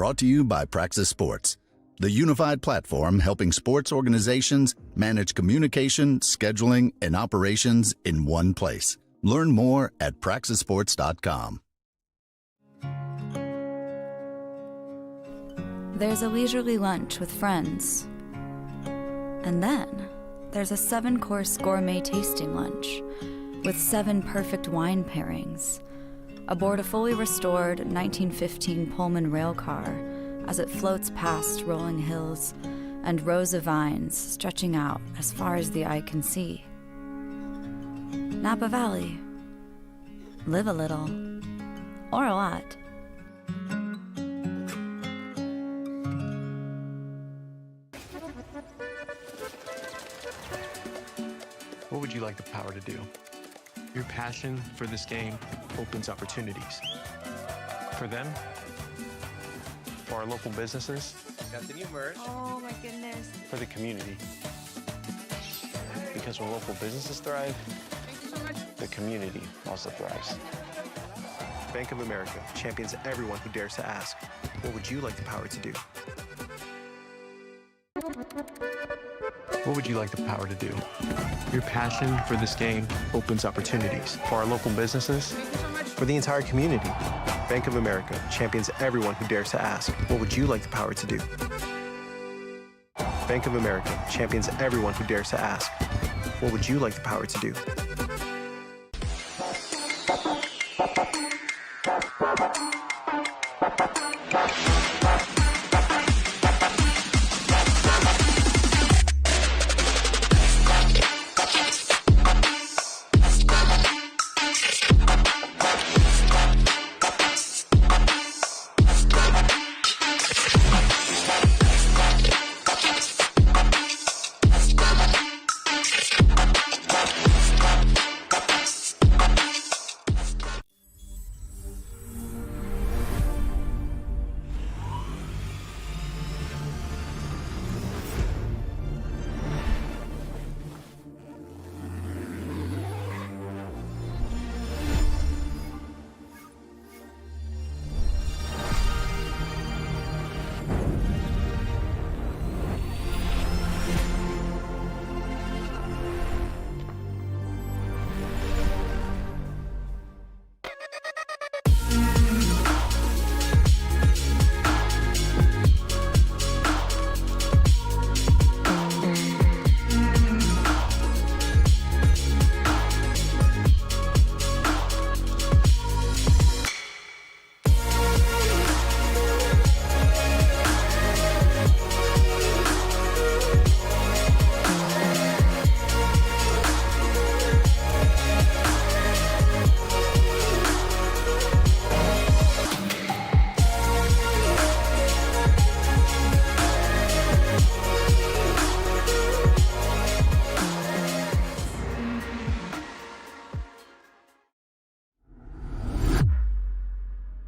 Brought to you by Praxis Sports, the unified platform helping sports organizations manage communication, scheduling, and operations in one place. Learn more at praxisports.com. There's a leisurely lunch with friends. And then there's a 7-course gourmet tasting lunch with 7 perfect wine pairings aboard a fully restored 1915 Pullman rail car as it floats past rolling hills and rows of vines stretching out as far as the eye can see. Napa Valley. Live a little, or a lot. What would you like the power to do? Your passion for this game opens opportunities. For them, for our local businesses, got the new merch. Oh my goodness. for the community. Because when local businesses thrive, Thank you so much. the community also thrives. Bank of America champions everyone who dares to ask, what would you like the power to do? What would you like the power to do? Your passion for this game opens opportunities for our local businesses, Thank you so much. for the entire community. Bank of America champions everyone who dares to ask, what would you like the power to do? Bank of America champions everyone who dares to ask, what would you like the power to do?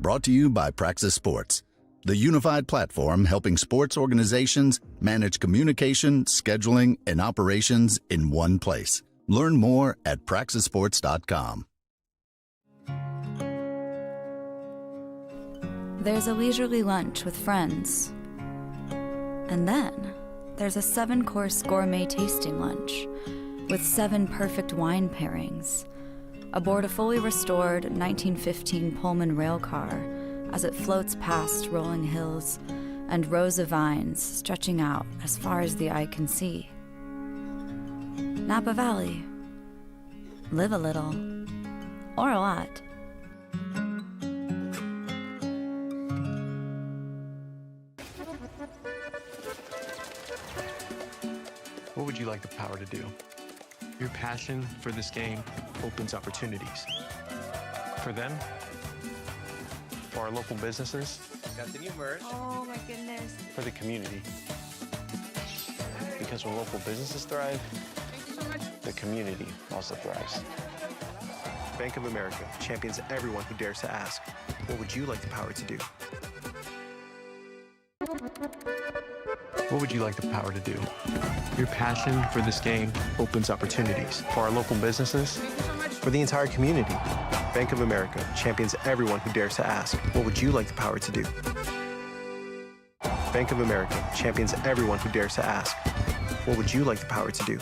Brought to you by Praxis Sports, the unified platform helping sports organizations manage communication, scheduling, and operations in one place. Learn more at praxisports.com. There's a leisurely lunch with friends. And then there's a 7-course gourmet tasting lunch with 7 perfect wine pairings aboard a fully restored 1915 Pullman rail car as it floats past rolling hills and rows of vines stretching out as far as the eye can see. Napa Valley. Live a little, or a lot. What would you like the power to do? Your passion for this game opens opportunities. For them, for our local businesses, Got the new merch. Oh my goodness. for the community. Because when local businesses thrive, Thank you so much. the community also thrives. Bank of America champions everyone who dares to ask, what would you like the power to do? What would you like the power to do? Your passion for this game opens opportunities for our local businesses, Thank you so much. for the entire community. Bank of America champions everyone who dares to ask, what would you like the power to do? Bank of America champions everyone who dares to ask, what would you like the power to do?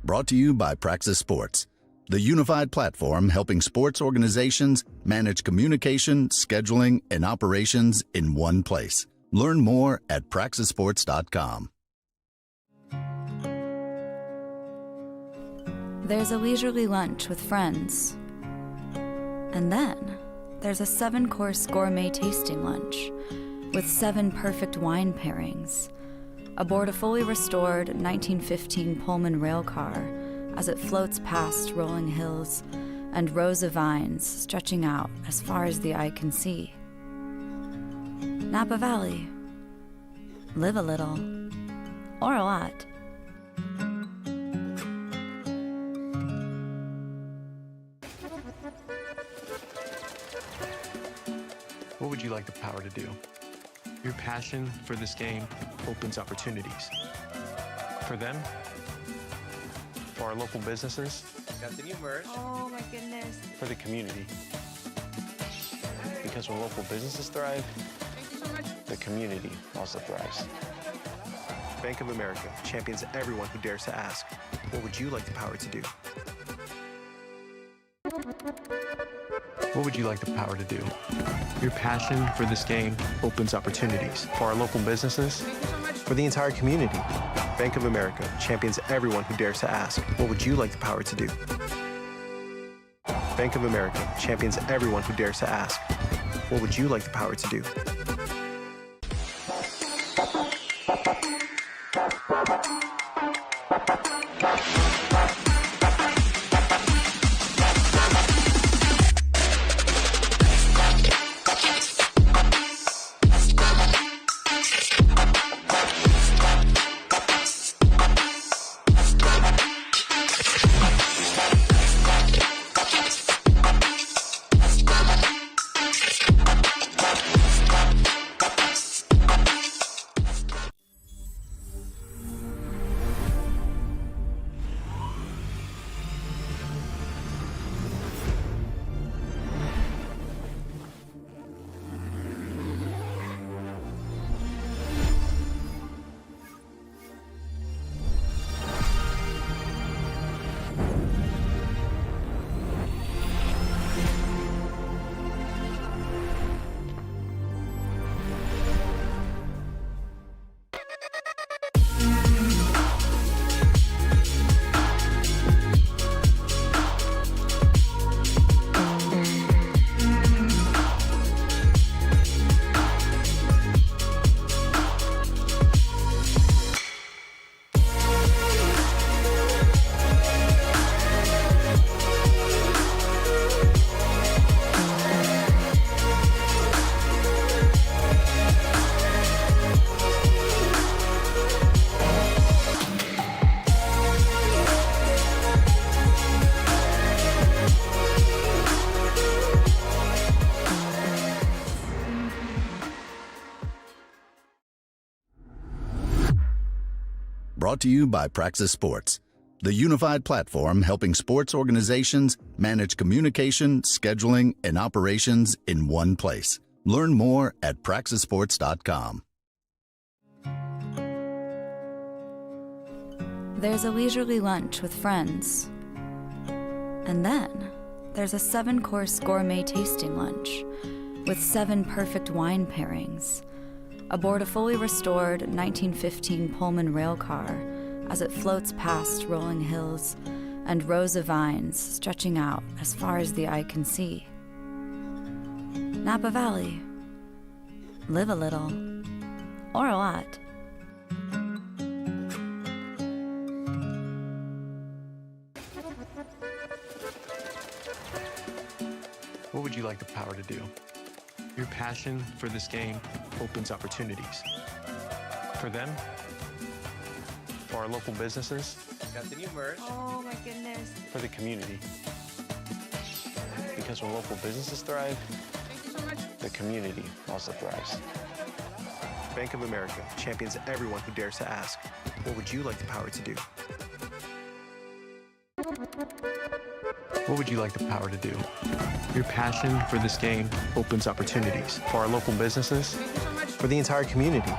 Brought to you by Praxis Sports, the unified platform helping sports organizations manage communication, scheduling, and operations in one place. Learn more at praxisports.com. There's a leisurely lunch with friends. And then there's a 7-course gourmet tasting lunch with 7 perfect wine pairings aboard a fully restored 1915 Pullman rail car as it floats past rolling hills and rows of vines stretching out as far as the eye can see. Napa Valley. Live a little, or a lot. What would you like the power to do? Your passion for this game opens opportunities. For them, for our local businesses, Got the new merch. Oh my goodness. for the community. Because when local businesses thrive, Thank you so much. the community also thrives. Bank of America champions everyone who dares to ask, what would you like the power to do? What would you like the power to do? Your passion for this game opens opportunities for our local businesses, Thank you so much. for the entire community. Bank of America champions everyone who dares to ask, what would you like the power to do? Bank of America champions everyone who dares to ask, what would you like the power to do? Brought to you by Praxis Sports, the unified platform helping sports organizations manage communication, scheduling, and operations in one place. Learn more at praxisports.com. There's a leisurely lunch with friends. And then there's a 7-course gourmet tasting lunch with 7 perfect wine pairings aboard a fully restored 1915 Pullman rail car as it floats past rolling hills and rows of vines stretching out as far as the eye can see. Napa Valley. Live a little, or a lot. What would you like the power to do? Your passion for this game opens opportunities. For them, for our local businesses, Got the new merch. Oh my goodness. for the community. Because when local businesses thrive, Thank you so much. the community also thrives. Bank of America champions everyone who dares to ask, what would you like the power to do? What would you like the power to do? Your passion for this game opens opportunities for our local businesses, Thank you so much. for the entire community.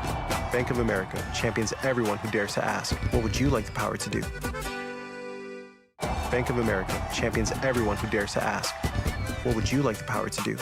Bank of America champions everyone who dares to ask, what would you like the power to do? Bank of America champions everyone who dares to ask, what would you like the power to do?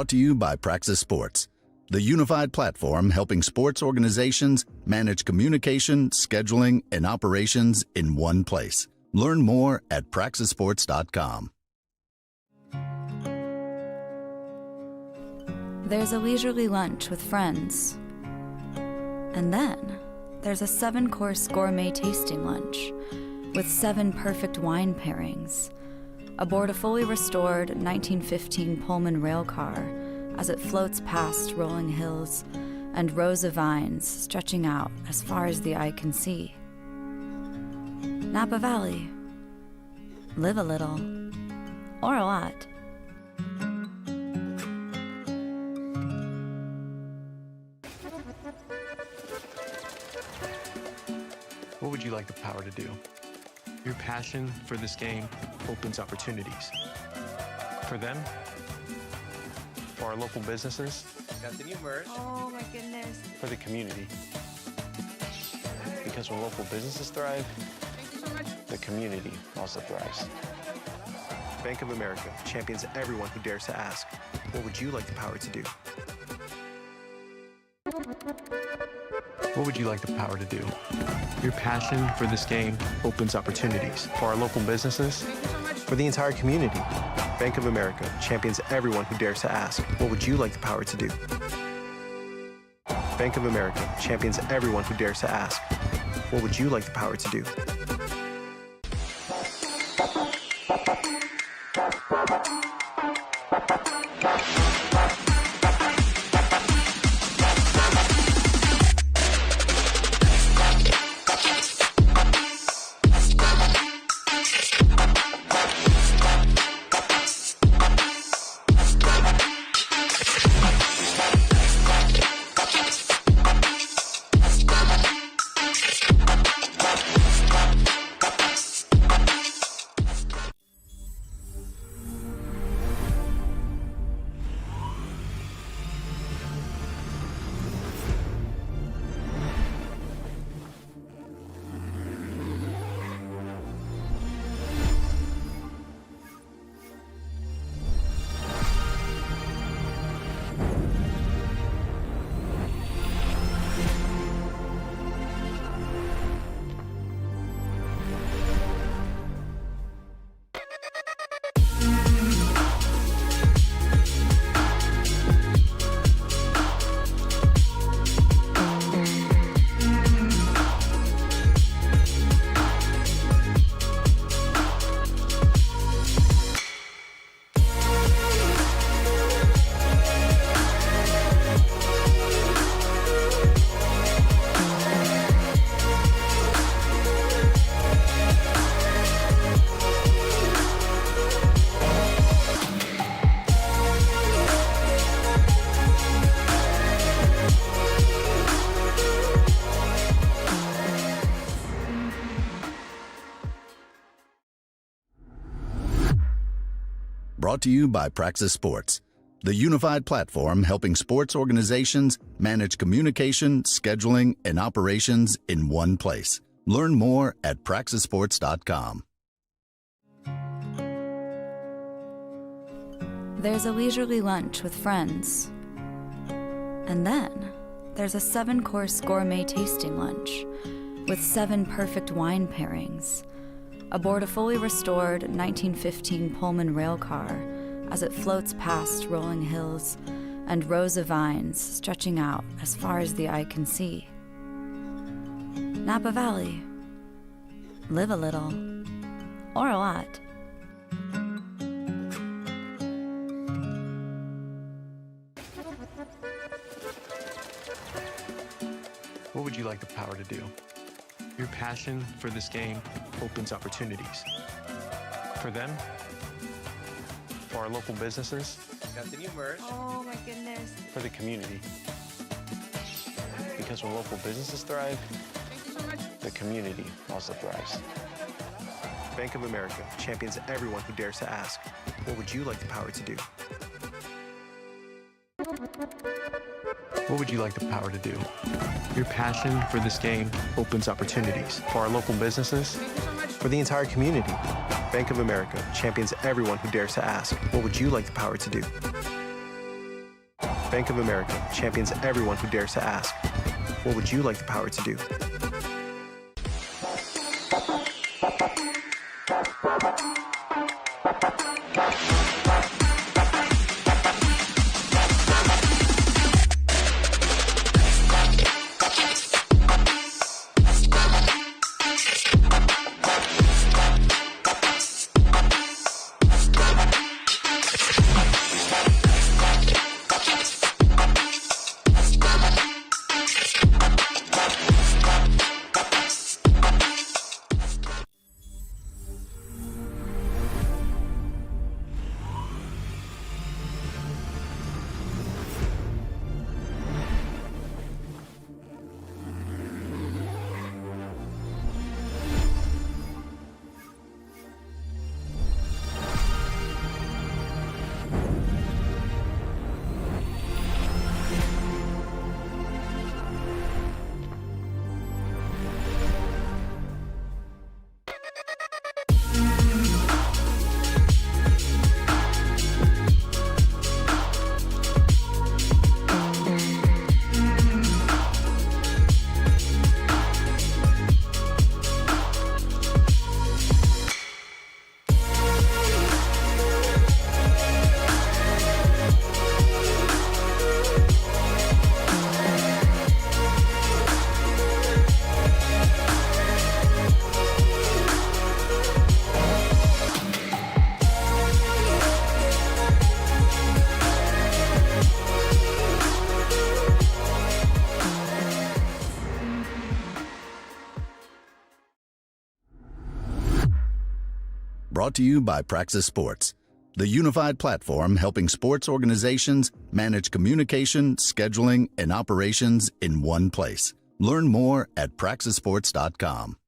Brought to you by Praxis Sports, the unified platform helping sports organizations manage communication, scheduling, and operations in one place. Learn more at praxisports.com. There's a leisurely lunch with friends. And then there's a 7-course gourmet tasting lunch with 7 perfect wine pairings aboard a fully restored 1915 Pullman rail car as it floats past rolling hills and rows of vines stretching out as far as the eye can see. Napa Valley. Live a little, or a lot. What would you like the power to do? Your passion for this game opens opportunities. For them, for our local businesses, Got the new merch. Oh my goodness. for the community. Because when local businesses thrive, Thank you so much. the community also thrives. Bank of America champions everyone who dares to ask, what would you like the power to do? What would you like the power to do? Your passion for this game opens opportunities for our local businesses, Thank you so much. for the entire community. Bank of America champions everyone who dares to ask, what would you like the power to do? Bank of America champions everyone who dares to ask, what would you like the power to do? Brought to you by Praxis Sports, the unified platform helping sports organizations manage communication, scheduling, and operations in one place. Learn more at praxisports.com. There's a leisurely lunch with friends. And then there's a 7-course gourmet tasting lunch with 7 perfect wine pairings aboard a fully restored 1915 Pullman rail car as it floats past rolling hills and rows of vines stretching out as far as the eye can see. Napa Valley. Live a little, or a lot. What would you like the power to do? Your passion for this game opens opportunities. For them, for our local businesses, Got the new merch. Oh my goodness. for the community. Because when local businesses thrive, Thank you so much. the community also thrives. Bank of America champions everyone who dares to ask, what would you like the power to do? What would you like the power to do? Your passion for this game opens opportunities for our local businesses, Thank you so much. for the entire community. Bank of America champions everyone who dares to ask, what would you like the power to do? Bank of America champions everyone who dares to ask, what would you like the power to do? Brought to you by Praxis Sports, the unified platform helping sports organizations manage communication, scheduling, and operations in one place. Learn more at praxisports.com.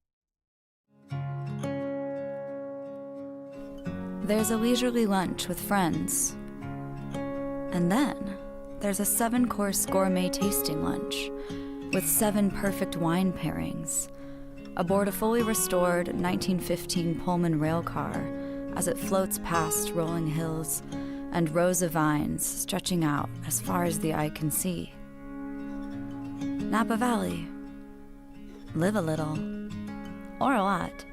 There's a leisurely lunch with friends. And then there's a 7-course gourmet tasting lunch with 7 perfect wine pairings aboard a fully restored 1915 Pullman rail car as it floats past rolling hills and rows of vines stretching out as far as the eye can see. Napa Valley. Live a little, or a lot.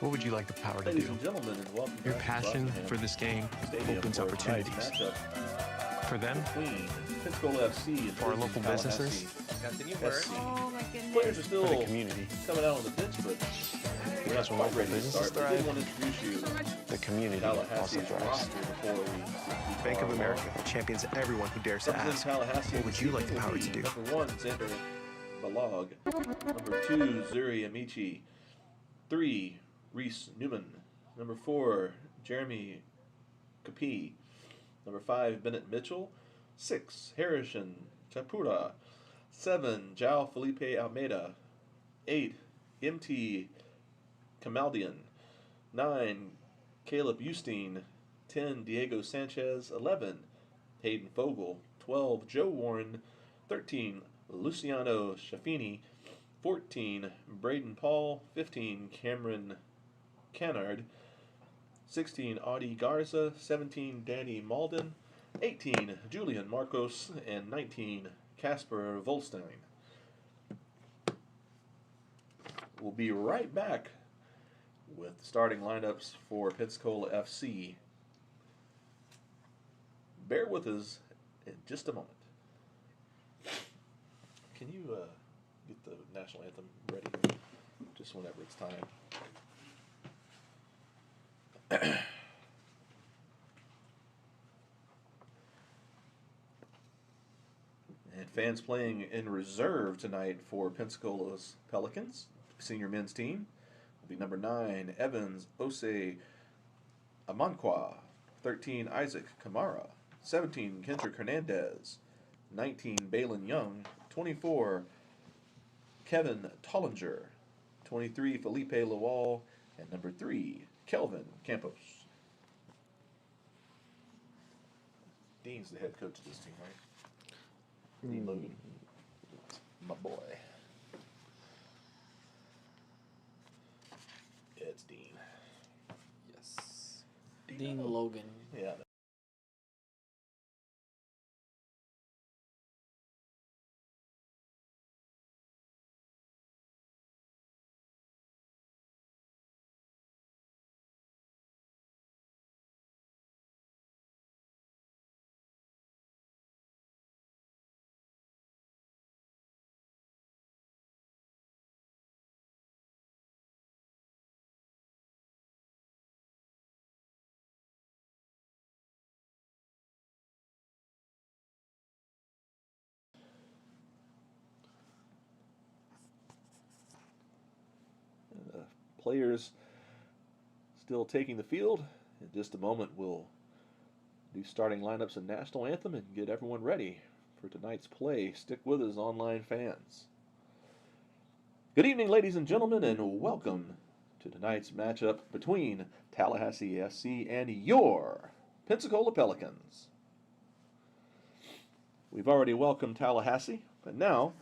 What would you like the power to Ladies do? and gentlemen, and welcome Your back to passion Rockingham for this game Stadium opens for tonight's opportunities. matchup For them, between Pensacola FC and For our local Tallahassee businesses. Continue first. SC. Oh my Players goodness. are still for the community, coming out on the bench, but we're not When quite local ready to businesses start. But I did thrive, want to introduce you to the community also Tallahassee thrives. roster before we Bank of America champions everyone who dares to representing ask, Tallahassee. what would you like the will power be to do? Number 1, Xander Balog. Number 2, Zuri Amici. 3, Reese Newman. Number 4, Jeremy Capi. Number 5, Bennett Mitchell. 6, Harrison Tapura. 7, Jao Felipe Almeida. 8, MT Kamaldian. 9, Caleb Eustine. 10, Diego Sanchez. 11, Hayden Fogel. 12, Joe Warren. 13, Luciano Schaffini. 14, Braden Paul. 15, Cameron Cannard. 16, Audie Garza. 17, Danny Malden. 18, Julian Marcos. And 19, Casper Volstein. We'll be right back with the starting lineups for Pensacola FC. Bear with us in just a moment. Can you get the national anthem ready? Just whenever it's time. And fans playing in reserve tonight for Pensacola's Pelicans, senior men's team, will be number 9, Evans Ose Amanqua. 13, Isaac Kamara. 17, Kendrick Hernandez. 19, Balin Young. 24, Kevin Tollinger. 23, Felipe Lawal. And number 3, Kelvin Campos. Dean's the head coach of this team, right? Dean Logan. My boy. It's Dean. Yes. Dean Logan. Yeah. Players still taking the field. In just a moment, we'll do starting lineups and national anthem and get everyone ready for tonight's play. Stick with us, online fans. Good evening, ladies and gentlemen, and welcome to tonight's matchup between Tallahassee SC and your Pensacola Pelicans. We've already welcomed Tallahassee, but now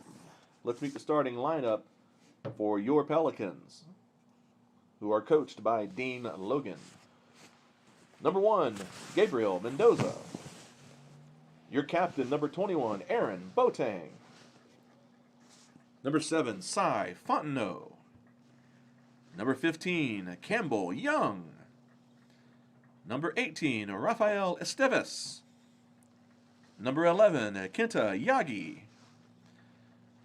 let's meet the starting lineup for your Pelicans, who are coached by Dean Logan. Number 1, Gabriel Mendoza. Your captain, number 21, Aaron Boateng. Number 7, Cy Fontenot. Number 15, Campbell Young. Number 18, Rafael Esteves. Number 11, Kenta Yagi.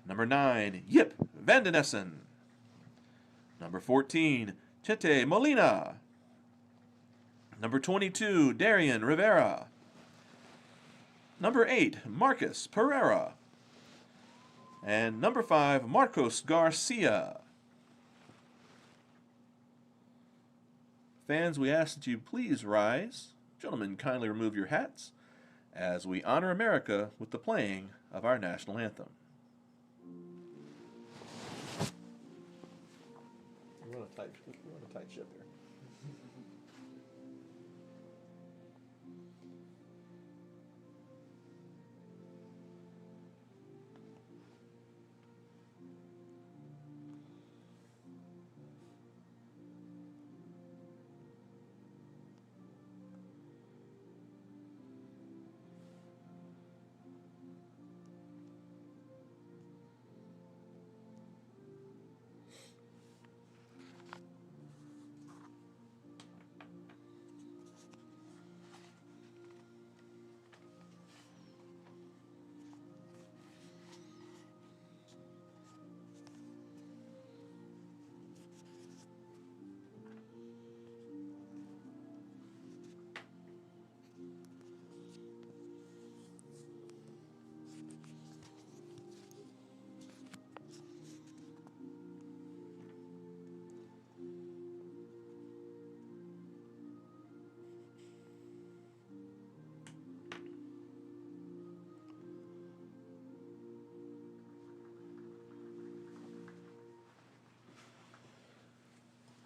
Number 9, Yip Vandenessen. Number 14, Chete Molina. Number 22, Darian Rivera. Number 8, Marcus Pereira. And number 5, Marcos Garcia. Fans, we ask that you please rise. Gentlemen, kindly remove your hats as we honor America with the playing of our national anthem. We're on a tight ship here.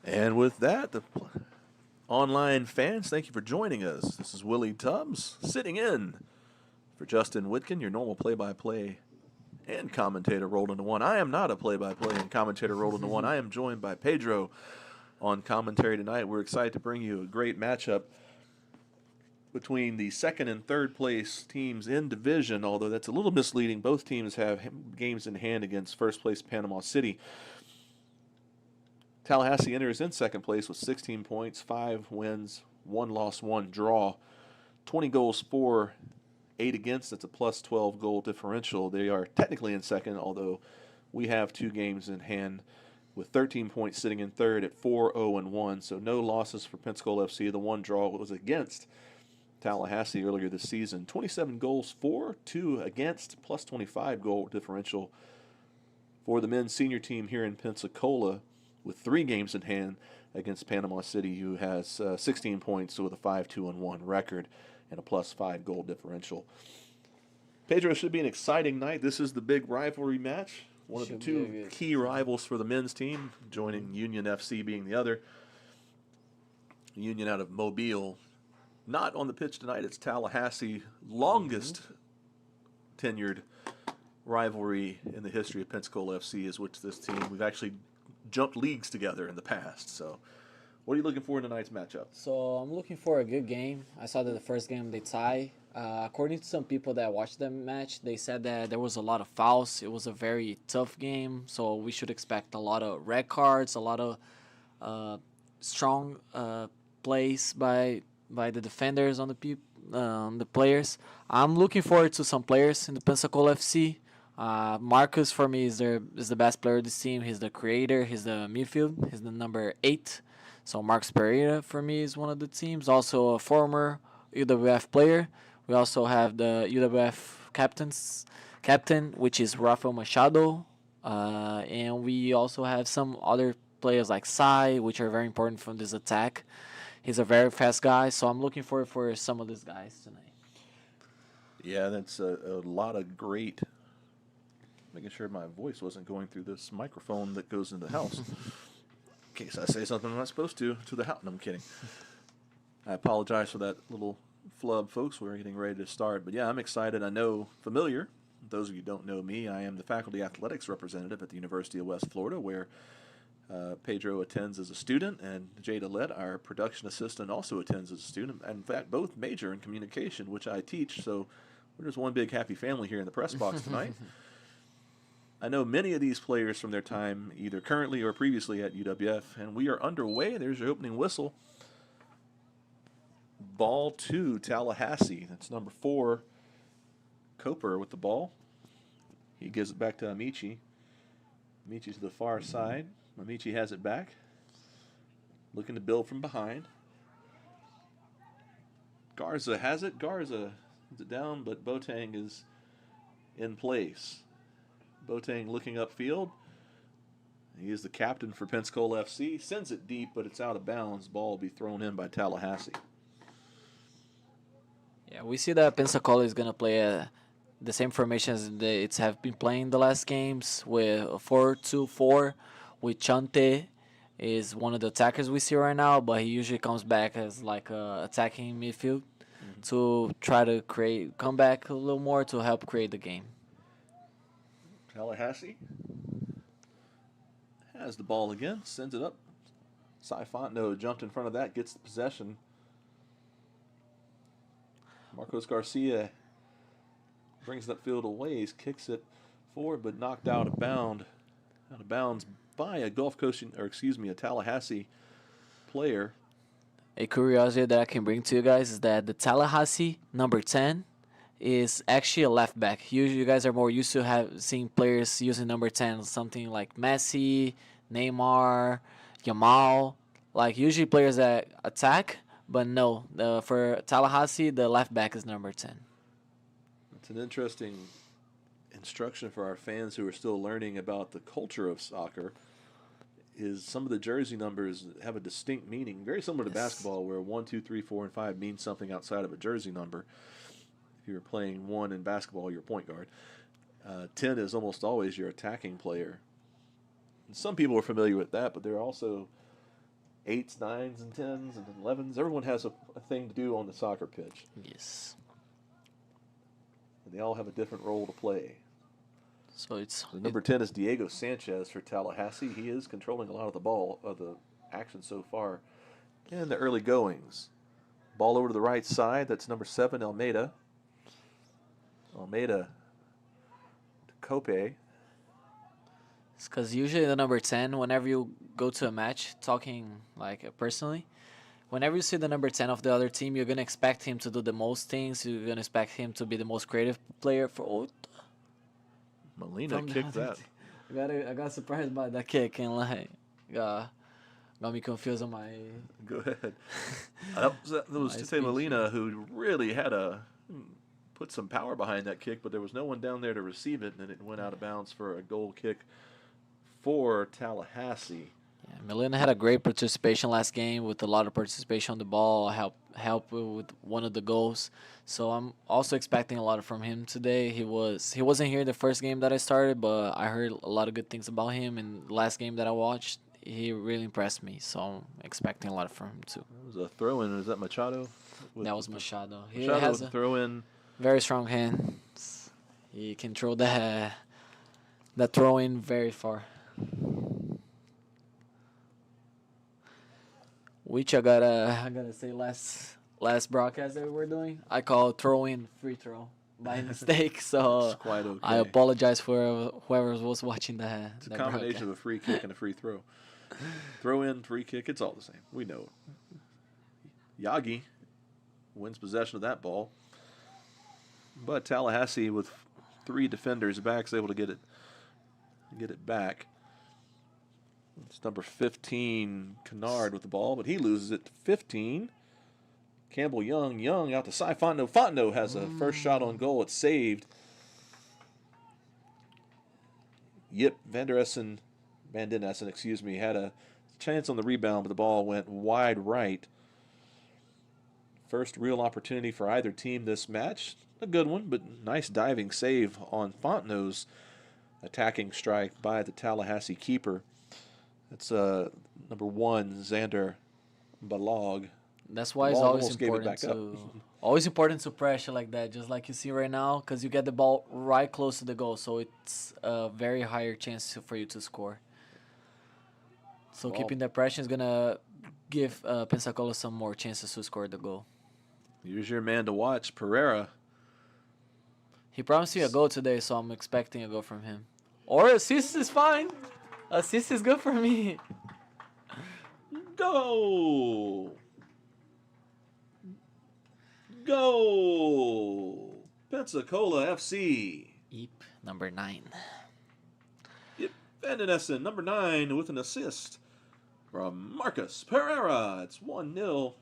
And with that, the online fans, thank you for joining us. This is Willie Tubbs sitting in for Justin Whitkin, your normal play-by-play and commentator rolled into one. I am not a play-by-play and commentator rolled into one. I am joined by Pedro on commentary tonight. We're excited to bring you a great matchup between the second and third place teams in division, although that's a little misleading. Both teams have games in hand against first place Panama City. Tallahassee enters in second place with 16 points, 5 wins, 1 loss, 1 draw, 20 goals for, 8 against. That's a plus 12 goal differential. They are technically in second, although we have 2 games in hand with 13 points sitting in third at 4-0-1. So no losses for Pensacola FC. The 1 draw was against Tallahassee earlier this season. 27 goals for, 2 against, plus 25 goal differential for the men's senior team here in Pensacola, with 3 games in hand against Panama City, who has 16 points with a 5-2-1 record and a plus 5 goal differential. Pedro, should be an exciting night. This is the big rivalry match. One of the 2 key rivals for the men's team, joining Union FC being the other. Union out of Mobile. Not on the pitch tonight. It's Tallahassee, longest tenured rivalry in the history of Pensacola FC is with this team. We've actually jumped leagues together in the past, so What are you looking for in tonight's matchup? So I'm looking for a good game. I saw that the first game they tie. According to some people that watched the match, they said that there was a lot of fouls. It was a very tough game, so we should expect a lot of red cards, a lot of strong plays by the defenders on the players. I'm looking forward to some players in the Pensacola FC. Marcus for me is the best player of this team. He's the creator. He's the midfield. He's the number 8. So Marcus Pereira for me is one of the teams. Also a former UWF player. We also have the UWF captain, which is Rafael Machado, and we also have some other players like Sai, which are very important from this attack. He's a very fast guy, so I'm looking for some of these guys tonight. Yeah, that's a lot of great. Making sure my voice wasn't going through this microphone that goes into the house. In case I say something I'm not supposed to the house. No, I'm kidding. I apologize for that little flub, folks. We're getting ready to start. But yeah, I'm excited. I know familiar. Those of you who don't know me, I am the faculty athletics representative at the University of West Florida, where Pedro attends as a student, and Jada Lett, our production assistant, also attends as a student. And in fact, both major in communication, which I teach. So we're just one big happy family here in the press box tonight. I know many of these players from their time, either currently or previously at UWF, and we are underway. There's your opening whistle. Ball to Tallahassee. That's number 4, Coper with the ball. He gives it back to Amici. Amici to the far side. Amici has it back. Looking to build from behind. Garza has it. Garza is it down, but Boateng is in place. Boateng looking upfield. He is the captain for Pensacola FC. Sends it deep, but it's out of bounds. Ball will be thrown in by Tallahassee. Yeah, we see that Pensacola is gonna play the same formations it's have been playing the last games with a 4-2-4. With Chante is one of the attackers we see right now, but he usually comes back as like a attacking midfield to try to come back a little more to help create the game. Tallahassee has the ball again, sends it up. Cy Fontenot jumped in front of that, gets the possession. Marcos Garcia brings that field away, kicks it forward, but knocked out of bounds by a a Tallahassee player. A curiosity that I can bring to you guys is that the Tallahassee number 10 is actually a left back. Usually you guys are more used to seeing players using number 10, something like Messi, Neymar, Yamal, like usually players that attack, but no, for Tallahassee, the left back is number 10. It's an interesting instruction for our fans who are still learning about the culture of soccer. Is some of the jersey numbers have a distinct meaning, very similar to basketball, where 1, 2, 3, 4, and 5 means something outside of a jersey number. If you're playing 1 in basketball, you're a point guard. 10 is almost always your attacking player. And some people are familiar with that, but there are also 8s, 9s, and 10s, and 11s. Everyone has a thing to do on the soccer pitch. Yes. And they all have a different role to play. So it's the number 10 is Diego Sanchez for Tallahassee. He is controlling a lot of the action so far in the early goings. Ball over to the right side. That's number 7, Almeida. Almeida to Cope. It's because usually the number 10, whenever you go to a match, talking like personally, whenever you see the number 10 of the other team, you're going to expect him to do the most things. You're going to expect him to be the most creative player for. Molina kicked that. I got surprised by that kick and like got me confused on my. Go ahead. That was Tite Molina who really had put some power behind that kick, but there was no one down there to receive it, and it went out of bounds for a goal kick for Tallahassee. Yeah, Molina had a great participation last game with a lot of participation on the ball, help with one of the goals. So I'm also expecting a lot from him today. He wasn't here the first game that I started, but I heard a lot of good things about him. And the last game that I watched, he really impressed me. So I'm expecting a lot from him too. It was a throw-in. Is that Machado? That was Machado. He Machado has with a throw-in. Very strong hands. He can throw that throw in very far. which I gotta say last broadcast that we were doing, I call throw in free throw by mistake. So It's quite okay. I apologize for whoever was watching that. It's a combination of a free kick and a free throw. Throw in, free kick, it's all the same. We know it. Yagi wins possession of that ball. But Tallahassee, with 3 defenders back, is able to get it back. It's number 15, Kennard, with the ball, but he loses it to 15. Campbell Young out to side. Fontenot has a first shot on goal. It's saved. Yip Van Den Essen, had a chance on the rebound, but the ball went wide right. First real opportunity for either team this match. A good one, but nice diving save on Fontenot's attacking strike by the Tallahassee keeper. That's number 1, Xander Balog. That's why it's always important to pressure like that, just like you see right now, because you get the ball right close to the goal, so it's a very higher chance for you to score. So keeping that pressure is gonna give Pensacola some more chances to score the goal. Here's your man to watch, Pereira. He promised me a goal today, so I'm expecting a goal from him. Or assist is fine. Assist is good for me. Go! Pensacola FC. Eep, number 9. Van Den Essen, number 9, with an assist from Marcus Pereira. It's 1-0.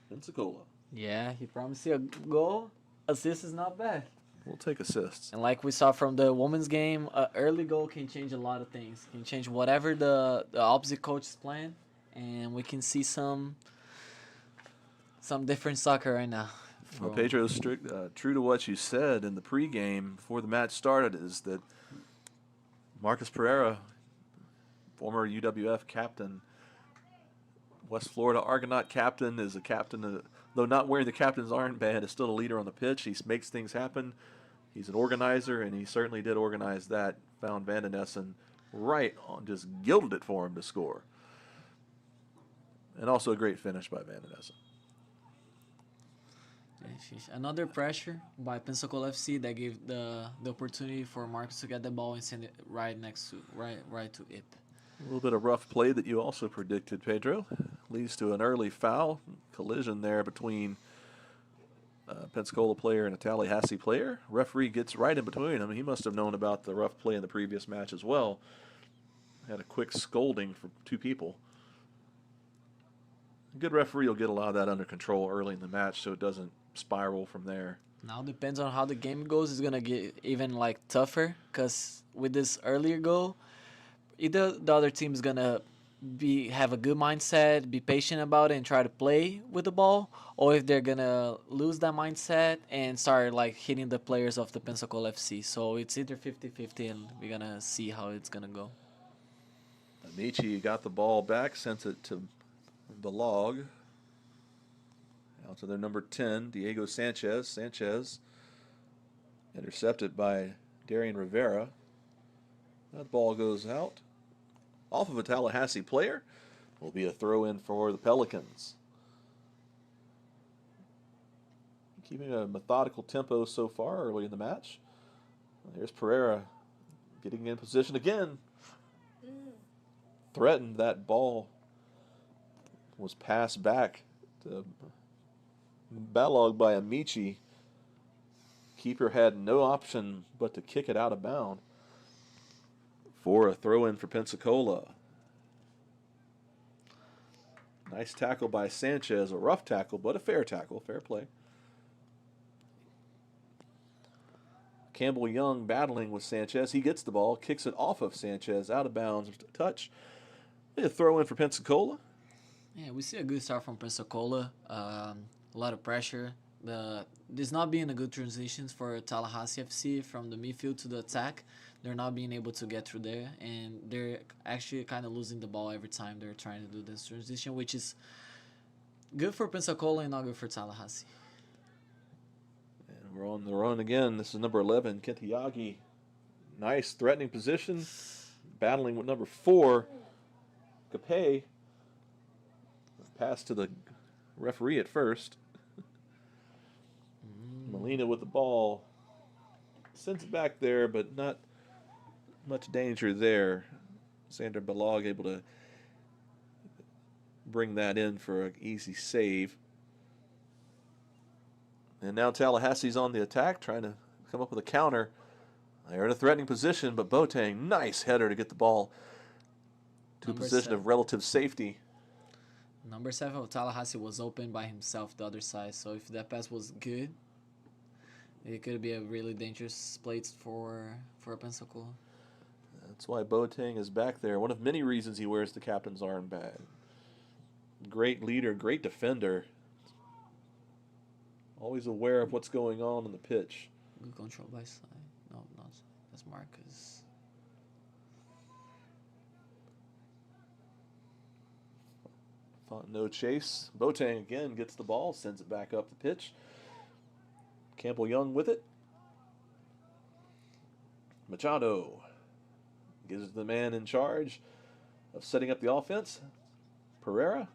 Pensacola. Yeah, he promised you a goal. Assist is not bad. We'll take assists. And like we saw from the women's game, an early goal can change a lot of things. Can change whatever the opposite coach is playing, and we can see some different soccer right now. Well, Pedro, true to what you said in the pregame before the match started, is that Marcus Pereira, former UWF captain, West Florida Argonaut captain, is a captain, though not wearing the captain's armband, is still a leader on the pitch. He makes things happen. He's an organizer, and he certainly did organize that. Found Van Den Essen right on, just gilded it for him to score. And also a great finish by Van Den Essen. Another pressure by Pensacola FC that gave the opportunity for Marcus to get the ball and send it right to Ip. A little bit of rough play that you also predicted, Pedro. Leads to an early foul. Collision there between a Pensacola player and a Tallahassee player. Referee gets right in between them. He must have known about the rough play in the previous match as well. Had a quick scolding for 2 people. A good referee will get a lot of that under control early in the match so it doesn't spiral from there. Now depends on how the game goes. It's going to get even tougher, because with this earlier goal, either the other team is going to have a good mindset, be patient about it, and try to play with the ball, or if they're going to lose that mindset and start hitting the players of the Pensacola FC. So it's either 50-50, and we're going to see how it's going to go. Amici got the ball back, sent it to Balog. Out to their number 10, Diego Sanchez. Sanchez intercepted by Darian Rivera. That ball goes out. Off of a Tallahassee player. Will be a throw-in for the Pelicans. Keeping a methodical tempo so far early in the match. Here's Pereira getting in position again. Threatened. That ball was passed back to Balog by Amici. Keeper had no option but to kick it out of bounds for a throw-in for Pensacola. Nice tackle by Sanchez. A rough tackle, but a fair tackle. Fair play. Campbell Young battling with Sanchez. He gets the ball, kicks it off of Sanchez, out of bounds. Touch. A throw-in for Pensacola. Yeah, we see a good start from Pensacola. A lot of pressure. There's not being a good transitions for Tallahassee FC from the midfield to the attack. They're not being able to get through there, and they're actually kind of losing the ball every time they're trying to do this transition, which is good for Pensacola and not good for Tallahassee. And we're on the run again. This is number 11, Kentiyagi. Nice threatening position, battling with number 4, Capay. pass to the referee at first. Molina with the ball. Sends it back there, but not much danger there. Xander Balog able to bring that in for an easy save. And now Tallahassee's on the attack, trying to come up with a counter. They're in a threatening position, but Boateng, nice header to get the ball to a position of relative safety. Number 7 of Tallahassee was open by himself the other side, so if that pass was good, it could be a really dangerous place for Pensacola. That's why Boateng is back there. One of many reasons he wears the captain's armband. Great leader, great defender. Always aware of what's going on the pitch. Good control by side. No, not that's Marcus. No chase. Boateng again gets the ball, sends it back up the pitch. Campbell Young with it. Machado gives the man in charge of setting up the offense. Pereira.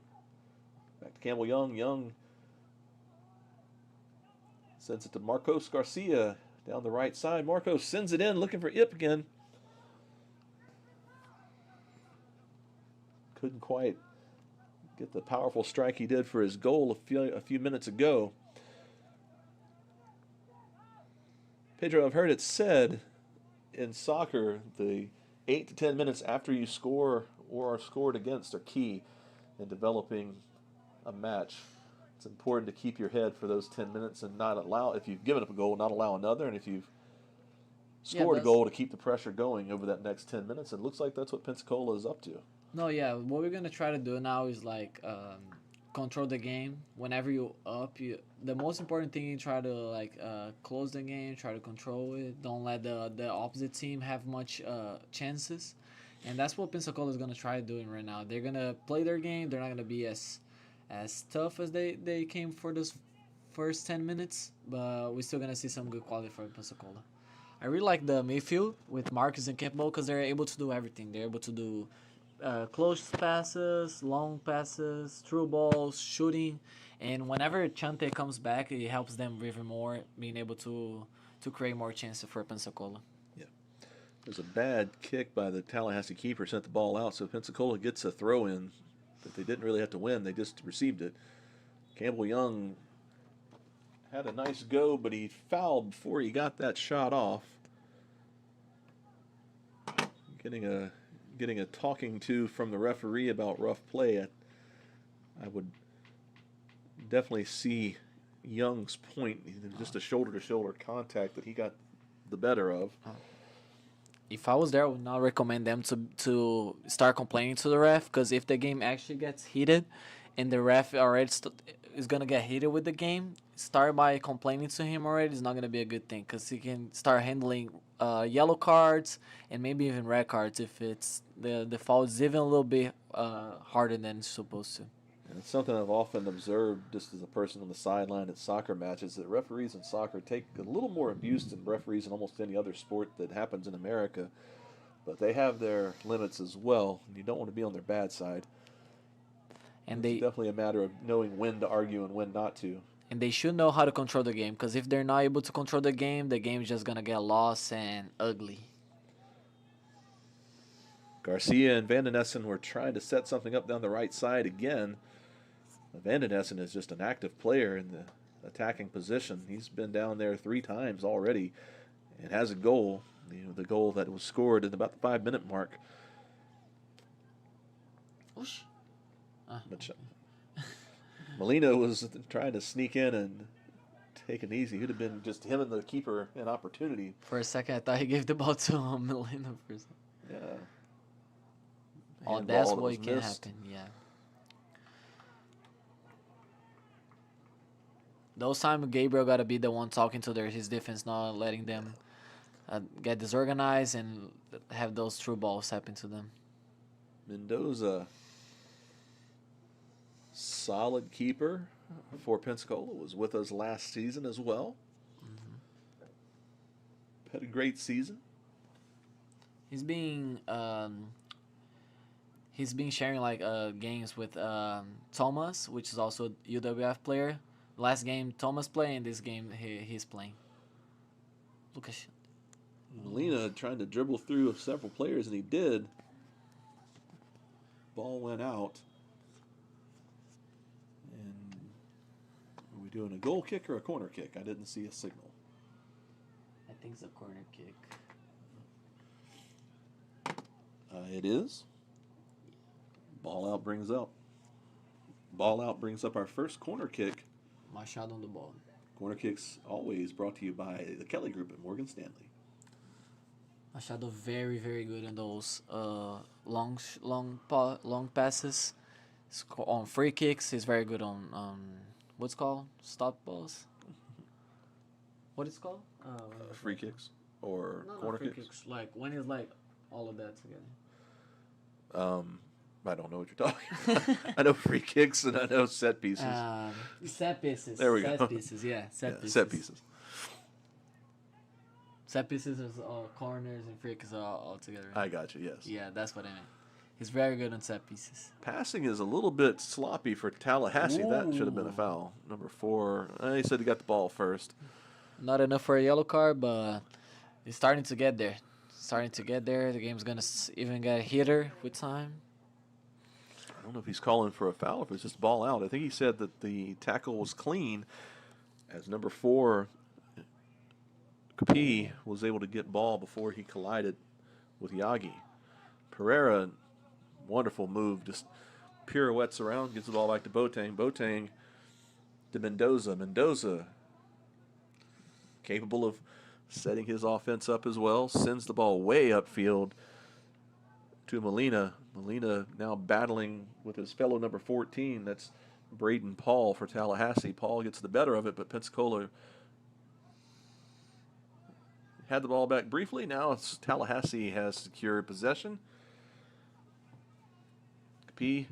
Back to Campbell Young. Young sends it to Marcos Garcia down the right side. Marcos sends it in, looking for Ip again. Couldn't quite get the powerful strike he did for his goal a few minutes ago. Pedro, I've heard it said in soccer, the 8 to 10 minutes after you score or are scored against are key in developing a match. It's important to keep your head for those 10 minutes and not allow, if you've given up a goal, not allow another, and if you've scored a goal, to keep the pressure going over that next 10 minutes. It looks like that's what Pensacola is up to. No, yeah. What we're gonna try to do now is like control the game. Whenever you up, the most important thing you try to close the game, try to control it. Don't let the opposite team have much chances, and that's what Pensacola is gonna try doing right now. They're gonna play their game. They're not gonna be as tough as they came for those first 10 minutes, but we're still gonna see some good quality for Pensacola. I really like the midfield with Marcus and Campbell because they're able to do everything. They're able to do close passes, long passes, through balls, shooting, and whenever Chante comes back, it helps them even more, being able to create more chances for Pensacola. Yeah, there's a bad kick by the Tallahassee keeper, sent the ball out, so Pensacola gets a throw in that they didn't really have to win, they just received it. Campbell Young had a nice go, but he fouled before he got that shot off. Getting a talking to from the referee about rough play. I would definitely see Young's point, just a shoulder-to-shoulder contact that he got the better of. If I was there, I would not recommend them to start complaining to the ref, because if the game actually gets heated and the ref already is going to get heated with the game, start by complaining to him already is not going to be a good thing, because he can start handling yellow cards and maybe even red cards if it's the foul is even a little bit harder than it's supposed to. And it's something I've often observed just as a person on the sideline at soccer matches, that referees in soccer take a little more abuse than referees in almost any other sport that happens in America. But they have their limits as well, and you don't want to be on their bad side. And it's definitely a matter of knowing when to argue and when not to. And they should know how to control the game, because if they're not able to control the game is just going to get lost and ugly. Garcia and Van den Essen were trying to set something up down the right side again. Van den Essen is just an active player in the attacking position. He's been down there 3 times already and has a goal. The goal that was scored at about the 5-minute mark. Whoosh. Molina was trying to sneak in and take it easy. It would have been just him and the keeper an opportunity. For a second, I thought he gave the ball to Molina for a second. Yeah. Oh, that's what can happen, yeah. Those times, Gabriel got to be the one talking to his defense, not letting them get disorganized and have those through balls happen to them. Mendoza, solid keeper for Pensacola, was with us last season as well. Had a great season. He's being He's been sharing like games with Thomas, which is also a UWF player. Last game Thomas played, and this game he's playing. Look at Molina trying to dribble through several players, and he did. Ball went out. And are we doing a goal kick or a corner kick? I didn't see a signal. I think it's a corner kick. It is. Ball out brings up. Ball out brings up our first corner kick. Machado on the ball. Corner kicks always brought to you by the Kelly Group at Morgan Stanley. Machado very, very good in those long passes. On free kicks, he's very good on what's called stop balls. What is it called? Free kicks or No, corner free kicks? Like when it's like all of that together. I don't know what you're talking about. I know free kicks and I know set pieces. Set pieces. There we set go. Pieces, yeah. Set pieces. Set pieces. Set pieces is all corners and free kicks are all together. I got you, yes. Yeah, that's what I meant. He's very good on set pieces. Passing is a little bit sloppy for Tallahassee. That should have been a Ooh. foul. Number 4. He said he got the ball first. Not enough for a yellow card, but he's starting to get there. The game's going to even get hitter with time. I don't know if he's calling for a foul or if it's just ball out. I think he said that the tackle was clean as number 4, Kapi, was able to get ball before he collided with Yagi. Pereira, wonderful move, just pirouettes around, gives the ball back to Boateng. Boateng to Mendoza. Mendoza, capable of setting his offense up as well, sends the ball way upfield to Molina. Molina now battling with his fellow number 14. That's Braden Paul for Tallahassee. Paul gets the better of it, but Pensacola had the ball back briefly. Now it's Tallahassee has secured possession. P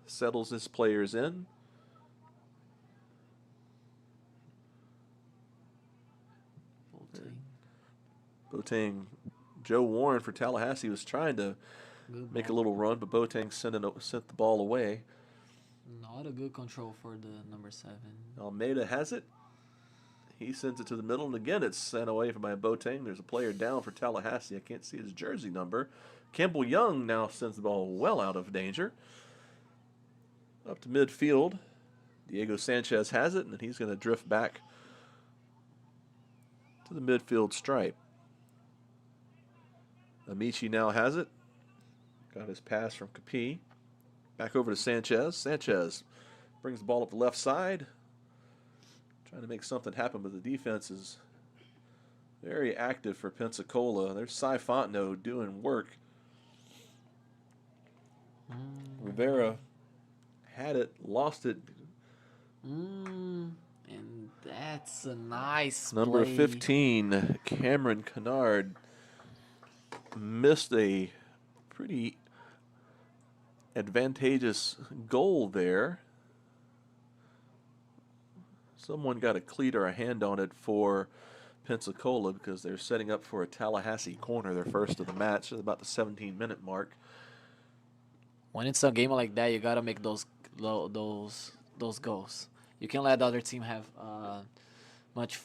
settles his players in. Boateng, Joe Warren for Tallahassee was trying to make a little run, but Boateng sent the ball away. Not a good control for the number 7. Almeida has it. He sends it to the middle, and again it's sent away by Boateng. There's a player down for Tallahassee. I can't see his jersey number. Campbell Young now sends the ball well out of danger. Up to midfield. Diego Sanchez has it, and he's going to drift back to the midfield stripe. Amici now has it. Got his pass from Kapi. Back over to Sanchez. Sanchez brings the ball up the left side. Trying to make something happen, but the defense is very active for Pensacola. There's Cy Fontenot doing work. Rivera had it, lost it. And that's a nice Number play. 15, Cameron Kennard, missed a pretty advantageous goal there. Someone got a cleat or a hand on it for Pensacola because they're setting up for a Tallahassee corner, their first of the match at about the 17-minute mark. When it's a game like that, you gotta make those goals. You can't let the other team have much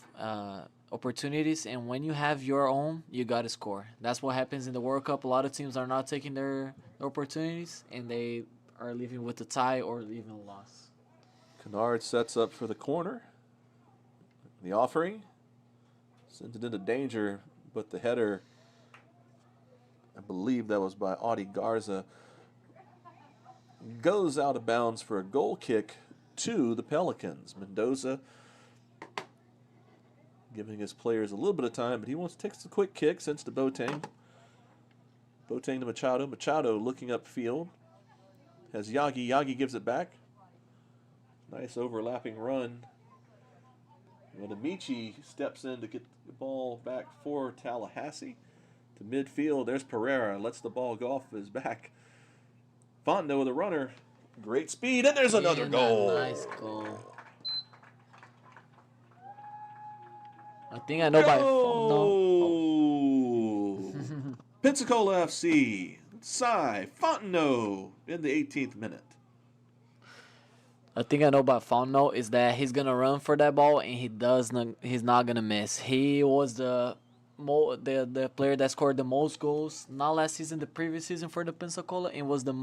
opportunities, and when you have your own, you gotta score. That's what happens in the World Cup. A lot of teams are not taking their opportunities, and they are leaving with a tie or even a loss. Kennard sets up for the corner. The offering sends it into danger, but the header, I believe that was by Audie Garza, goes out of bounds for a goal kick to the Pelicans. Mendoza giving his players a little bit of time, but he wants to take a quick kick, sends to Boateng. Boateng to Machado. Machado looking upfield. Has Yagi. Yagi gives it back. Nice overlapping run. And Amici steps in to get the ball back for Tallahassee. To midfield, there's Pereira. Lets the ball go off his back. Fontenot with a runner. Great speed, and there's another goal. Nice goal. I think I know by phone. No. Pensacola FC Cy Fontenot in the 18th minute. A thing I know about Fauno is that he's gonna run for that ball and he's not gonna miss. He was the player that scored the most goals, not last season, the previous season for the Pensacola, and was the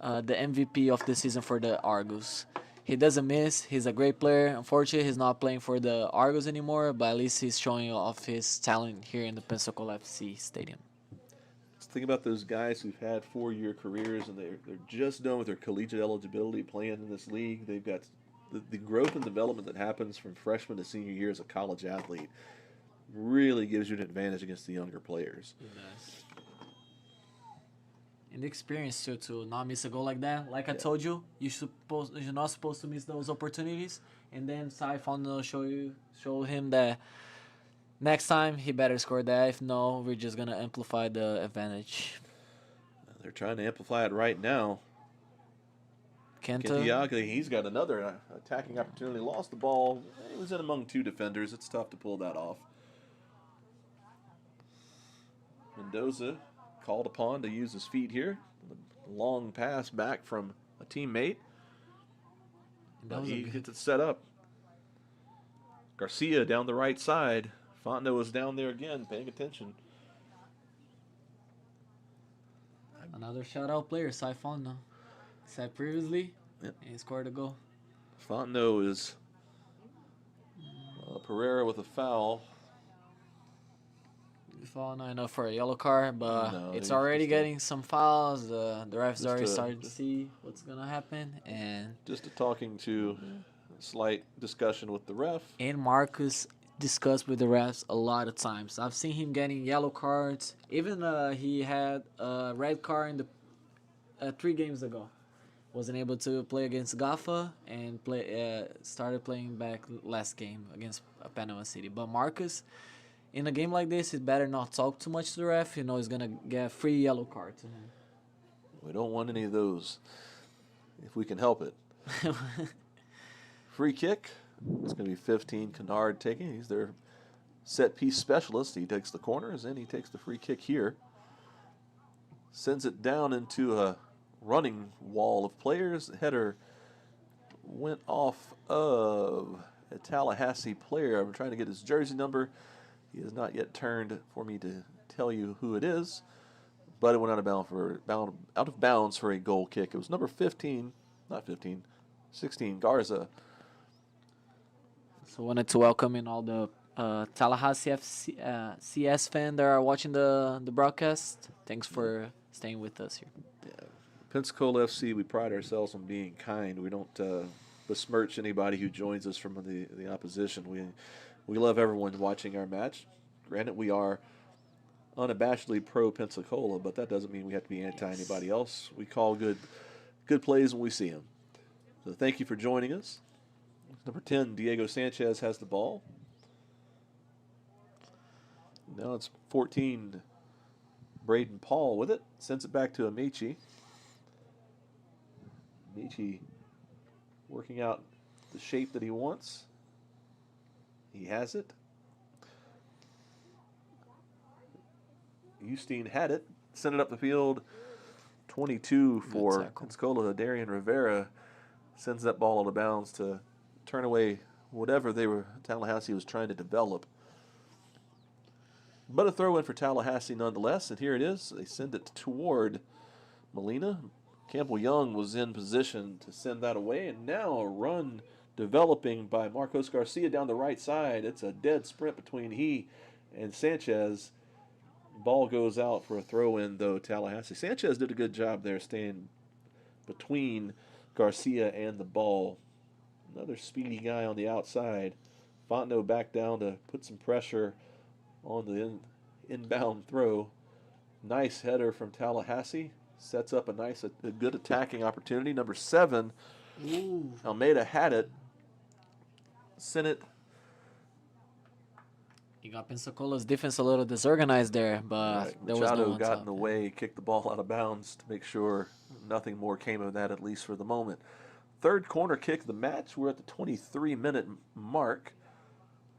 MVP of the season for the Argos. He doesn't miss. He's a great player. Unfortunately, he's not playing for the Argos anymore, but at least he's showing off his talent here in the Pensacola FC Stadium. Think about those guys who've had 4-year careers and they're just done with their collegiate eligibility playing in this league. They've got the growth and development that happens from freshman to senior year as a college athlete really gives you an advantage against the younger players. It does. And the experience too, to not miss a goal like that. Like I told you, you're not supposed to miss those opportunities. And then Cy Fondo show him that next time he better score that. If no, we're just gonna amplify the advantage. They're trying to amplify it right now. Kenta, he's got another attacking opportunity. Lost the ball. He was in among 2 defenders. It's tough to pull that off. Mendoza called upon to use his feet here. Long pass back from a teammate. But he gets it set up. Garcia down the right side. Fontenot was down there again, paying attention. another shout-out player, Cy Fondo. Said previously, and he scored a goal. Fontenot is Pereira with a foul. Foul not enough for a yellow card, but No, it's he's already just getting some fouls. The refs already started to just- see what's gonna happen, and Talking to slight discussion with the ref. Marcus discussed with the refs a lot of times. I've seen him getting yellow cards. Even he had a red card in the 3 games ago. Wasn't able to play against Gaffa and started playing back last game against Panama City. But Marcus, in a game like this, it's better not talk too much to the ref. You know he's gonna get a free yellow card to him. We don't want any of those if we can help it. Free kick. It's going to be 15. Kennard taking. He's their set piece specialist. He takes the corners and he takes the free kick here. Sends it down into a running wall of players. The header went off of a Tallahassee player. I'm trying to get his jersey number. He has not yet turned for me to tell you who it is. But it went out of bounds for a goal kick. It was number 16, Garza. So wanted to welcome in all the Tallahassee CS fans that are watching the broadcast. Thanks for staying with us here. Yeah. Pensacola FC, we pride ourselves on being kind. We don't besmirch anybody who joins us from the opposition. We love everyone watching our match. Granted, we are unabashedly pro Pensacola, but that doesn't mean we have to be anti anybody else. We call good plays when we see them. So thank you for joining us. Number 10, Diego Sanchez has the ball. Now it's 14, Braden Paul with it. Sends it back to Amici. Amici working out the shape that he wants. He has it. Justine had it. Sent it up the field. 22 for Pensacola. Darian Rivera sends that ball out of bounds to turn away whatever Tallahassee was trying to develop. But a throw in for Tallahassee nonetheless, and here it is. They send it toward Molina. Campbell Young was in position to send that away, and now a run developing by Marcos Garcia down the right side. It's a dead sprint between he and Sanchez. Ball goes out for a throw in, though. Tallahassee. Sanchez did a good job there staying between Garcia and the ball. Another speedy guy on the outside. Fontenot back down to put some pressure on the inbound throw. Nice header from Tallahassee. Sets up a good attacking opportunity. Number 7, Almeida had it. Sent it. You got Pensacola's defense a little disorganized there, but there was no Machado one got top. in the way, kicked the ball out of bounds to make sure nothing more came of that, at least for the moment. Third corner kick of the match. We're at the 23-minute mark.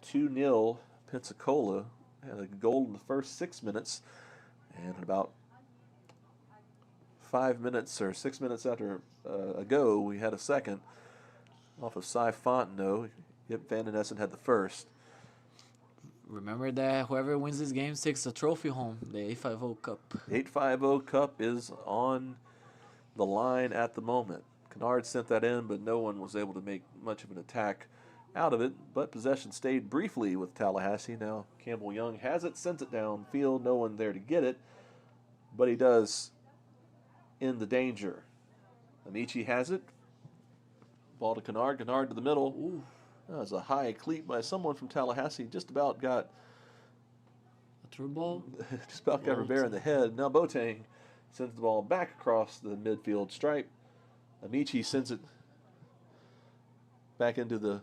2-0 Pensacola. Had a goal in the first 6 minutes. And about 5 minutes or 6 minutes ago, we had a second off of Cy Fontenot. Yep, Van Den Essen had the first. Remember that whoever wins this game takes a trophy home, the 850 Cup. 850 Cup is on the line at the moment. Kennard sent that in, but no one was able to make much of an attack out of it. But possession stayed briefly with Tallahassee. Now Campbell Young has it, sends it downfield. No one there to get it, but he does end the danger. Amici has it. Ball to Kennard. Kennard to the middle. Ooh. That was a high cleat by someone from Tallahassee. Just about got A through ball? just about got Rivera in the head. Now Boateng sends the ball back across the midfield stripe. Amici sends it back into the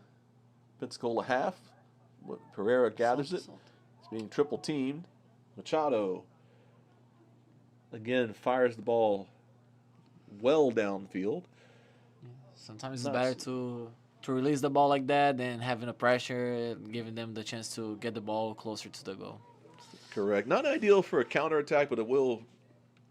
Pensacola half. Pereira gathers it. It's being triple teamed. Machado again fires the ball well downfield. Sometimes it's better to release the ball like that than having a pressure, giving them the chance to get the ball closer to the goal. Correct. Not ideal for a counterattack, but it will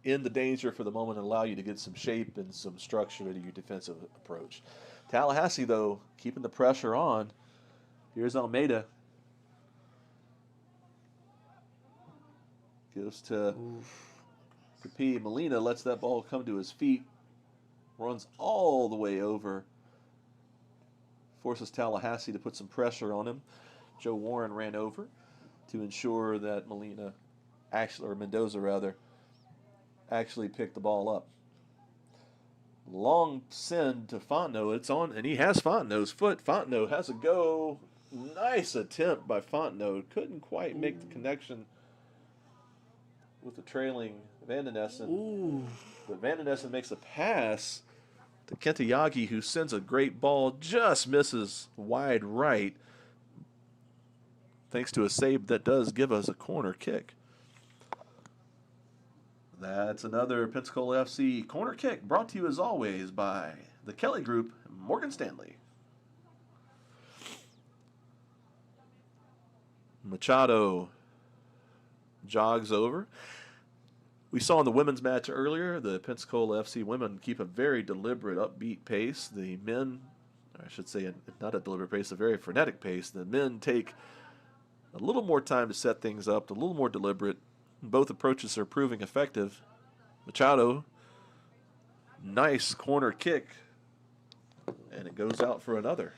end the danger for the moment and allow you to get some shape and some structure to your defensive approach. Tallahassee, though, keeping the pressure on. Here's Almeida. Gives to P. Molina, lets that ball come to his feet. Runs all the way over. Forces Tallahassee to put some pressure on him. Joe Warren ran over to ensure that Mendoza actually picked the ball up. Long send to Fontenot. It's on, and he has Fontenot's foot. Fontenot has a go. Nice attempt by Fontenot. Couldn't quite make the connection with the trailing Van Den Essen. Ooh. But Van Den Essen makes a pass to Kenta Yagi, who sends a great ball, just misses wide right, thanks to a save that does give us a corner kick. That's another Pensacola FC corner kick, brought to you as always by the Kelly Group, Morgan Stanley. Machado jogs over. We saw in the women's match earlier, the Pensacola FC women keep a very deliberate, upbeat pace. The men, I should say not a deliberate pace, a very frenetic pace. The men take a little more time to set things up, a little more deliberate. Both approaches are proving effective. Machado, nice corner kick, and it goes out for another.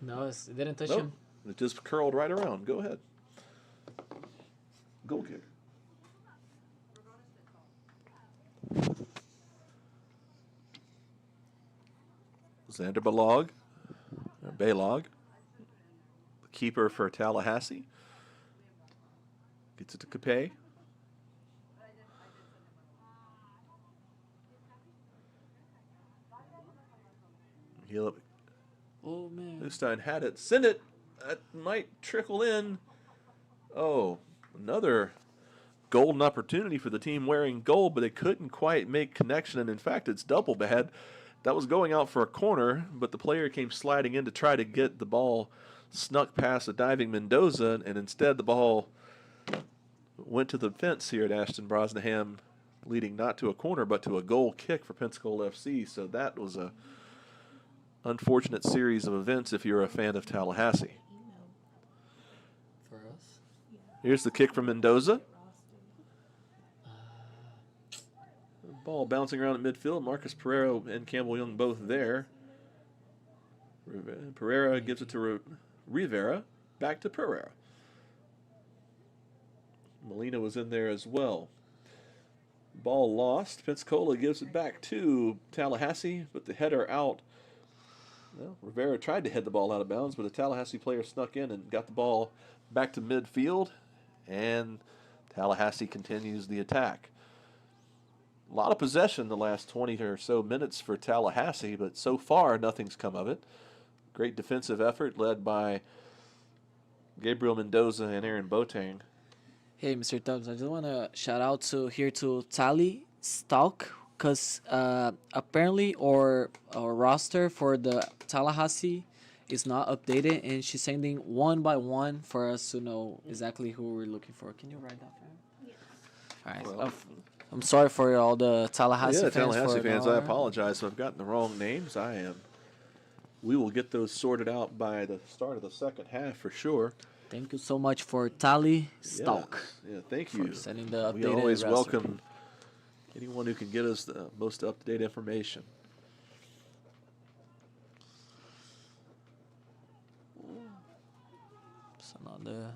No, it didn't touch Nope. him. It just curled right around. Go ahead. Goal kick. Xander Balog, the keeper for Tallahassee, gets it to Capet. Oh, man. Lewstein had it. Send it. That might trickle in. Oh, another golden opportunity for the team wearing gold, but they couldn't quite make connection. And in fact, it's double bad. That was going out for a corner, but the player came sliding in to try to get the ball snuck past a diving Mendoza, and instead the ball went to the fence here at Ashton Brosnahan, leading not to a corner but to a goal kick for Pensacola FC. So that was a unfortunate series of events if you're a fan of Tallahassee. For us? Here's the kick from Mendoza. Ball bouncing around at midfield. Marcus Pereira and Campbell Young both there. Pereira gives it to Rivera. Back to Pereira. Molina was in there as well. Ball lost. Pensacola gives it back to Tallahassee, but the header out. Well, Rivera tried to head the ball out of bounds, but a Tallahassee player snuck in and got the ball back to midfield, and Tallahassee continues the attack. A lot of possession the last 20 or so minutes for Tallahassee, but so far nothing's come of it. Great defensive effort led by Gabriel Mendoza and Aaron Boateng. Hey, Mr. Tubbs, I just want to shout out to Tally Stalk, because apparently our roster for the Tallahassee is not updated, and she's sending one by one for us to know exactly who we're looking for. Can you write that for him? Yes. All right. Well, I'm sorry for all the Tallahassee fans. Tallahassee for fans, no- I apologize if I've gotten the wrong names. We will get those sorted out by the start of the second half for sure. Thank you so much for Tally Stalk. Yes. Yeah, thank For you. sending the We updated always roster. welcome anyone who can get us the most up-to-date information. It's another.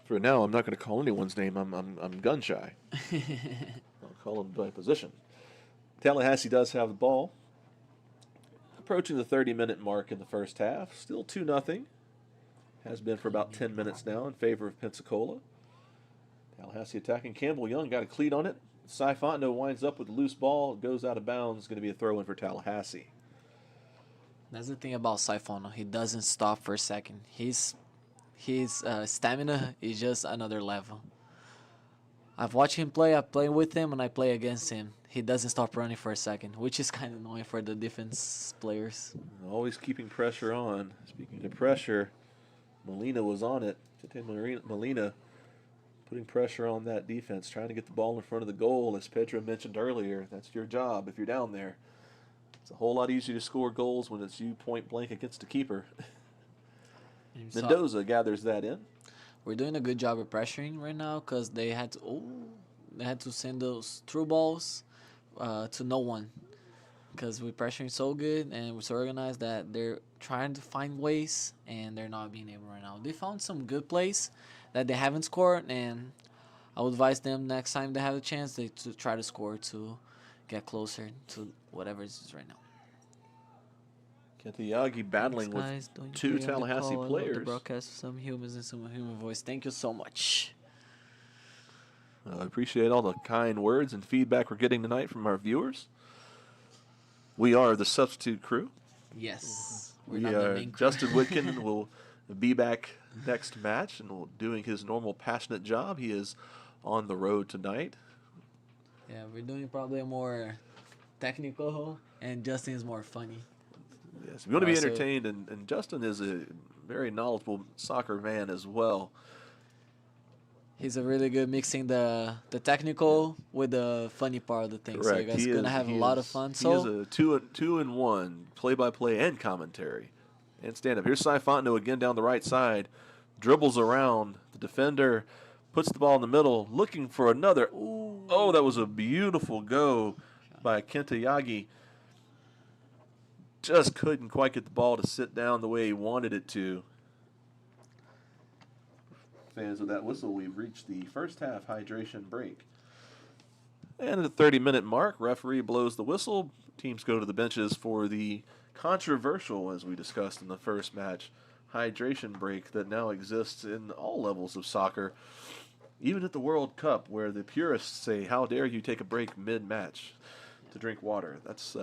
For now, I'm not going to call anyone's name. I'm gun shy. I'll call them by position. Tallahassee does have the ball. Approaching the 30-minute mark in the first half. Still 2-0. Has been for about 10 minutes now in favor of Pensacola. Tallahassee attacking. Campbell Young got a cleat on it. Cy Fontenot winds up with a loose ball. Goes out of bounds. Going to be a throw-in for Tallahassee. That's the thing about Siphono. He doesn't stop for a second. His stamina is just another level. I've watched him play. I play with him and I play against him. He doesn't stop running for a second, which is kind of annoying for the defense players. Always keeping pressure on. Speaking of pressure, Molina was on it. Molina putting pressure on that defense, trying to get the ball in front of the goal. As Pedro mentioned earlier, that's your job if you're down there. It's a whole lot easier to score goals when it's you point blank against a keeper. Mendoza gathers that in. We're doing a good job of pressuring right now because they had to send those through balls to no one because we're pressuring so good and we're so organized that they're trying to find ways and they're not being able right now. They found some good plays that they haven't scored, and I would advise them next time they have a chance to try to score to get closer to whatever it is right now. Kentayagi battling Thanks, with guys. two Tallahassee I love the players. broadcast, some humans and some human voice. Thank you so much. I appreciate all the kind words and feedback we're getting tonight from our viewers. We are the substitute crew. Yes. We are Justin Whitkin will be back next match and will doing his normal passionate job. He is on the road tonight. Yeah, we're doing probably a more technical, and Justin is more funny. Yes, we want to be So- entertained, and Justin is a very knowledgeable soccer man as well. He's a really good mixing the technical with the funny part of the thing. So you Correct. guys are gonna have a lot of fun. So he is a two-in-one play-by-play and commentary and stand-up. Here's Cy Fontenot again down the right side, dribbles around the defender, puts the ball in the middle, looking for another. Ooh. Oh, that was a beautiful go by Kentayagi. Just couldn't quite get the ball to sit down the way he wanted it to. Fans of that whistle, we've reached the first half hydration break. And at the 30-minute mark, referee blows the whistle. Teams go to the benches for the controversial, as we discussed in the first match, hydration break that now exists in all levels of soccer, even at the World Cup, where the purists say, how dare you take a break mid-match to drink water. That's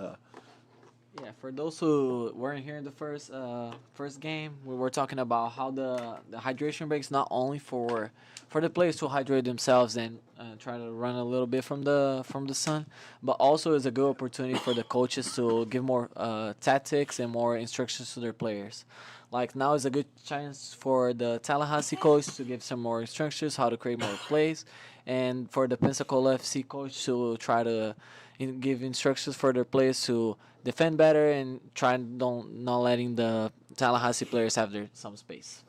yeah, for those who weren't here in the first game, we were talking about how the hydration break is not only for the players to hydrate themselves and try to run a little bit from the sun, but also is a good opportunity for the coaches to give more tactics and more instructions to their players. Like now is a good chance for the Tallahassee coach to give some more instructions how to create more plays, and for the Pensacola FC coach to try to give instructions for their players to defend better and try not letting the Tallahassee players have some space.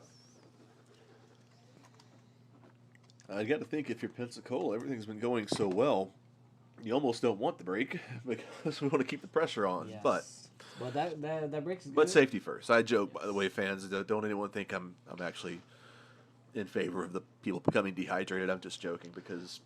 I got to think if you're Pensacola, everything's been going so well, you almost don't want the break because we want to keep the pressure on. Yes. But that breaks. But safety first. I joke, by the way, fans. Don't anyone think I'm actually in favor of the people becoming dehydrated. I'm just joking because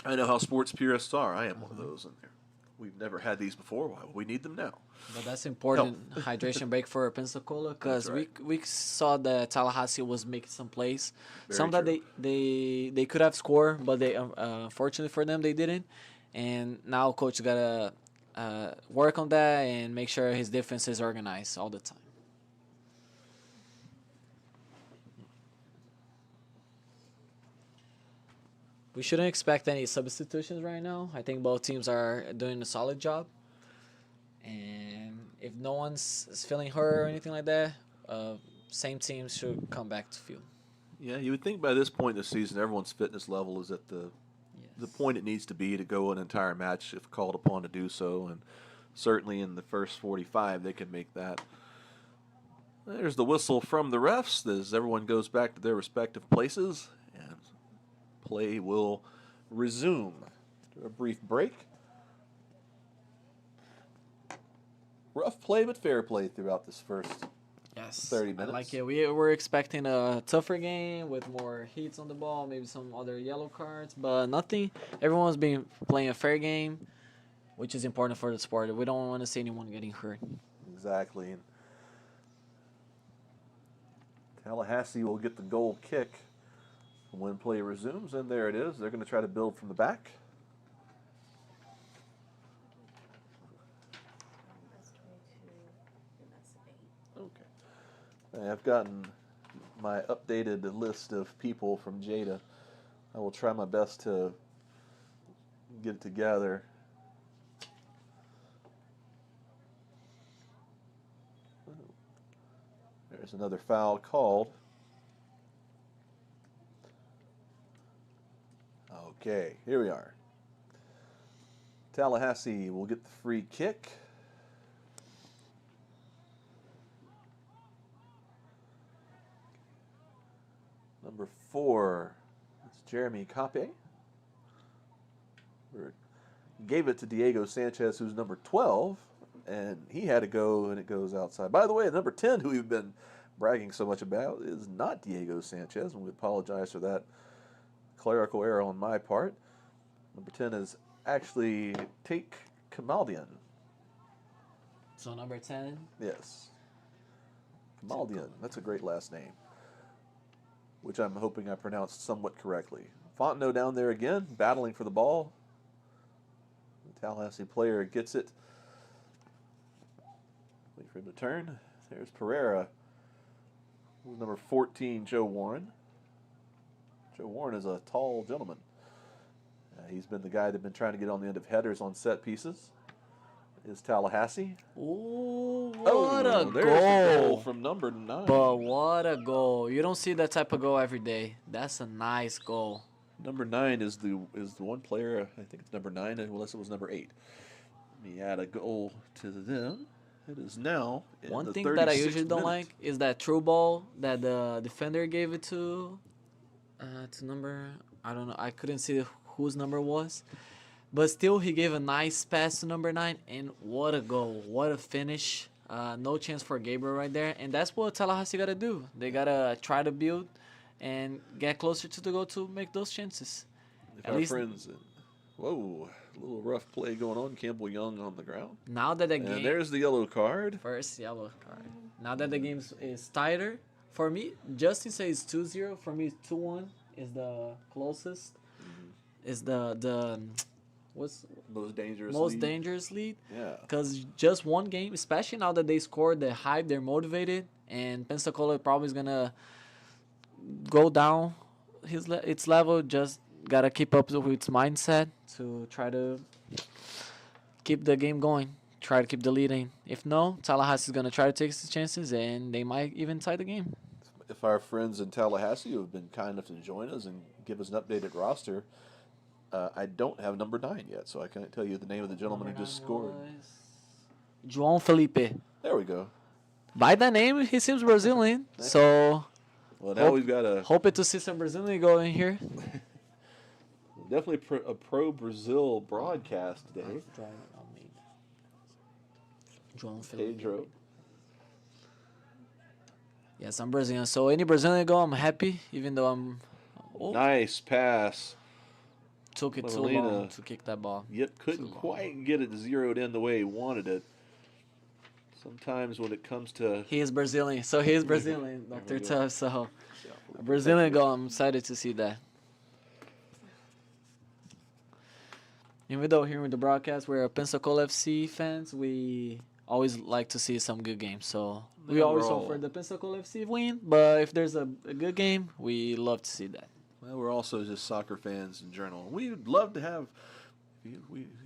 I know how sports purists are. I am one of those in there. We've never had these before. Why would we need them now? But that's important hydration break for Pensacola because That's right. we saw that Tallahassee was making some plays, Very some that true. they could have scored, but they unfortunately for them they didn't. And now coach gotta work on that and make sure his defense is organized all the time. We shouldn't expect any substitutions right now. I think both teams are doing a solid job. And if no one's feeling hurt or anything like that, same team should come back to field. Yeah, you would think by this point in the season, everyone's fitness level is at the point it needs to be to go an entire match if called upon to do so, and certainly in the first 45 they can make that. There's the whistle from the refs as everyone goes back to their respective places, and play will resume. After a brief break. Rough play but fair play throughout this first 30 minutes. I like it. We were expecting a tougher game with more hits on the ball, maybe some other yellow cards, but nothing. Everyone's been playing a fair game, which is important for the sport. We don't want to see anyone getting hurt. Exactly. And Tallahassee will get the goal kick when play resumes, and there it is. They're going to try to build from the back. Okay. I've gotten my updated list of people from Jada. I will try my best to get it together. There's another foul called. Okay, here we are. Tallahassee will get the free kick. Number 4, it's Jeremy Cape. Gave it to Diego Sanchez, who's number 12, and he had to go, and it goes outside. By the way, number 10, who we've been bragging so much about, is not Diego Sanchez, and we apologize for that clerical error on my part. Number 10 is actually Take Kamaldian. So number 10? Yes. Kamaldian. That's a great last name, which I'm hoping I pronounced somewhat correctly. Fontenot down there again, battling for the ball. The Tallahassee player gets it. Wait for him to turn. There's Pereira. Number 14, Joe Warren. Joe Warren is a tall gentleman. He's been the guy that's been trying to get on the end of headers on set pieces. Is Tallahassee. Ooh, what a there's a goal from number 9. But what a goal. You don't see that type of goal every day. That's a nice goal. Number 9 is the one player, I think it's number 9, unless it was number 8. Let me add a goal to them. It is now in One the thing that I 36th usually don't minute. like is that through ball that the defender gave it to number, I don't know, I couldn't see whose number it was. But still, he gave a nice pass to number 9, and what a goal. What a finish. No chance for Gabriel right there. And that's what Tallahassee got to do. They got to try to build and get closer to the goal to make those chances. If At our least friends, whoa, a little rough play going on. Campbell Young on the ground. now that the game... And there's the yellow card. First yellow card. Now that the game is tighter, for me, Justin says 2-0. For me, 2-1 is the closest. Is the what's Most dangerous most lead. dangerous lead? Yeah. Because just one game, especially now that they scored, they're hyped, they're motivated, and Pensacola probably is gonna go down its level. Just gotta keep up with its mindset to try to keep the game going. Try to keep the lead in. If no, Tallahassee is gonna try to take his chances, and they might even tie the game. If our friends in Tallahassee who have been kind enough to join us and give us an updated roster, I don't have number 9 yet, so I can't tell you the name of the gentleman who just scored. João Felipe. There we go. By that name, he seems Brazilian. So Well, now we've got hoping to see some Brazilian go in here. definitely a pro-Brazil broadcast today. João Felipe. Pedro. Yes, I'm Brazilian. So any Brazilian go, I'm happy, even though I'm Nice pass. took it too Molina. long to kick that ball. Yep, couldn't quite get it zeroed in the way he wanted it. Sometimes when it comes to He is Brazilian, so he is Brazilian, Dr. Tuff. So a Brazilian goal, I'm excited to see that. Even though here with the broadcast, we're Pensacola FC fans, we always like to see some good games. So we Yeah, always we're hope all- for the Pensacola FC win, but if there's a good game, we love to see that. well, we're also just soccer fans in general. We'd love to have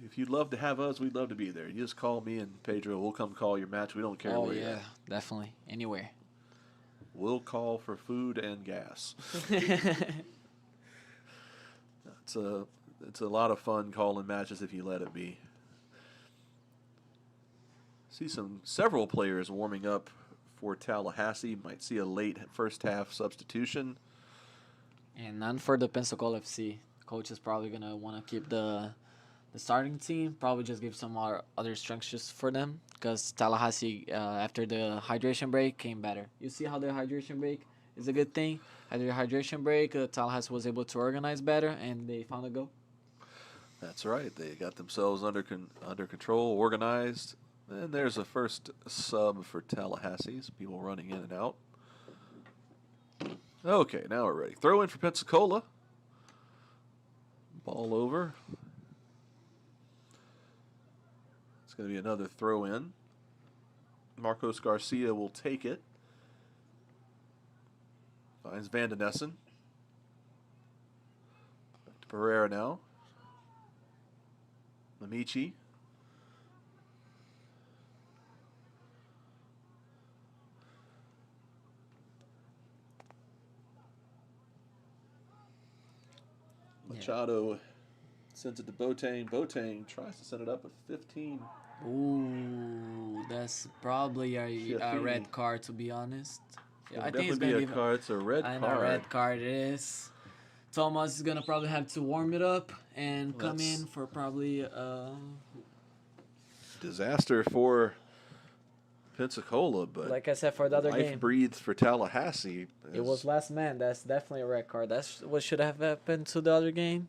if you'd love to have us, we'd love to be there. You just call me and Pedro, we'll come call your match. We don't care Oh where you're yeah, at. definitely, anywhere. We'll call for food and gas. It's a lot of fun calling matches if you let it be. See several players warming up for Tallahassee. Might see a late first half substitution. And none for the Pensacola FC. Coach is probably gonna want to keep the starting team. Probably just give some other structures for them because Tallahassee after the hydration break came better. You see how the hydration break is a good thing. After the hydration break, Tallahassee was able to organize better and they found a goal. That's right. They got themselves under control, organized. And there's a first sub for Tallahassee. Some people running in and out. Okay, now we're ready. Throw in for Pensacola. Ball over. It's going to be another throw in. Marcos Garcia will take it. Finds Van Den Essen. Back to Pereira now. Amici. Machado sends it to Boateng. Boateng tries to set it up with 15. Ooh, that's probably a red card, to be honest. Yeah, I think it's definitely gonna be a give card. It's a red card. a red card it is. Thomas is gonna probably have to warm it up and come in for probably Disaster for Pensacola, but like I said for the other life game. breathes for Tallahassee. It was last man. That's definitely a red card. That's what should have happened to the other game.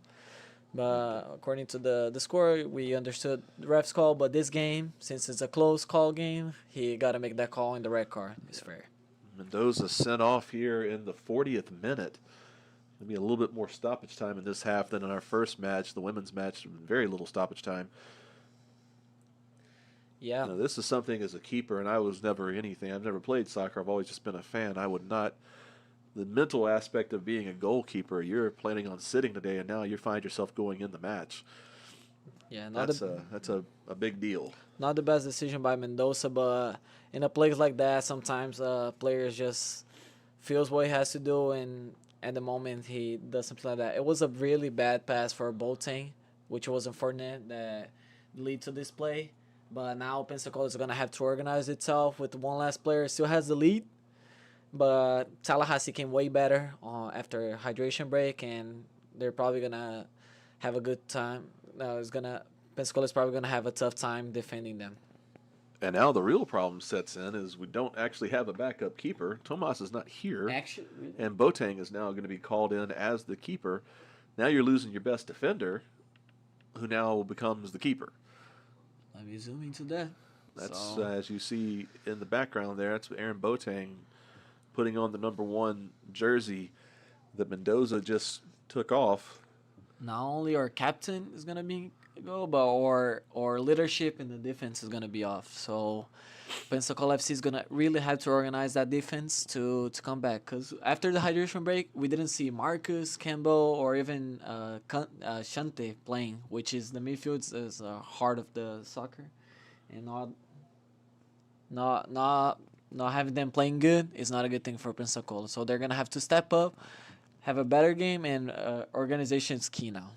But according to the score, we understood the ref's call. But this game, since it's a close call game, he got to make that call in the red card. It's fair. Mendoza sent off here in the 40th minute. Maybe a little bit more stoppage time in this half than in our first match, the women's match. Very little stoppage time. Yeah. Now, this is something as a keeper, and I was never anything. I've never played soccer. I've always just been a fan. I would not. The mental aspect of being a goalkeeper, you're planning on sitting today, and now you find yourself going in the match. Yeah, That's a big deal. Not the best decision by Mendoza, but in a place like that, sometimes players just feels what he has to do, and at the moment he does something like that. It was a really bad pass for Boateng, which was unfortunate that lead to this play. But now Pensacola is going to have to organize itself with one last player. Still has the lead, but Tallahassee came way better after hydration break, and they're probably going to have a good time. Pensacola is probably going to have a tough time defending them. And now the real problem sets in is we don't actually have a backup keeper. Tomas is not here. Actually, And Boateng is now going to be called in as the keeper. Now you're losing your best defender, who now becomes the keeper. let me zoom into that. That's as you see in the background there. That's Aaron Boateng putting on the number 1 jersey that Mendoza just took off. Not only our captain is gonna be go, but our leadership in the defense is gonna be off. So Pensacola FC is gonna really have to organize that defense to come back. Cause after the hydration break, we didn't see Marcus, Campbell, or even Shante playing, which is the midfield is heart of the soccer, and not having them playing good is not a good thing for Pensacola. So they're gonna have to step up, have a better game, and organization is key now.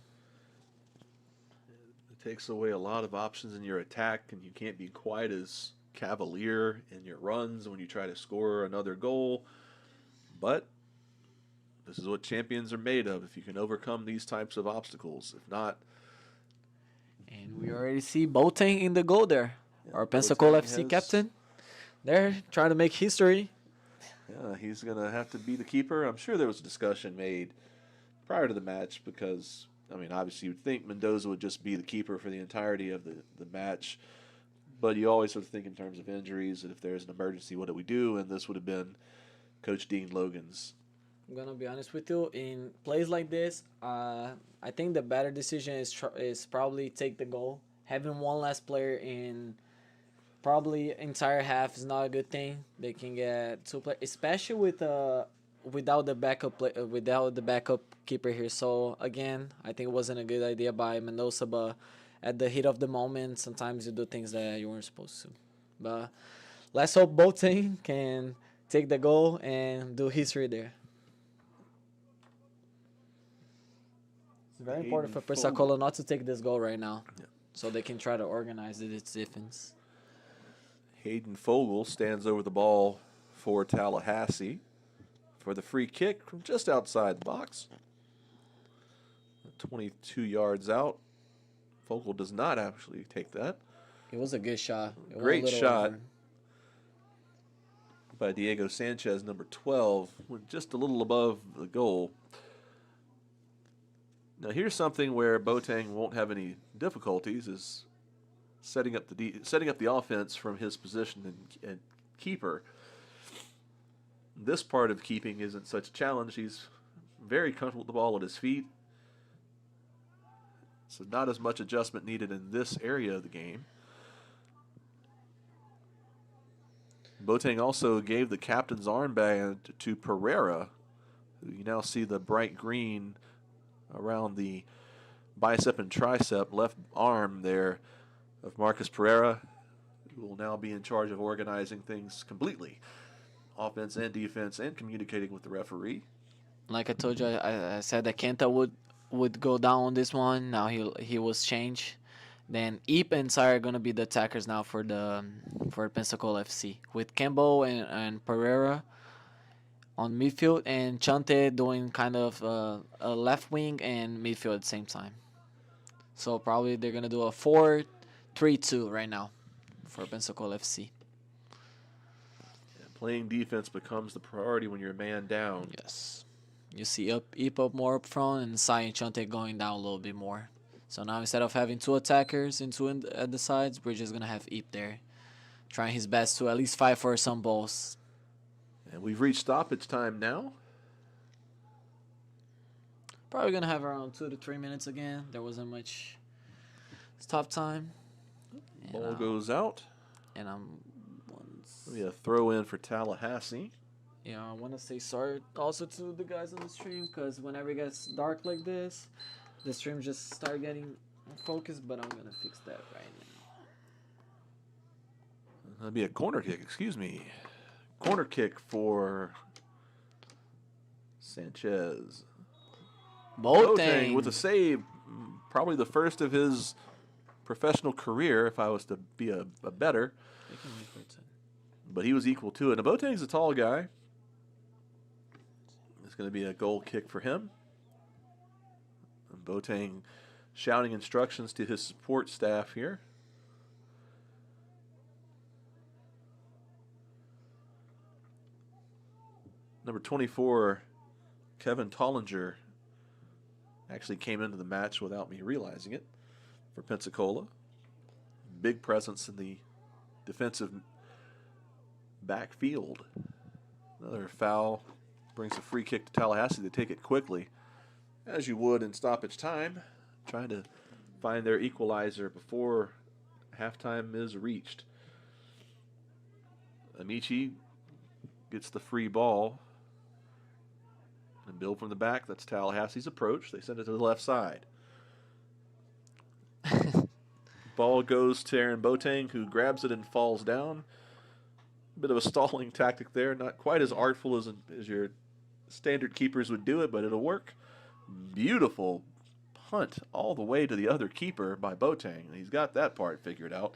It takes away a lot of options in your attack, and you can't be quite as cavalier in your runs when you try to score another goal. But this is what champions are made of, if you can overcome these types of obstacles. If not... And we already see Boateng in the goal there. Yeah, our Pensacola FC captain. They're trying to make history. Yeah, he's going to have to be the keeper. I'm sure there was a discussion made prior to the match because, I mean, obviously you would think Mendoza would just be the keeper for the entirety of the match. But you always sort of think in terms of injuries, and if there's an emergency, what do we do? And this would have been Coach Dean Logan's. I'm going to be honest with you. In plays like this, I think the better decision is probably take the goal. Having one last player in probably entire half is not a good thing. They can get 2 players, especially without the backup keeper here. So again, I think it wasn't a good idea by Mendoza, but at the heat of the moment, sometimes you do things that you weren't supposed to. But let's hope Boateng can take the goal and do history there. It's very important for Hayden Pensacola not to take this goal right now, so they can try to organize its defense. Hayden Fogel stands over the ball for Tallahassee for the free kick from just outside the box. 22 yards out. Fogel does not actually take that. It was a good shot. It went a Great little shot over. by Diego Sanchez, number 12, went just a little above the goal. Now here's something where Boateng won't have any difficulties is setting up the offense from his position and keeper. This part of keeping isn't such a challenge. He's very comfortable with the ball at his feet. So not as much adjustment needed in this area of the game. Boateng also gave the captain's armband to Pereira, who you now see the bright green around the bicep and tricep left arm there of Marcus Pereira, who will now be in charge of organizing things completely, offense and defense, and communicating with the referee. Like I told you, I said that Kenta would go down on this one. Now he was changed. Then Eep and Sire are gonna be the attackers now for Pensacola FC, with Campbell and Pereira on midfield, and Chante doing kind of a left wing and midfield at the same time. So probably they're gonna do a 4-3-2 right now for Pensacola FC. And playing defense becomes the priority when you're a man down. Yes. You see Eep up more up front and Sai and Chante going down a little bit more. So now instead of having two attackers and two at the sides, we're just going to have Eep there, trying his best to at least fight for some balls. And we've reached stoppage time now. Probably going to have around 2 to 3 minutes again. There wasn't much stop time. Ball goes out. And Maybe a throw in for Tallahassee. yeah, I want to say sorry also to the guys on the stream, because whenever it gets dark like this, the stream just start getting focused, but I'm going to fix that right now. That'd be a corner kick, excuse me. Corner kick for Sanchez. Boateng with a save, probably the first of his professional career, if I was to be a better. But he was equal to it. Now, Boateng's a tall guy. It's going to be a goal kick for him. And Boateng shouting instructions to his support staff here. Number 24, Kevin Tollinger, actually came into the match without me realizing it for Pensacola. Big presence in the defensive backfield. Another foul brings a free kick to Tallahassee. They take it quickly, as you would in stoppage time, trying to find their equalizer before halftime is reached. Amici gets the free ball and build from the back. That's Tallahassee's approach. They send it to the left side. Ball goes to Aaron Boateng, who grabs it and falls down. Bit of a stalling tactic there. Not quite as artful as your standard keepers would do it, but it'll work. Beautiful punt all the way to the other keeper by Boateng. He's got that part figured out.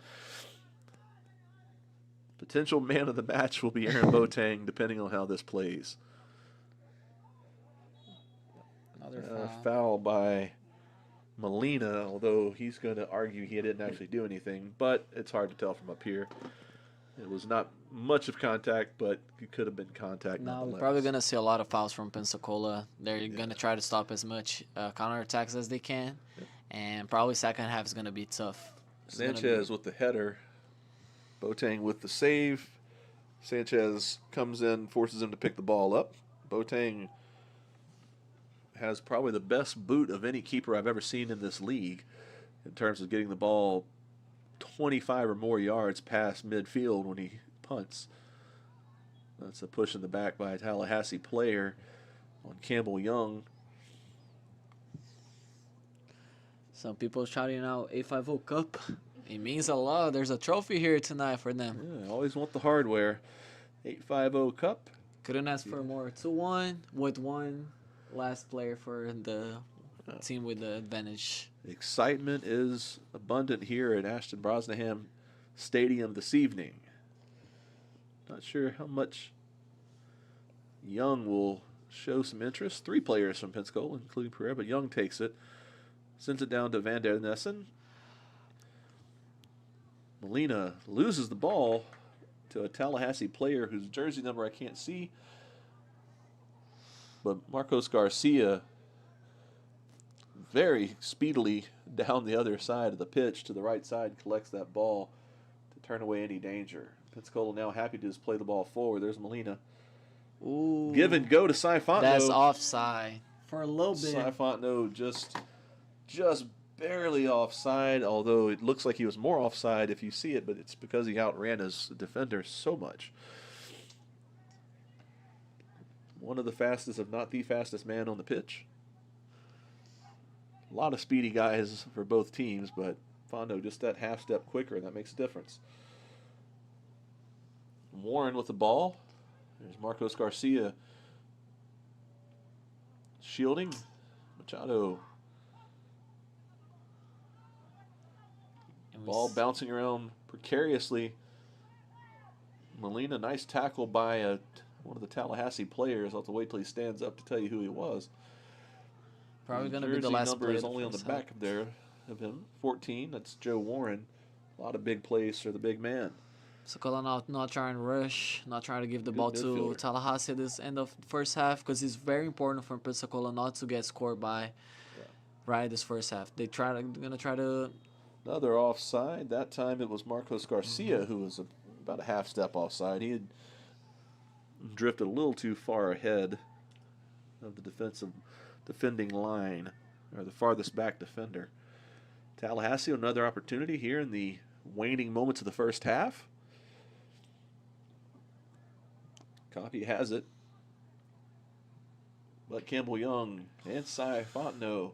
Potential man of the match will be Aaron Boateng, depending on how this plays. Another foul by Molina, although he's going to argue he didn't actually do anything, but it's hard to tell from up here. It was not much of contact, but it could have been contact. Now we're probably going to see a lot of fouls from Pensacola. They're going to try to stop as much counterattacks as they can, and probably second half is going to be tough. Sanchez with the header. Boateng with the save. Sanchez comes in, forces him to pick the ball up. Boateng has probably the best boot of any keeper I've ever seen in this league in terms of getting the ball 25 or more yards past midfield when he punts. That's a push in the back by a Tallahassee player on Campbell Young. Some people shouting out A50 Cup. It means a lot. There's a trophy here tonight for them. Yeah, always want the hardware. 850 Cup. Couldn't ask for more. 2-1 with one last player for the team with the advantage. Excitement is abundant here at Ashton Brosnahan Stadium this evening. Not sure how much Young will show some interest. 3 players from Pensacola, including Pereira, but Young takes it. Sends it down to Van der Nessen. Molina loses the ball to a Tallahassee player whose jersey number I can't see. But Marcos Garcia very speedily down the other side of the pitch to the right side collects that ball to turn away any danger. Pensacola now happy to just play the ball forward. There's Molina. Ooh, Give and go to Cy Fontenot. that's offside for a little bit. Cy Fontenot just barely offside, although it looks like he was more offside if you see it, but it's because he outran his defender so much. One of the fastest, if not the fastest man on the pitch. A lot of speedy guys for both teams, but Fontenot just that half step quicker, and that makes a difference. Warren with the ball. There's Marcos Garcia shielding. Machado. Ball bouncing around precariously. Molina, nice tackle by one of the Tallahassee players. I'll have to wait till he stands up to tell you who he was. Probably going to be the last number play is only on the back of there of him. 14. That's Joe Warren. A lot of big plays for the big man. Pensacola not trying to rush, not trying to give the Good ball to midfielder. Tallahassee at this end of first half because it's very important for Pensacola not to get scored by right this first half. Gonna try to. Another offside. That time it was Marcos Garcia who was about a half step offside. He had drifted a little too far ahead of the defending line, or the farthest back defender. Tallahassee, another opportunity here in the waning moments of the first half. Copy has it. But Campbell Young and Cy Fontenot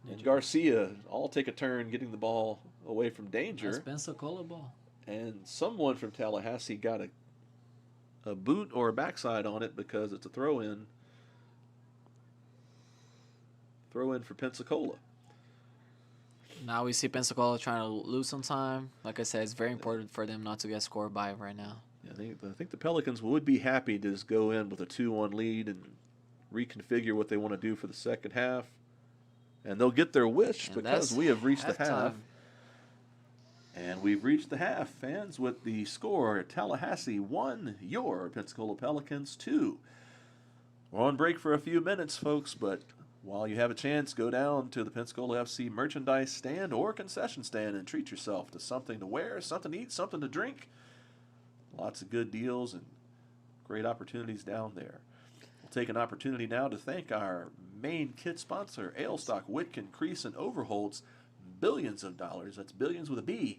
and Garcia all take a turn getting the ball away from danger. That's Pensacola ball. And someone from Tallahassee got a boot or a backside on it because it's a throw-in. Throw-in for Pensacola. Now we see Pensacola trying to lose some time. Like I said, it's very important for them not to get scored by right now. Yeah, I think the Pelicans would be happy to just go in with a 2-1 lead and reconfigure what they want to do for the second half. And they'll get their wish And because that's we have reached the half. halftime. And we've reached the half, fans, with the score: Tallahassee 1, your Pensacola Pelicans 2. We're on break for a few minutes, folks, but while you have a chance, go down to the Pensacola FC merchandise stand or concession stand and treat yourself to something to wear, something to eat, something to drink. Lots of good deals and great opportunities down there. We'll take an opportunity now to thank our main kit sponsor, Ailstock, Witkin, Crease, and Overholtz. Billions of dollars, that's billions with a B,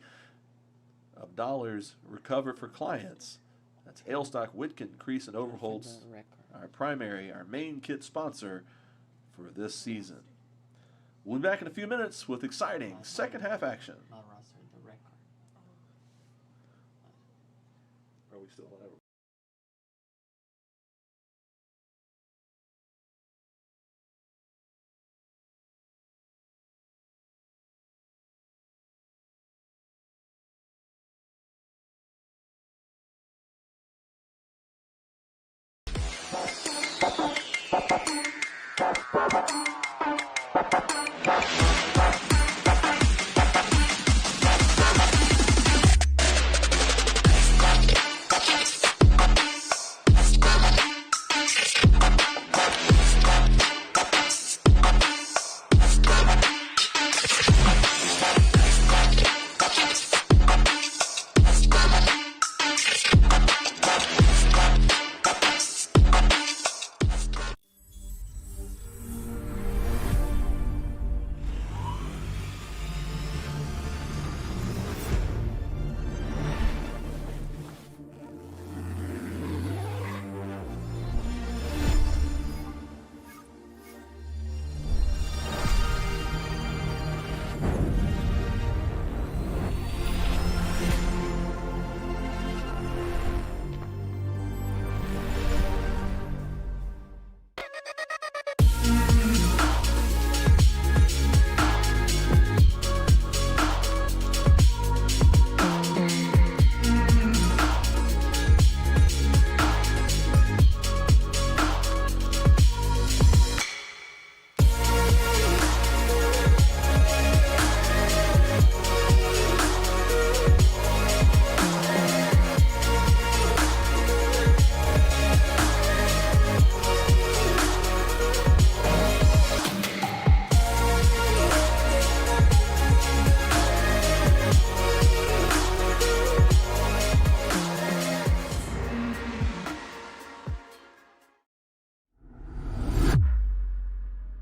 of dollars recovered for clients. That's Ailstock, Witkin, Crease, and Overholtz, our main kit sponsor for this season. We'll be back in a few minutes with exciting second half action. Not roster, the record. Are we still on?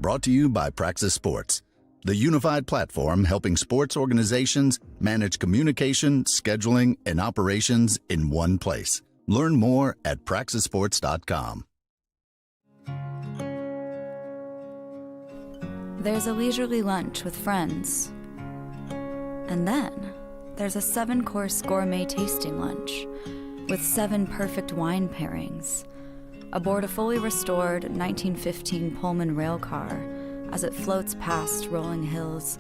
Brought to you by Praxis Sports, the unified platform helping sports organizations manage communication, scheduling, and operations in one place. Learn more at praxisports.com. There's a leisurely lunch with friends. And then there's a 7-course gourmet tasting lunch with 7 perfect wine pairings aboard a fully restored 1915 Pullman rail car as it floats past rolling hills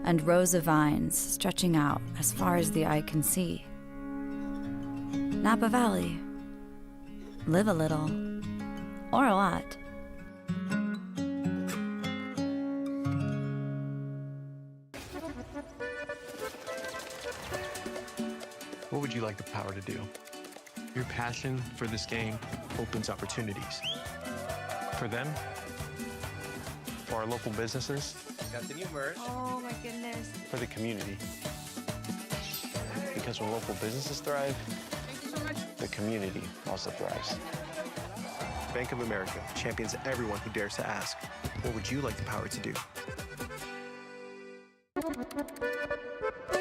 and rows of vines stretching out as far as the eye can see. Napa Valley. Live a little, or a lot. What would you like the power to do? Your passion for this game opens opportunities. For them, for our local businesses, Got the new merch. Oh my goodness. for the community. Because when local businesses thrive, Thank you so much. the community also thrives. Bank of America champions everyone who dares to ask, what would you like the power to do?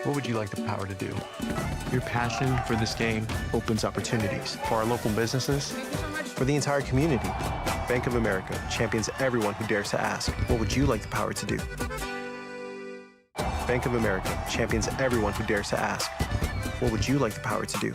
What would you like the power to do? Your passion for this game opens opportunities for our local businesses, Thank you so much. for the entire community. Bank of America champions everyone who dares to ask, what would you like the power to do? Bank of America champions everyone who dares to ask, what would you like the power to do?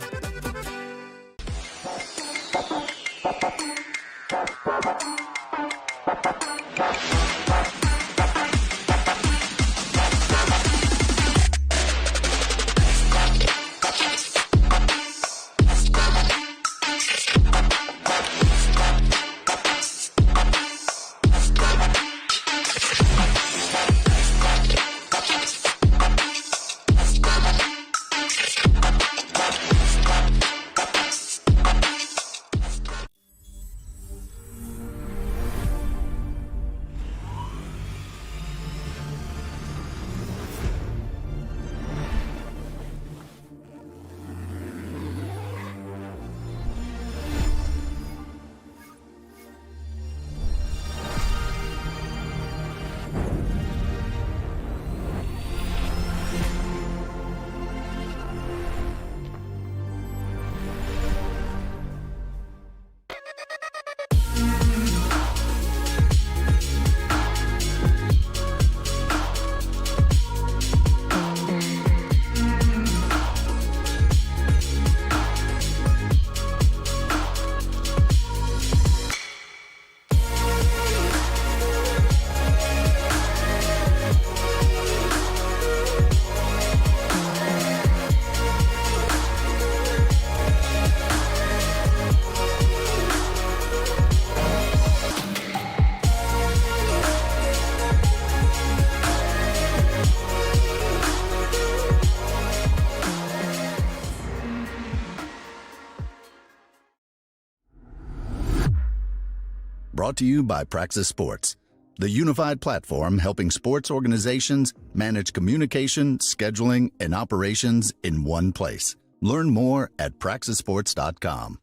Brought to you by Praxis Sports, the unified platform helping sports organizations manage communication, scheduling, and operations in one place. Learn more at praxisports.com.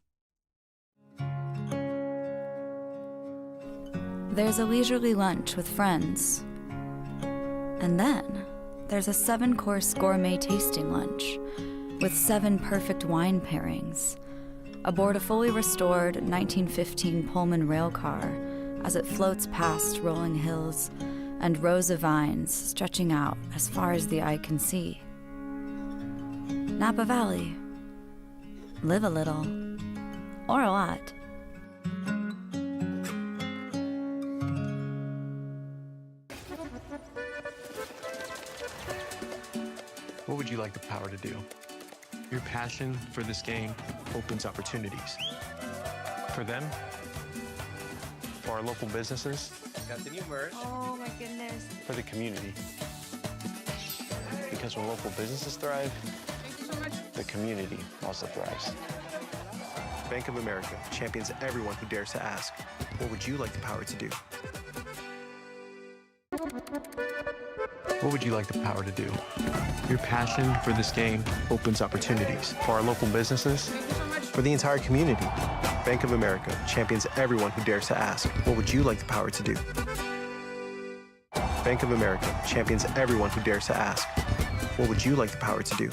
There's a leisurely lunch with friends. And then there's a 7-course gourmet tasting lunch with 7 perfect wine pairings aboard a fully restored 1915 Pullman rail car as it floats past rolling hills and rows of vines stretching out as far as the eye can see. Napa Valley. Live a little, or a lot. What would you like the power to do? Your passion for this game opens opportunities. For them, for our local businesses, Got the new merch. Oh my goodness. for the community. Because when local businesses thrive, Thank you so much. the community also thrives. Bank of America champions everyone who dares to ask, what would you like the power to do? What would you like the power to do? Your passion for this game opens opportunities for our local businesses, Thank you so much. for the entire community. Bank of America champions everyone who dares to ask, what would you like the power to do? Bank of America champions everyone who dares to ask, what would you like the power to do?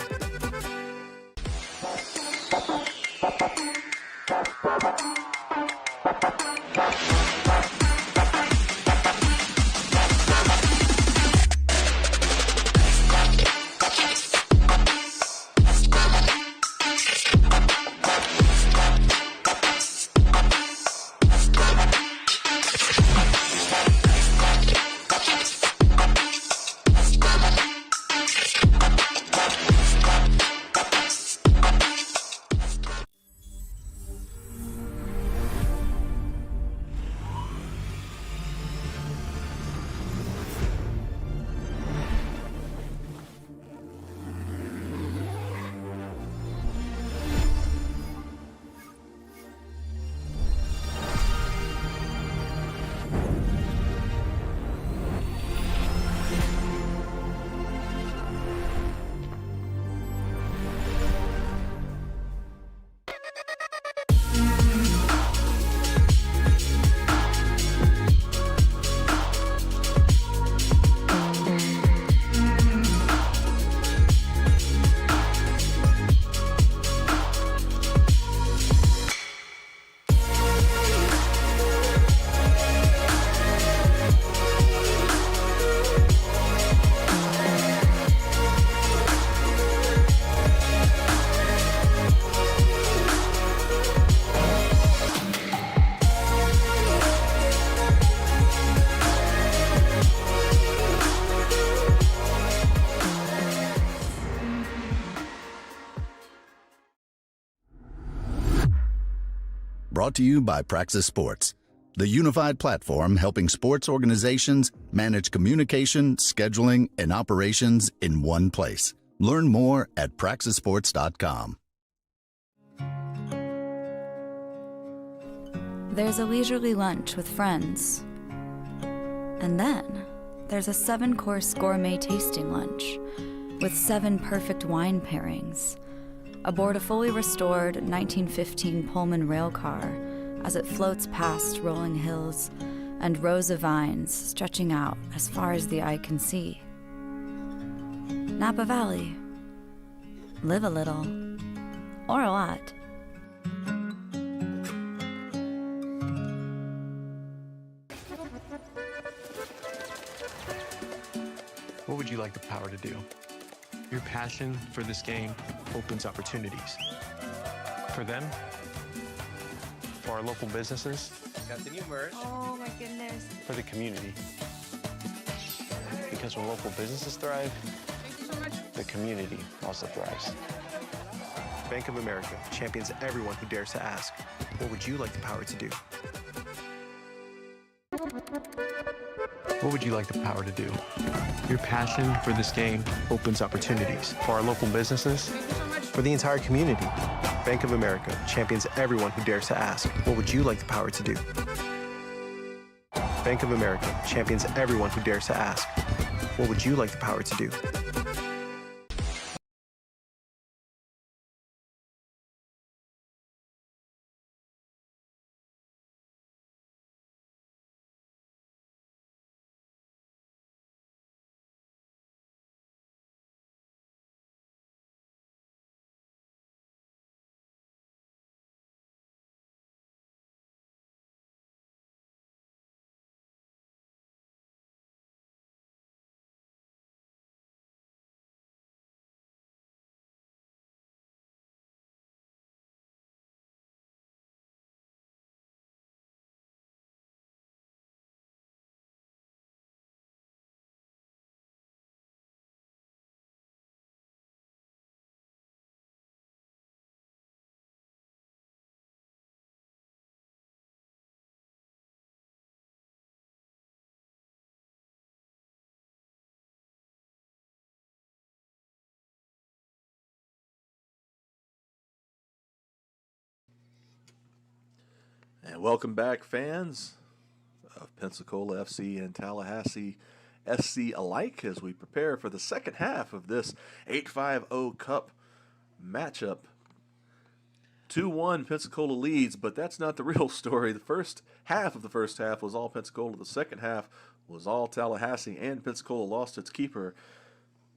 Brought to you by Praxis Sports, the unified platform helping sports organizations manage communication, scheduling, and operations in one place. Learn more at praxisports.com. There's a leisurely lunch with friends. And then there's a 7-course gourmet tasting lunch with 7 perfect wine pairings aboard a fully restored 1915 Pullman rail car as it floats past rolling hills and rows of vines stretching out as far as the eye can see. Napa Valley. Live a little. Or a lot. What would you like the power to do? Your passion for this game opens opportunities. For them, for our local businesses, Continue merge. Oh my goodness. for the community. Because when local businesses thrive, Thank you so much. the community also thrives. Bank of America champions everyone who dares to ask, what would you like the power to do? What would you like the power to do? Your passion for this game opens opportunities for our local businesses, Thank you so much. for the entire community. Bank of America champions everyone who dares to ask, what would you like the power to do? Bank of America champions everyone who dares to ask, what would you like the power to do? And welcome back, fans of Pensacola FC and Tallahassee SC alike, as we prepare for the second half of this 850 Cup matchup. 2-1 Pensacola leads, but that's not the real story. The first half of the first half was all Pensacola. The second half was all Tallahassee, and Pensacola lost its keeper.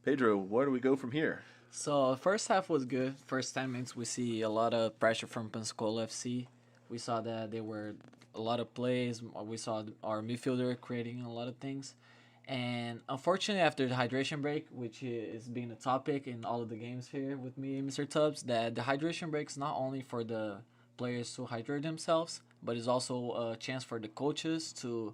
Pedro, where do we go from here? So first half was good. First 10 minutes, we see a lot of pressure from Pensacola FC. We saw that there were a lot of plays. We saw our midfielder creating a lot of things. And unfortunately, after the hydration break, which is being a topic in all of the games here with me, Mr. Tubbs, that the hydration break is not only for the players to hydrate themselves, but it's also a chance for the coaches to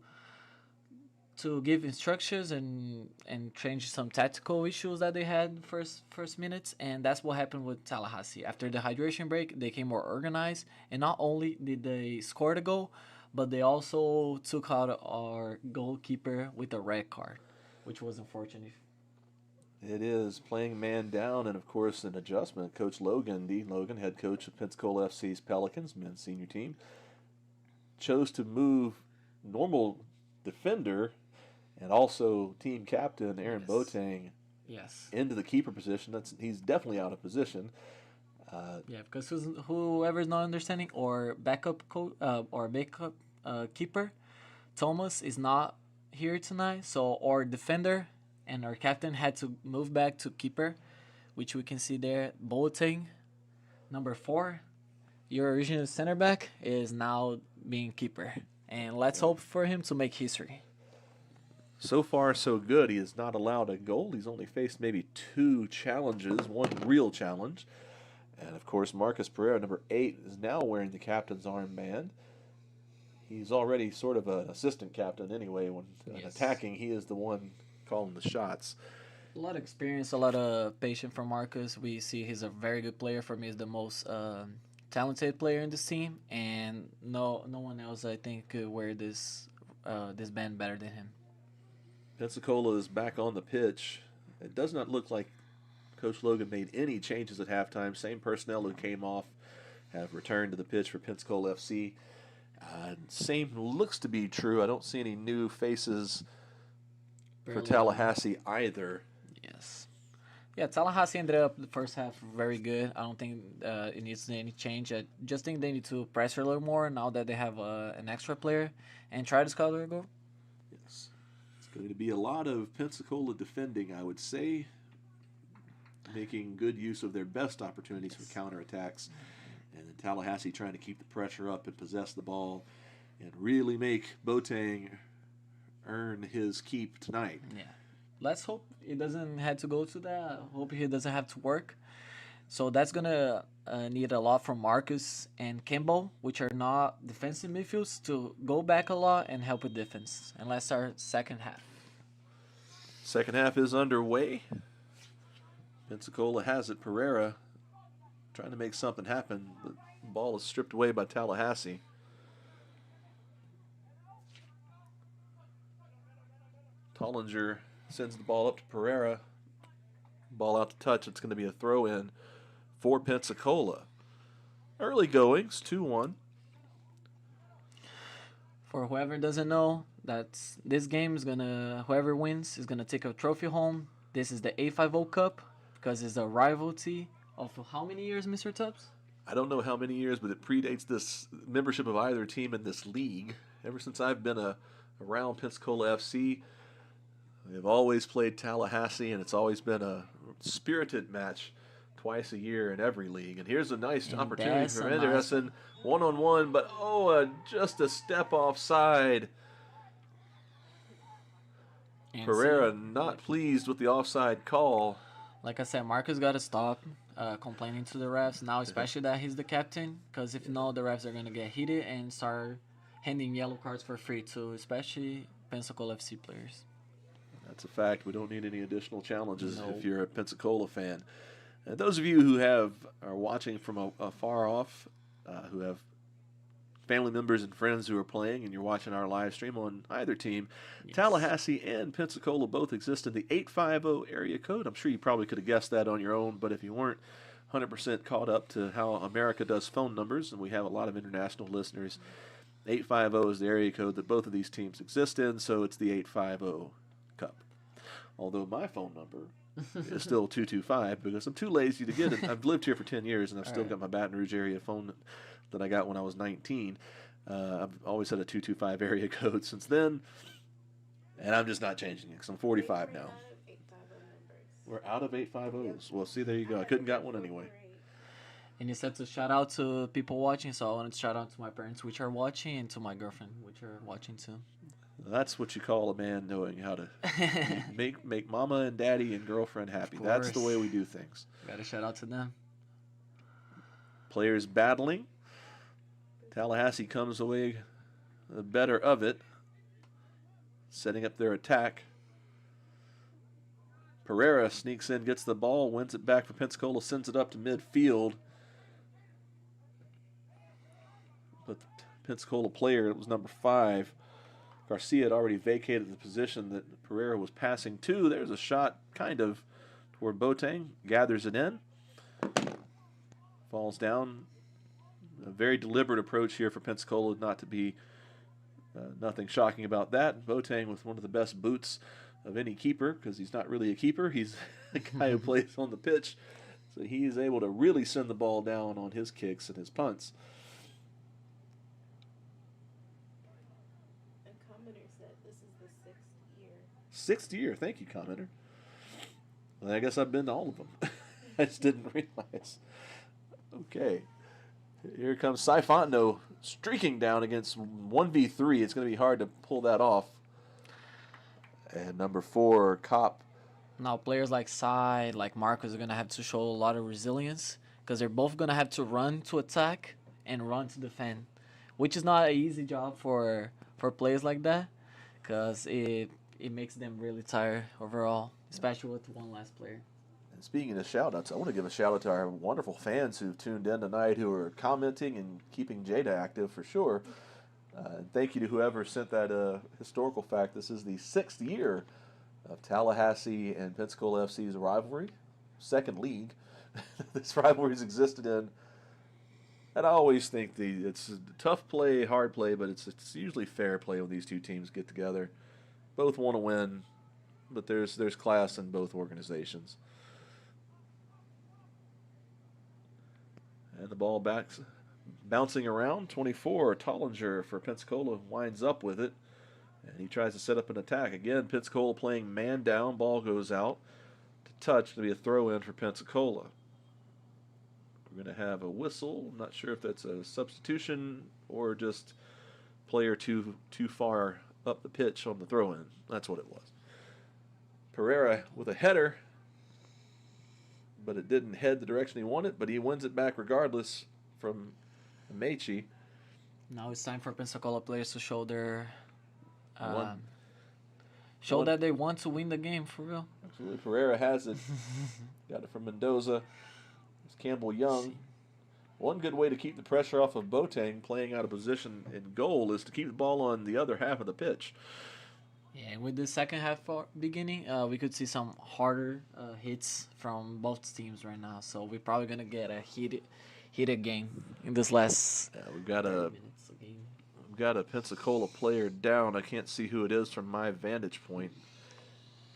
give instructions and change some tactical issues that they had first minutes, and that's what happened with Tallahassee. After the hydration break, they came more organized, and not only did they score the goal, but they also took out our goalkeeper with a red card, which was unfortunate. It is playing man down, and of course an adjustment. Coach Logan, Dean Logan, head coach of Pensacola FC's Pelicans men's senior team, chose to move normal defender and also team captain Aaron Boateng Yes. into the keeper position. He's definitely out of position. Yeah, because whoever's not understanding, or backup keeper, Thomas is not here tonight. So our defender and our captain had to move back to keeper, which we can see there. Boateng, number 4, your original center back, is now being keeper, and let's hope for him to make history. So far, so good. He has not allowed a goal. He's only faced maybe 2 challenges, 1 real challenge. And, of course, Marcus Pereira, number 8, is now wearing the captain's armband. He's already sort of an assistant captain anyway. When attacking, he is the one calling the shots. A lot of experience, a lot of patience from Marcus. We see he's a very good player. For me, he's the most talented player in this team, and no one else, I think, could wear this band better than him. Pensacola is back on the pitch. It does not look like Coach Logan made any changes at halftime. Same personnel who came off have returned to the pitch for Pensacola FC. Same looks to be true. I don't see any new faces for Tallahassee either. Yes. Yeah, Tallahassee ended up the first half very good. I don't think it needs any change. I just think they need to press a little more now that they have an extra player and try to score their goal. Yes. It's going to be a lot of Pensacola defending, I would say, making good use of their best opportunities for counterattacks. And then Tallahassee trying to keep the pressure up and possess the ball and really make Boateng earn his keep tonight. Yeah. Let's hope it doesn't have to go to that. Hope he doesn't have to work. So that's going to need a lot from Marcus and Campbell, which are not defensive midfields, to go back a lot and help with defense. And let's start second half. Second half is underway. Pensacola has it. Pereira trying to make something happen. The ball is stripped away by Tallahassee. Tollinger sends the ball up to Pereira. Ball out to touch. It's going to be a throw in for Pensacola. Early goings, 2-1. For whoever doesn't know, that's this game is gonna, whoever wins is gonna take a trophy home. This is the 850 Cup because it's a rivalry of how many years, Mr. Tubbs? I don't know how many years, but it predates this membership of either team in this league. Ever since I've been around Pensacola FC, they've always played Tallahassee, and it's always been a spirited match twice a year in every league. And here's a nice opportunity for Anderson, one-on-one, but just a step offside. And Pereira not pleased with the offside call. Like I said, Marcus got to stop complaining to the refs now, especially that he's the captain, because if not, the refs are going to get heated and start handing yellow cards for free too, especially Pensacola FC players. That's a fact. We don't need any additional challenges if you're a Pensacola fan. And those of you who are watching from afar off, who have family members and friends who are playing, and you're watching our live stream on either team, yes. Tallahassee and Pensacola both exist in the 850 area code. I'm sure you probably could have guessed that on your own, but if you weren't 100% caught up to how America does phone numbers, and we have a lot of international listeners, 850 is the area code that both of these teams exist in, so it's the 850 Cup. Although my phone number is still 225 because I'm too lazy to get it. I've lived here for 10 years, and I've still got my Baton Rouge area phone that I got when I was 19. I've always had a 225 area code since then. And I'm just not changing it because I'm 45 now. We're out of 850s. Well, see, there you go. I couldn't got one anyway. And you said to shout out to people watching, so I wanted to shout out to my parents, which are watching, and to my girlfriend, which are watching too. That's what you call a man knowing how to make mama and daddy and girlfriend happy. That's the way we do things. Gotta shout out to them. Players battling. Tallahassee comes away the better of it, setting up their attack. Pereira sneaks in, gets the ball, wins it back for Pensacola, sends it up to midfield. But the Pensacola player, it was number 5, Garcia, had already vacated the position that Pereira was passing to. There's a shot kind of toward Boateng, gathers it in, falls down. A very deliberate approach here for Pensacola, not to be nothing shocking about that. Boateng with one of the best boots of any keeper, because he's not really a keeper. He's a guy who plays on the pitch. So he's able to really send the ball down on his kicks and his punts. A commenter said this is the 6th year. 6th year. Thank you, commenter. Well, I guess I've been to all of them. I just didn't realize. Okay. Here comes Cy Fontenot streaking down against 1v3. It's going to be hard to pull that off. And number 4, Kopp. Now, players like Cy, like Marcus, are going to have to show a lot of resilience because they're both going to have to run to attack and run to defend, which is not an easy job for players like that because it makes them really tired overall, especially with one last player. And speaking of shout-outs, I want to give a shout-out to our wonderful fans who've tuned in tonight, who are commenting and keeping Jada active for sure. And thank you to whoever sent that historical fact. This is the 6th year of Tallahassee and Pensacola FC's rivalry, 2nd league. This rivalry's existed in. And I always think it's a tough play, hard play, but it's usually fair play when these two teams get together. Both want to win, but there's class in both organizations. And the ball bouncing around. 24, Tollinger for Pensacola winds up with it. And he tries to set up an attack. Again, Pensacola playing man down. Ball goes out to touch. To be a throw in for Pensacola. We're going to have a whistle. I'm not sure if that's a substitution or just player too far up the pitch on the throw in. That's what it was. Pereira with a header, but it didn't head the direction he wanted, but he wins it back regardless from Mechi. Now it's time for Pensacola players to show their One. that they want to win the game for real. Absolutely. Pereira has it. Got it from Mendoza. It's Campbell Young. One good way to keep the pressure off of Boateng playing out of position in goal is to keep the ball on the other half of the pitch. Yeah, and with the second half beginning, we could see some harder hits from both teams right now. So we're probably gonna get a heated game in this last. We've got minutes of game. we've got a Pensacola player down. I can't see who it is from my vantage point.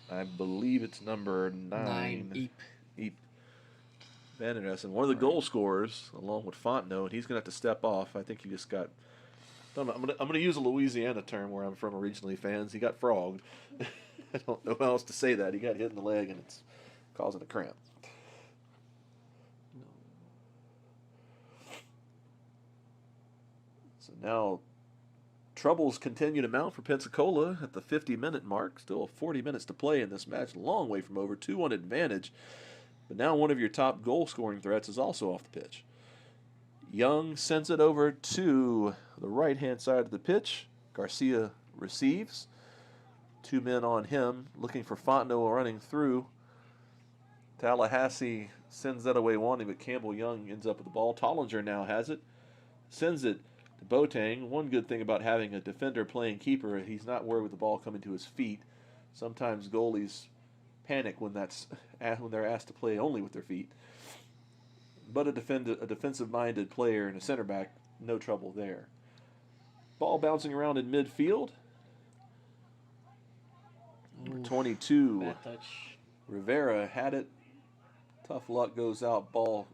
I believe it's number 9. Eep. Van Essen, one of the goal scorers, along with Fontenot, and he's gonna have to step off. I think he just got. I'm gonna use a Louisiana term where I'm from originally. Fans, he got frogged. I don't know how else to say that. He got hit in the leg and it's causing a cramp. So now troubles continue to mount for Pensacola at the 50-minute mark. Still 40 minutes to play in this match. Long way from over. 2-1 advantage. But now one of your top goal-scoring threats is also off the pitch. Young sends it over to the right-hand side of the pitch. Garcia receives. 2 men on him, looking for Fontenot running through. Tallahassee sends that away wanting, but Campbell Young ends up with the ball. Tollinger now has it. Sends it to Boateng. One good thing about having a defender playing keeper, he's not worried with the ball coming to his feet. Sometimes goalies panic when they're asked to play only with their feet. But a defensive-minded player and a center back, no trouble there. Ball bouncing around in midfield. Number 22, Bad touch. Rivera had it. Tough luck goes out. Ball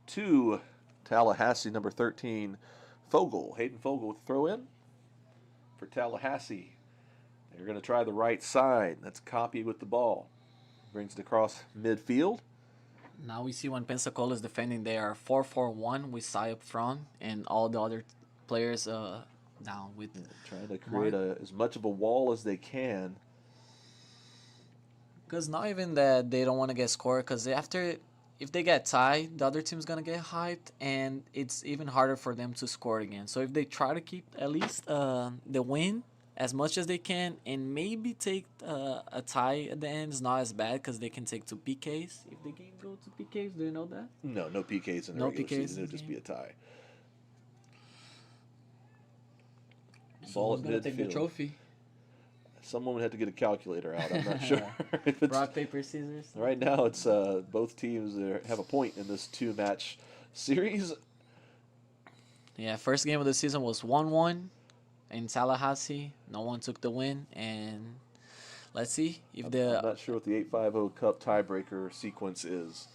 to Tallahassee, number 13, Fogel. Hayden Fogel with throw in for Tallahassee. They're going to try the right side. That's Copy with the ball. Brings it across midfield. Now we see when Pensacola is defending, they are 4-4-1 with Sai up front and all the other players down with. Trying to create as much of a wall as they can. Because not even that they don't want to get scored, because if they get tied, the other team's going to get hyped, and it's even harder for them to score again. So if they try to keep at least the win as much as they can, and maybe take a tie at the end, is not as bad, because they can take to PKs. If the game goes to PKs, do you know that? No PKs in the No regular PKs season. It'll just be a tie. So Ball who's at going to take the midfield. trophy? Someone would have to get a calculator out. I'm not sure. If it's, Rock, paper, scissors? right now, it's both teams have a point in this 2-match series. Yeah, first game of the season was 1-1 in Tallahassee. No one took the win, and let's see if I'm the not sure what the 850 Cup tiebreaker sequence is.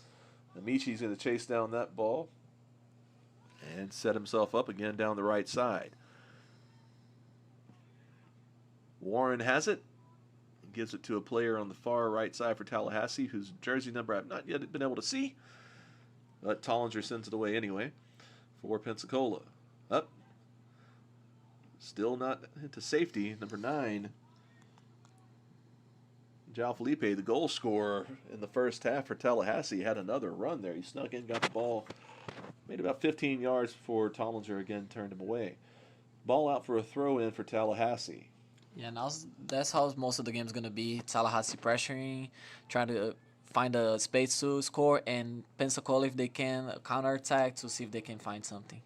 Amichi's going to chase down that ball and set himself up again down the right side. Warren has it. Gives it to a player on the far right side for Tallahassee, whose jersey number I've not yet been able to see. But Tollinger sends it away anyway for Pensacola. Up. Still not into safety. Number 9. Jao Felipe, the goal scorer in the first half for Tallahassee, had another run there. He snuck in, got the ball, made about 15 yards before Tollinger again turned him away. Ball out for a throw in for Tallahassee. Yeah, now that's how most of the game's going to be. Tallahassee pressuring, trying to find a space to score, and Pensacola, if they can, counterattack to see if they can find something.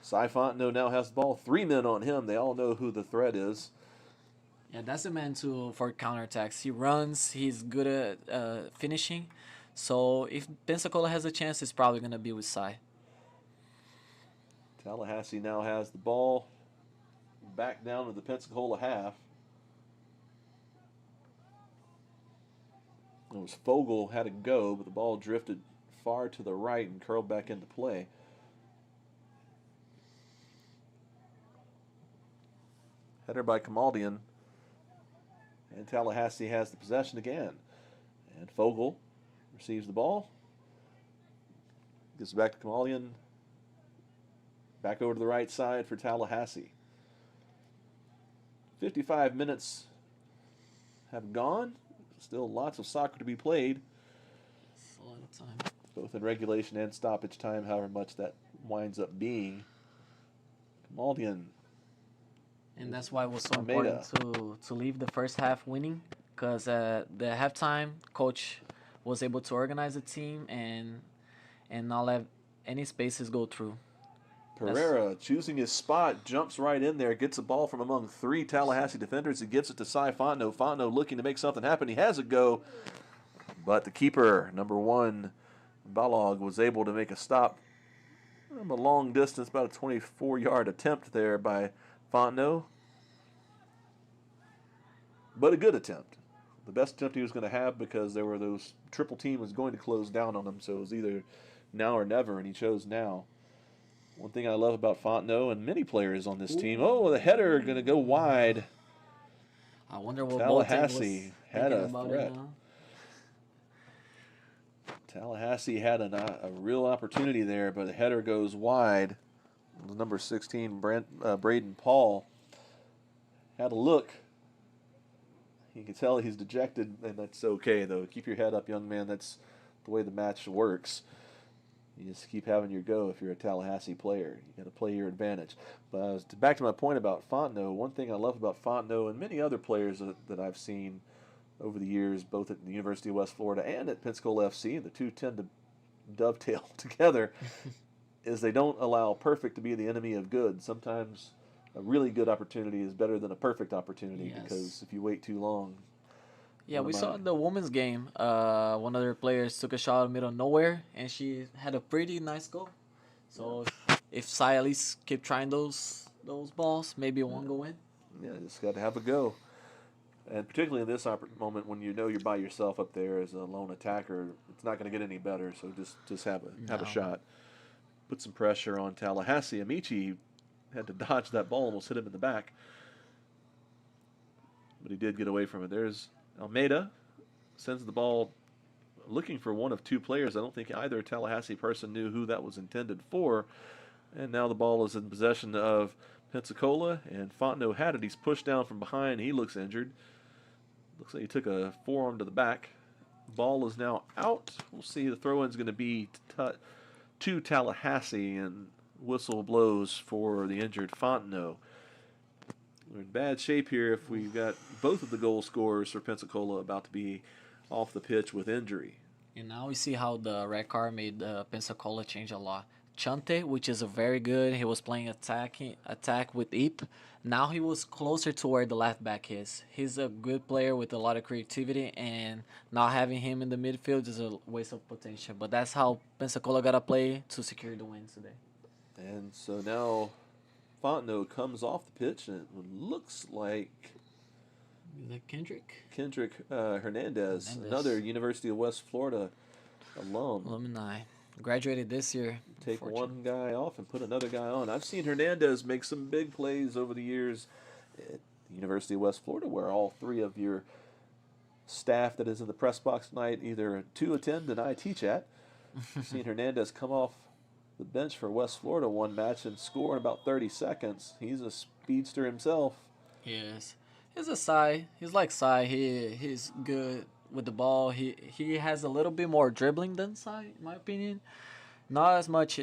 Cy Fontenot now has the ball. 3 men on him. They all know who the threat is. Yeah, that's the man for counterattacks. He runs. He's good at finishing. So if Pensacola has a chance, it's probably going to be with Cy. Tallahassee now has the ball. Back down to the Pensacola half. It was Fogel had to go, but the ball drifted far to the right and curled back into play. Header by Kamaldian. And Tallahassee has the possession again. And Fogel receives the ball. Gets it back to Kamaldian. Back over to the right side for Tallahassee. 55 minutes have gone. Still lots of soccer to be played. It's a lot of time. Both in regulation and stoppage time, however much that winds up being. Kamaldian. And that's why it was so Almeida. important to leave the first half winning, because the halftime coach was able to organize the team and not let any spaces go through. Pereira choosing his spot, jumps right in there, gets a ball from among 3 Tallahassee defenders. He gives it to Cy Fontenot. Fontenot looking to make something happen. He has a go, but the keeper, number 1, Balog, was able to make a stop from a long distance, about a 24-yard attempt there by Fontenot. But a good attempt. The best attempt he was going to have, because there were those triple team was going to close down on him, so it was either now or never, and he chose now. One thing I love about Fontenot and many players on this team, the header going to go wide. I wonder what Tallahassee had a about threat. it now. Tallahassee had a real opportunity there, but the header goes wide. Number 16, Braden Paul, had a look. You can tell he's dejected, and that's okay, though. Keep your head up, young man. That's the way the match works. You just keep having your go if you're a Tallahassee player. You got to play your advantage. But back to my point about Fontenot, one thing I love about Fontenot and many other players that I've seen over the years, both at the University of West Florida and at Pensacola FC, the two tend to dovetail together, is they don't allow perfect to be the enemy of good. Sometimes a really good opportunity is better than a perfect opportunity, because if you wait too long. Yeah, we saw in the women's game, one of their players took a shot out of the middle of nowhere, and she had a pretty nice goal. So if Cy at least keep trying those balls, maybe it won't go in. Yeah, just got to have a go. And particularly in this moment when you know you're by yourself up there as a lone attacker, it's not going to get any better. So just have a shot. Put some pressure on Tallahassee. Amici had to dodge that ball, almost hit him in the back. but he did get away from it. There's Almeida, sends the ball looking for one of two players. I don't think either Tallahassee person knew who that was intended for. And now the ball is in possession of Pensacola, and Fontenot had it. He's pushed down from behind. He looks injured. Looks like he took a forearm to the back. Ball is now out. We'll see. The throw-in is going to be to Tallahassee, and whistle blows for the injured Fontenot. We're in bad shape here if we've got both of the goal scorers for Pensacola about to be off the pitch with injury. And now we see how the red card made Pensacola change a lot. Chante, which is a very good, he was playing attack with Ip. Now he was closer to where the left back is. He's a good player with a lot of creativity, and not having him in the midfield is a waste of potential. But that's how Pensacola got to play to secure the win today. And so now Fontenot comes off the pitch, and it looks like Is that Kendrick? Hernandez, another University of West Florida Alumni. Graduated this year. Take one guy off and put another guy on. I've seen Hernandez make some big plays over the years at the University of West Florida, where all three of your staff that is in the press box tonight either to attend and I teach at. I've seen Hernandez come off the bench for West Florida one match and score in about 30 seconds. He's a speedster himself. Yes. He's a Sai. He's like Sai. He's good with the ball. He has a little bit more dribbling than Sai, in my opinion. Not as much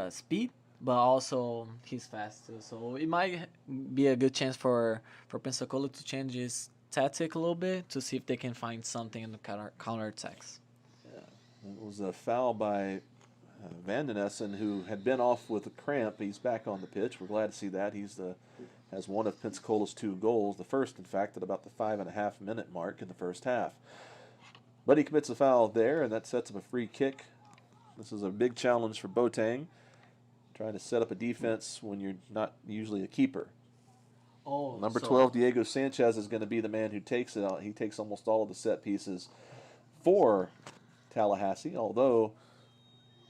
speed, but also he's fast too. So it might be a good chance for Pensacola to change his tactic a little bit to see if they can find something in the counter attacks. Yeah. It was a foul by Van den Essen, who had been off with a cramp. He's back on the pitch. We're glad to see that. Has one of Pensacola's 2 goals, the first, in fact, at about the 5.5-minute mark in the first half. But he commits a foul there, and that sets up a free kick. This is a big challenge for Boateng, trying to set up a defense when you're not usually a keeper. Number 12, Diego Sanchez, is going to be the man who takes it out. He takes almost all of the set pieces for Tallahassee, although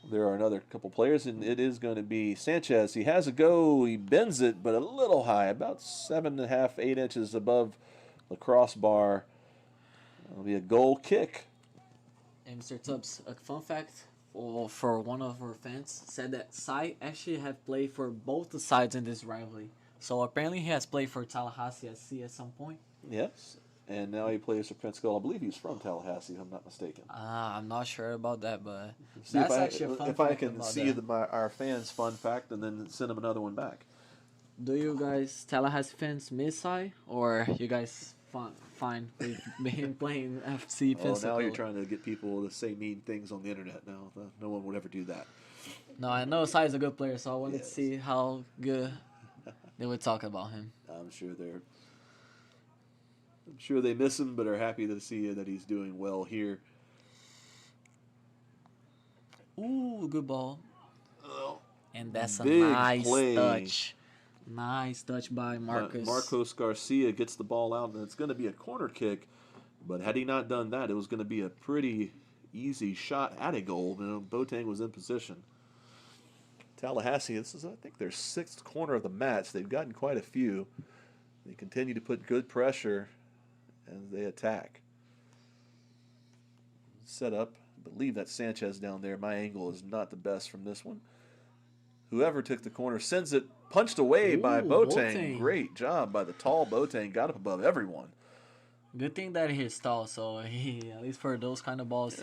there are another couple players, and it is going to be Sanchez. He has a go. He bends it, but a little high, about 7.5, 8 inches above the crossbar. It'll be a goal kick. And Mr. Tubbs, a fun fact for one of our fans, said that Sai actually have played for both the sides in this rivalry. So apparently he has played for Tallahassee SC at some point. Yes. And now he plays for Pensacola. I believe he's from Tallahassee, if I'm not mistaken. I'm not sure about that, but See that's actually a fun if fact I can about see that. our fans' fun fact and then send them another one back. Do you guys, Tallahassee fans, miss Sai? Or you guys fine with him playing FC Oh, Pensacola? now you're trying to get people to say mean things on the internet. No one would ever do that. No, I know Sai is a good player, so I wanted to see how good they would talk about him. I'm sure they miss him, but are happy to see that he's doing well here. Ooh, good ball. And that's a Big nice play. touch. Nice touch by Marcos. Marcos Garcia gets the ball out, and it's going to be a corner kick. But had he not done that, it was going to be a pretty easy shot at a goal. Boateng was in position. Tallahassee, this is, I think, their 6th corner of the match. They've gotten quite a few. They continue to put good pressure as they attack. Set up. I believe that's Sanchez down there. My angle is not the best from this one. Whoever took the corner sends it punched away by Boateng. Great job by the tall Boateng. Got up above everyone. Good thing that he's tall, so he, at least for those kind of balls,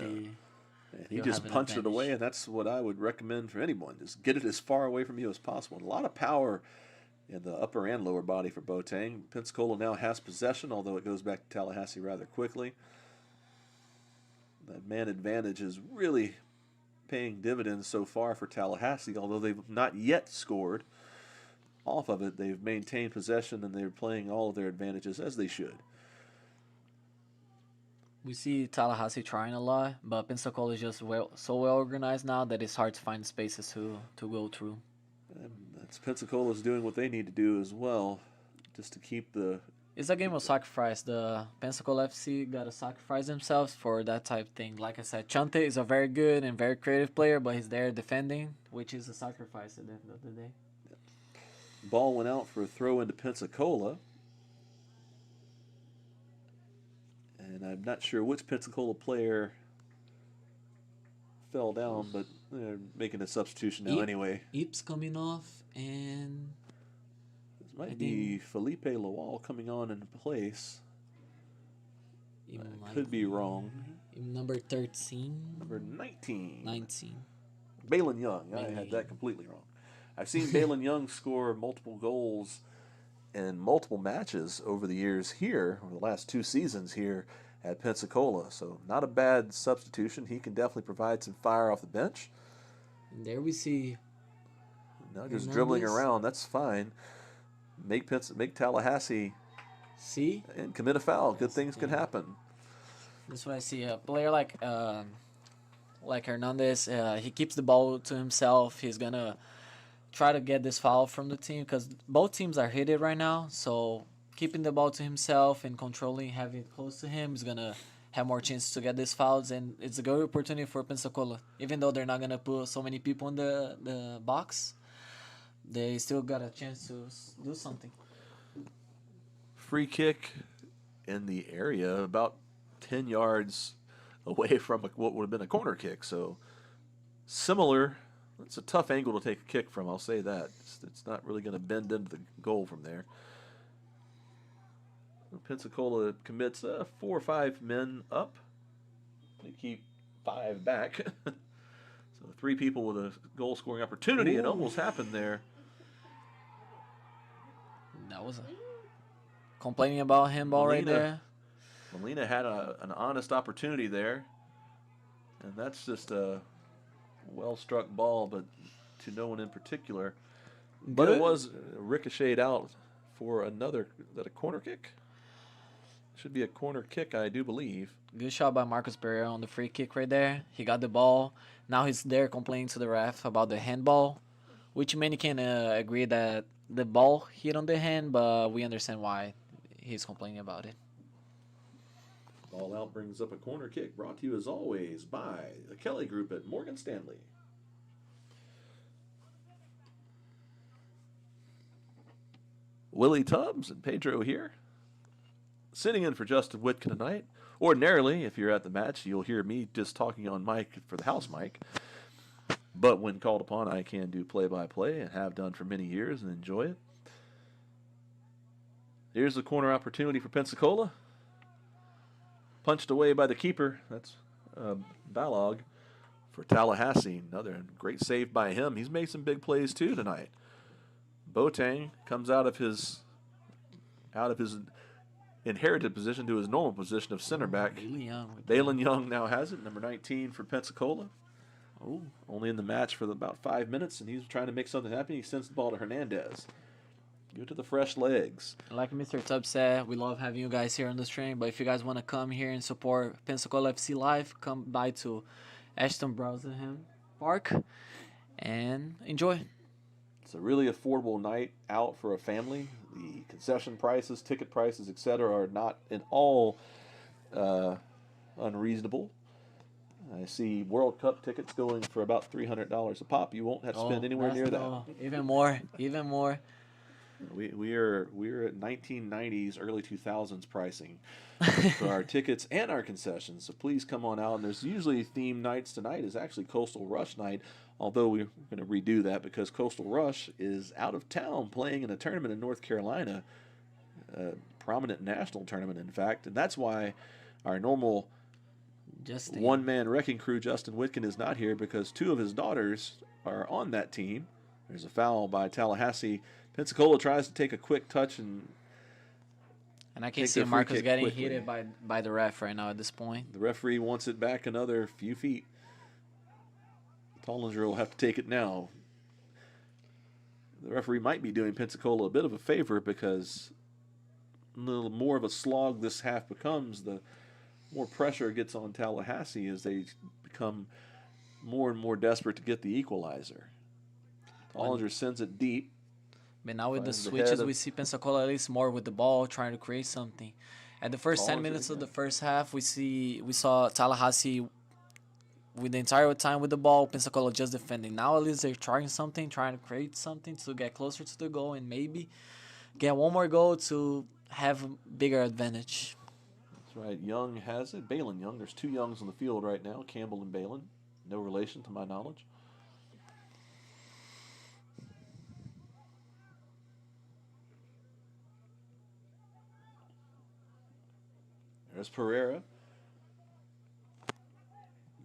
he just punched it away, and that's what I would recommend for anyone. Just get it as far away from you as possible. And a lot of power in the upper and lower body for Boateng. Pensacola now has possession, although it goes back to Tallahassee rather quickly. That man advantage is really paying dividends so far for Tallahassee, although they've not yet scored off of it. They've maintained possession, and they're playing all of their advantages as they should. We see Tallahassee trying a lot, but Pensacola is just so well organized now that it's hard to find spaces to go through. And that's Pensacola's doing what they need to do as well, just to keep the... It's a game of sacrifice. The Pensacola FC got to sacrifice themselves for that type of thing. Like I said, Chante is a very good and very creative player, but he's there defending, which is a sacrifice at the end of the day. Ball went out for a throw into Pensacola. And I'm not sure which Pensacola player fell down, but they're making a substitution now anyway. Eeps coming off, and This might be Felipe Lawal coming on in place. I could be wrong. Number 13. Number 19. 19. Balin Young. I Balin had Young. that completely wrong. I've seen Balin Young score multiple goals in multiple matches over the years here, over the last 2 seasons here at Pensacola. So not a bad substitution. He can definitely provide some fire off the bench. And there we see. Now just dribbling Hernandez. around, that's fine. Make Tallahassee See? and commit a foul. Good things can happen. That's what I see. A player like Hernandez, he keeps the ball to himself. He's gonna try to get this foul from the team because both teams are heated right now. So keeping the ball to himself and controlling, having it close to him is gonna have more chances to get these fouls, and it's a good opportunity for Pensacola. Even though they're not gonna put so many people in the box, they still got a chance to do something. Free kick in the area, about 10 yards away from what would have been a corner kick. So similar. It's a tough angle to take a kick from, I'll say that. It's not really going to bend into the goal from there. Pensacola commits 4 or 5 men up. They keep 5 back. So 3 people with a goal-scoring opportunity. It almost happened there. That was complaining about handball right there. Molina had an honest opportunity there. And that's just a well-struck ball, but to no one in particular. But it was ricocheted out for another, is that a corner kick? Should be a corner kick, I do believe. Good shot by Marcos Pereira on the free kick right there. He got the ball. Now he's there complaining to the ref about the handball, which many can agree that the ball hit on the hand, but we understand why he's complaining about it. Ball out brings up a corner kick, brought to you as always by the Kelly Group at Morgan Stanley. Willie Tubbs and Pedro here, sitting in for Justin Whitkin tonight. Ordinarily, if you're at the match, you'll hear me just talking on mic for the house mic. But when called upon, I can do play-by-play and have done for many years and enjoy it. Here's the corner opportunity for Pensacola. Punched away by the keeper. That's Balog for Tallahassee. Another great save by him. He's made some big plays too tonight. Boateng comes out of his inherited position to his normal position of center back. Balin Young now has it, number 19 for Pensacola. Oh, only in the match for about 5 minutes, and he's trying to make something happen. He sends the ball to Hernandez. Go to the fresh legs. Like Mr. Tubbs said, we love having you guys here on the stream, but if you guys want to come here and support Pensacola FC Live, come by to Ashton Browsenham Park and enjoy. It's a really affordable night out for a family. The concession prices, ticket prices, etc., are not at all unreasonable. I see World Cup tickets going for about $300 a pop. You won't have to spend anywhere near that. Even more, even more. We're at 1990s, early 2000s pricing for our tickets and our concessions. So please come on out. And there's usually theme nights. Tonight is actually Coastal Rush night, although we're going to redo that because Coastal Rush is out of town playing in a tournament in North Carolina, a prominent national tournament, in fact. And that's why our normal one-man wrecking crew, Justin Whitkin, is not here because 2 of his daughters are on that team. There's a foul by Tallahassee. Pensacola tries to take a quick touch and I can see Marcos getting hit by the ref right now at this point. The referee wants it back another few feet. Tollinger will have to take it now. The referee might be doing Pensacola a bit of a favor because a little more of a slog this half becomes, the more pressure gets on Tallahassee as they become more and more desperate to get the equalizer. Tollinger sends it deep. But now with the switches, we see Pensacola at least more with the ball, trying to create something. At the first 10 minutes of the first half, we saw Tallahassee with the entire time with the ball, Pensacola just defending. Now at least they're trying something, trying to create something to get closer to the goal and maybe get one more goal to have a bigger advantage. That's right. Young has it. Balin Young. There's 2 Youngs on the field right now, Campbell and Balin. No relation to my knowledge. There's Pereira.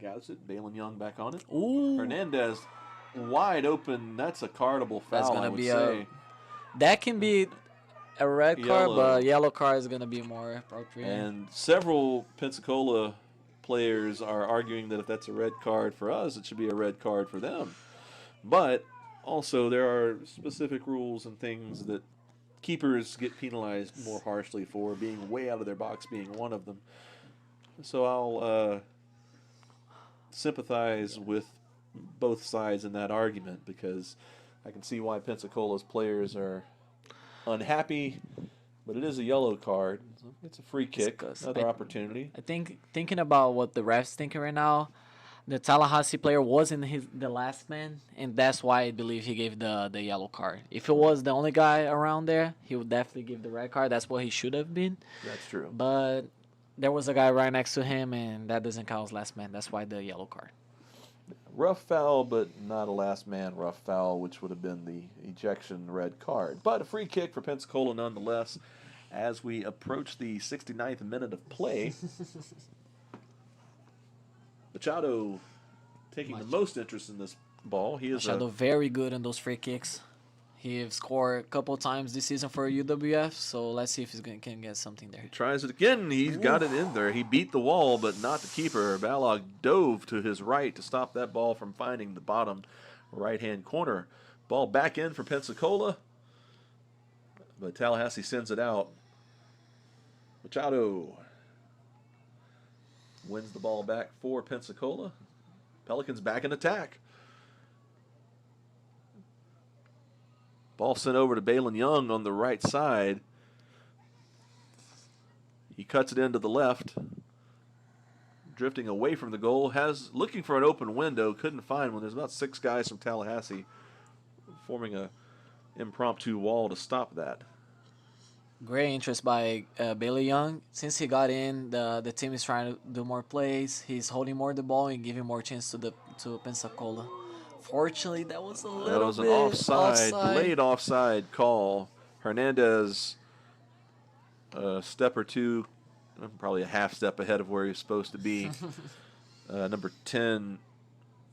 Got it. Balin Young back on it. Ooh. Hernandez wide open. That's a cardable foul, That's gonna I would be say. that can be a red card, Yellow. but yellow card is gonna be more appropriate. And several Pensacola players are arguing that if that's a red card for us, it should be a red card for them. But also there are specific rules and things that keepers get penalized more harshly for, being way out of their box being one of them. So I'll sympathize with both sides in that argument, because I can see why Pensacola's players are unhappy, but it is a yellow card. It's a free kick, another opportunity. I think thinking about what the refs thinking right now, the Tallahassee player was in the last man, and that's why I believe he gave the yellow card. If it was the only guy around there, he would definitely give the red card. That's what he should have been. That's true. But there was a guy right next to him, and that doesn't count as last man. That's why the yellow card. Rough foul, but not a last man rough foul, which would have been the ejection red card. But a free kick for Pensacola nonetheless as we approach the 69th minute of play. Machado taking the most interest in this ball. He is Machado very good on those free kicks. He have scored a couple times this season for UWF, so let's see if he can get something there. He tries it again. He's got it in there. He beat the wall, but not the keeper. Balog dove to his right to stop that ball from finding the bottom right-hand corner. Ball back in for Pensacola, but Tallahassee sends it out. Machado wins the ball back for Pensacola. Pelicans back in attack. Ball sent over to Balin Young on the right side. He cuts it into the left. Drifting away from the goal. Looking for an open window. Couldn't find one. There's about 6 guys from Tallahassee forming a impromptu wall to stop that. Great interest by Bailey Young. Since he got in, the team is trying to do more plays. He's holding more the ball and giving more chance to Pensacola. Fortunately, that was a little That was an bit offside, late offside call. Hernandez, a step or two, probably a half step ahead of where he was supposed to be. Number 10,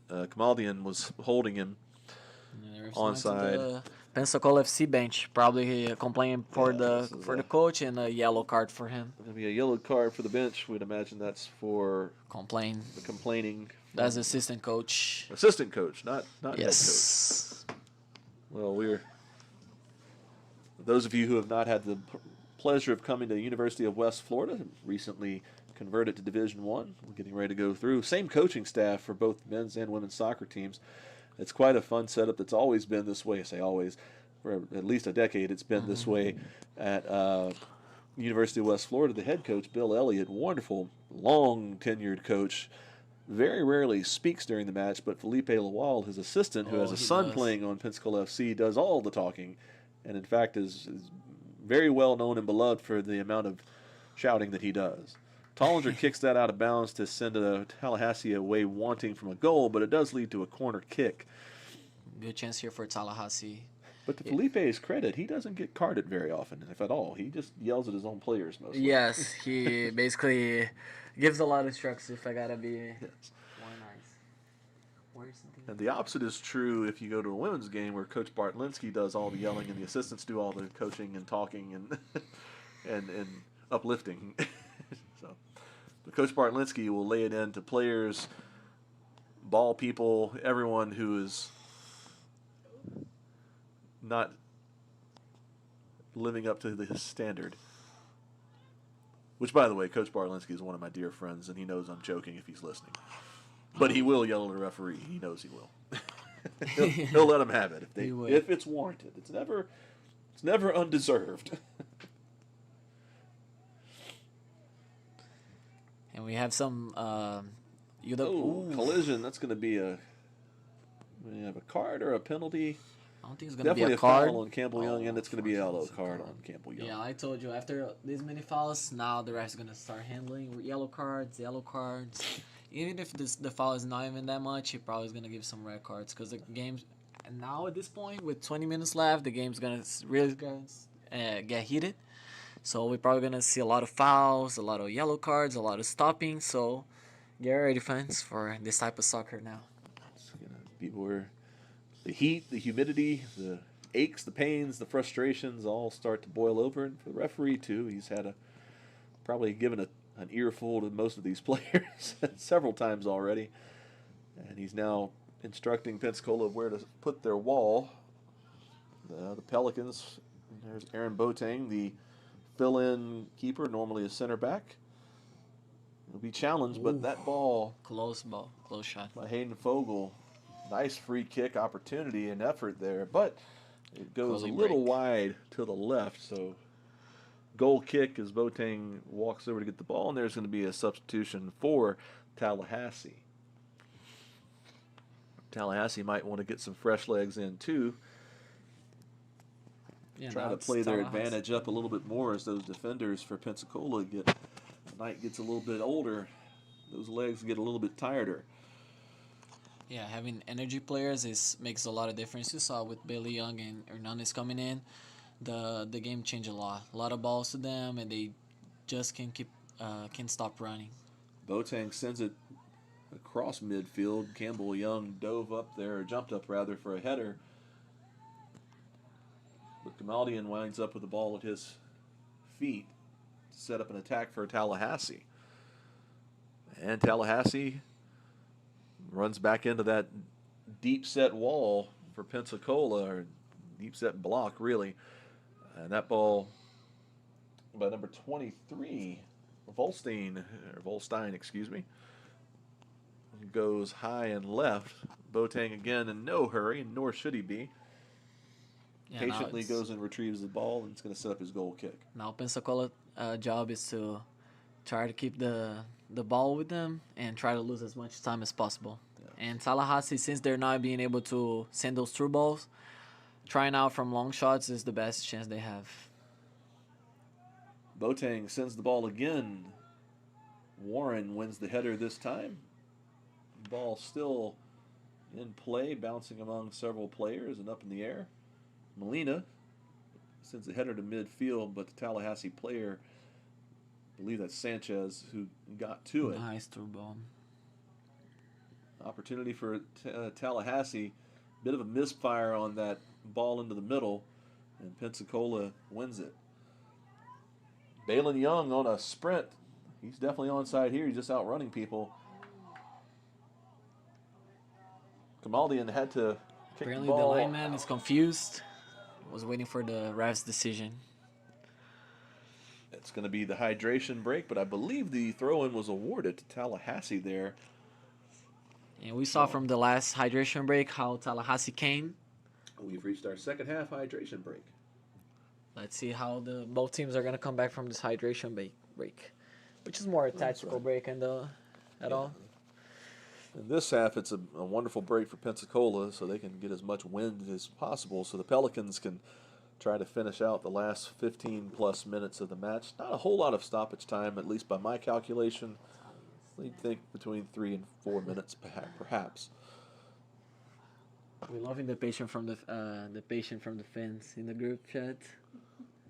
Kamaldian was holding him onside. Pensacola FC bench probably complaining for the coach, and a yellow card for him. Going to be a yellow card for the bench. We'd imagine that's for the complaining. That's assistant coach. Assistant coach, not Yes. head coach. Well, those of you who have not had the pleasure of coming to the University of West Florida, recently converted to Division I. We're getting ready to go through. Same coaching staff for both men's and women's soccer teams. It's quite a fun setup that's always been this way. I say always. For at least a decade it's been this way at University of West Florida. The head coach, Bill Elliott, wonderful, long-tenured coach, very rarely speaks during the match, but Felipe Lawal, his assistant, who has a son playing on Pensacola FC, does all the talking, and in fact is very well known and beloved for the amount of shouting that he does. Tollinger kicks that out of bounds to send Tallahassee away wanting from a goal, but it does lead to a corner kick. Good chance here for Tallahassee. But to Felipe's credit, he doesn't get carded very often, if at all. He just yells at his own players mostly. Yes, he basically gives a lot of instructions if I gotta be more nice. And the opposite is true if you go to a women's game where Coach Bartlinski does all the yelling and the assistants do all the coaching and talking and and uplifting. So, but Coach Bartlinski will lay it in to players, ball people, everyone who is not living up to his standard. Which, by the way, Coach Bartlinski is one of my dear friends, and he knows I'm joking if he's listening. But he will yell at a referee. He knows he will. he'll let him have it if it's warranted. It's never undeserved. And we have some collision. That's going to be we have a card or a penalty. I don't think it's gonna be Definitely a card. foul on Campbell Young, and it's going to be a yellow unfortunately, card it's a on Campbell Young. Yeah, I told you after these many fouls, now the ref's gonna start handling yellow cards. Even if the foul is not even that much, he probably is gonna give some red cards because the game's. And now at this point, with 20 minutes left, the game's gonna really get heated. So we're probably gonna see a lot of fouls, a lot of yellow cards, a lot of stopping. So get ready, fans, for this type of soccer now. It's going to be where the heat, the humidity, the aches, the pains, the frustrations all start to boil over. And for the referee, too, he's had probably given an earful to most of these players several times already. And he's now instructing Pensacola where to put their wall. The Pelicans, there's Aaron Boateng, the fill-in keeper, normally a center back. He'll be challenged, but that ball, Close ball, close shot. by Hayden Fogel, nice free kick opportunity and effort there, but it goes Early a little break. wide to the left, so goal kick as Boateng walks over to get the ball, and there's going to be a substitution for Tallahassee. Tallahassee might want to get some fresh legs in too. Yeah, Try now to it's play their Tallahassee. advantage up a little bit more as those defenders for Pensacola the night gets a little bit older. Those legs get a little bit tireder. Yeah, having energy players makes a lot of difference. You saw with Bailey Young and Hernandez coming in, the game changed a lot. A lot of balls to them, and they just can't stop running. Boateng sends it across midfield. Campbell Young jumped up rather for a header. But Gamaldian winds up with the ball at his feet to set up an attack for Tallahassee. And Tallahassee runs back into that deep set wall for Pensacola, or deep set block, really. And that ball by number 23, Volstein, excuse me, goes high and left. Boateng again in no hurry, nor should he be. Yeah, now Patiently it's- goes and retrieves the ball, and it's going to set up his goal kick. Now Pensacola job is to try to keep the ball with them and try to lose as much time as possible. Yeah. And Tallahassee, since they're not being able to send those through balls, trying out from long shots is the best chance they have. Boateng sends the ball again. Warren wins the header this time. Ball still in play, bouncing among several players and up in the air. Molina sends a header to midfield, but the Tallahassee player, I believe that's Sanchez, who got to it. Nice through ball. Opportunity for Tallahassee. Bit of a misfire on that ball into the middle, and Pensacola wins it. Balin Young on a sprint. He's definitely onside here. He's just outrunning people. Gamaldian had to kick Apparently the the ball. lineman is confused. Was waiting for the ref's decision. It's going to be the hydration break, but I believe the throw-in was awarded to Tallahassee there. And we saw from the last hydration break how Tallahassee came. We've reached our second half hydration break. Let's see how both teams are gonna come back from this hydration break, which is more a tactical right. break at all. In this half, it's a wonderful break for Pensacola, so they can get as much wind as possible, so the Pelicans can try to finish out the last 15-plus minutes of the match. Not a whole lot of stoppage time, at least by my calculation. I think between 3 and 4 minutes, perhaps. We're loving the patient from the fans in the group chat,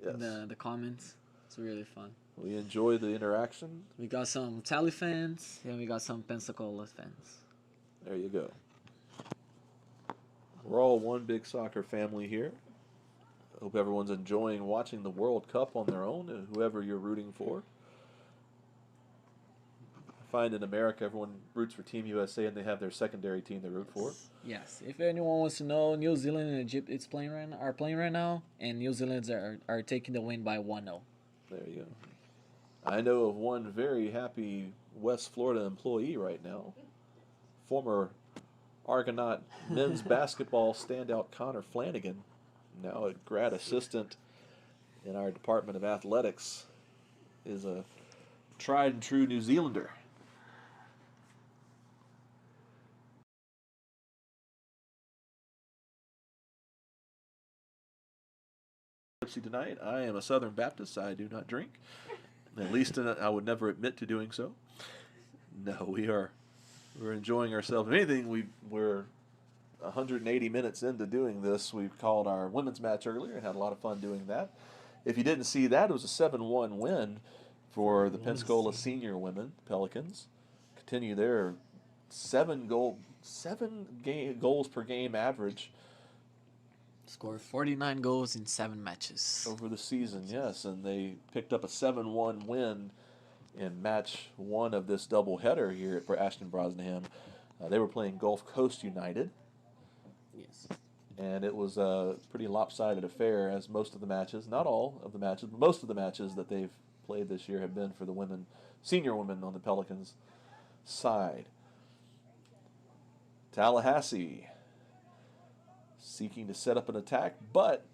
Yes. the comments. It's really fun. We enjoy the interaction. We got some Tally fans and we got some Pensacola fans. There you go. We're all one big soccer family here. Hope everyone's enjoying watching the World Cup on their own, and whoever you're rooting for. I find in America, everyone roots for Team USA, and they have their secondary team they root for. Yes, if anyone wants to know, New Zealand and Egypt are playing right now, and New Zealand's are taking the win by 1-0. There you go. I know of one very happy West Florida employee right now. Former Argonaut men's basketball standout Connor Flanagan, now a grad assistant in our Department of Athletics, is a tried and true New Zealander. tipsy tonight. I am a Southern Baptist. I do not drink. At least I would never admit to doing so. No, we're enjoying ourselves. If anything, we're 180 minutes into doing this. We've called our women's match earlier and had a lot of fun doing that. If you didn't see that, it was a 7-1 win for the Pensacola senior women, Pelicans. Continue their 7 goals per game average. Scored 49 goals in 7 matches. Over the season, yes. And they picked up a 7-1 win in match 1 of this doubleheader here for Ashton Brosnaham. They were playing Gulf Coast United. Yes. And it was a pretty lopsided affair, as most of the matches, not all of the matches, but most of the matches that they've played this year have been for the women, senior women on the Pelicans side. Tallahassee seeking to set up an attack, but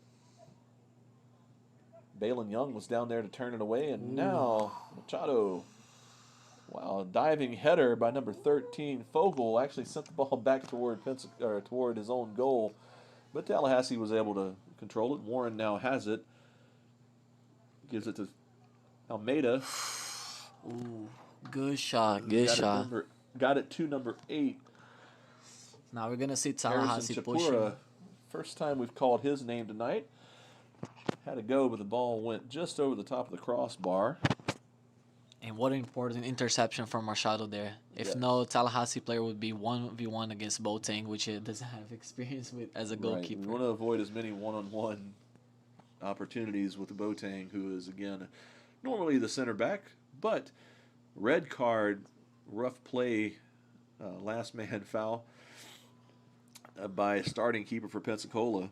Balin Young was down there to turn it away, and now Machado, wow, a diving header by number 13, Fogel, actually sent the ball back toward his own goal, but Tallahassee was able to control it. Warren now has it, gives it to Almeida. Ooh, good shot, good shot. Got it to number 8. Now we're going to see Tallahassee Harrison pushing. Chapura, first time we've called his name tonight. Had a go, but the ball went just over the top of the crossbar. And what an important interception from Machado there. If no, Tallahassee player would be 1v1 against Boateng, which it doesn't have experience with as a goalkeeper. Right. We want to avoid as many one-on-one opportunities with Boateng, who is, again, normally the center back, but red card, rough play, last man foul by starting keeper for Pensacola,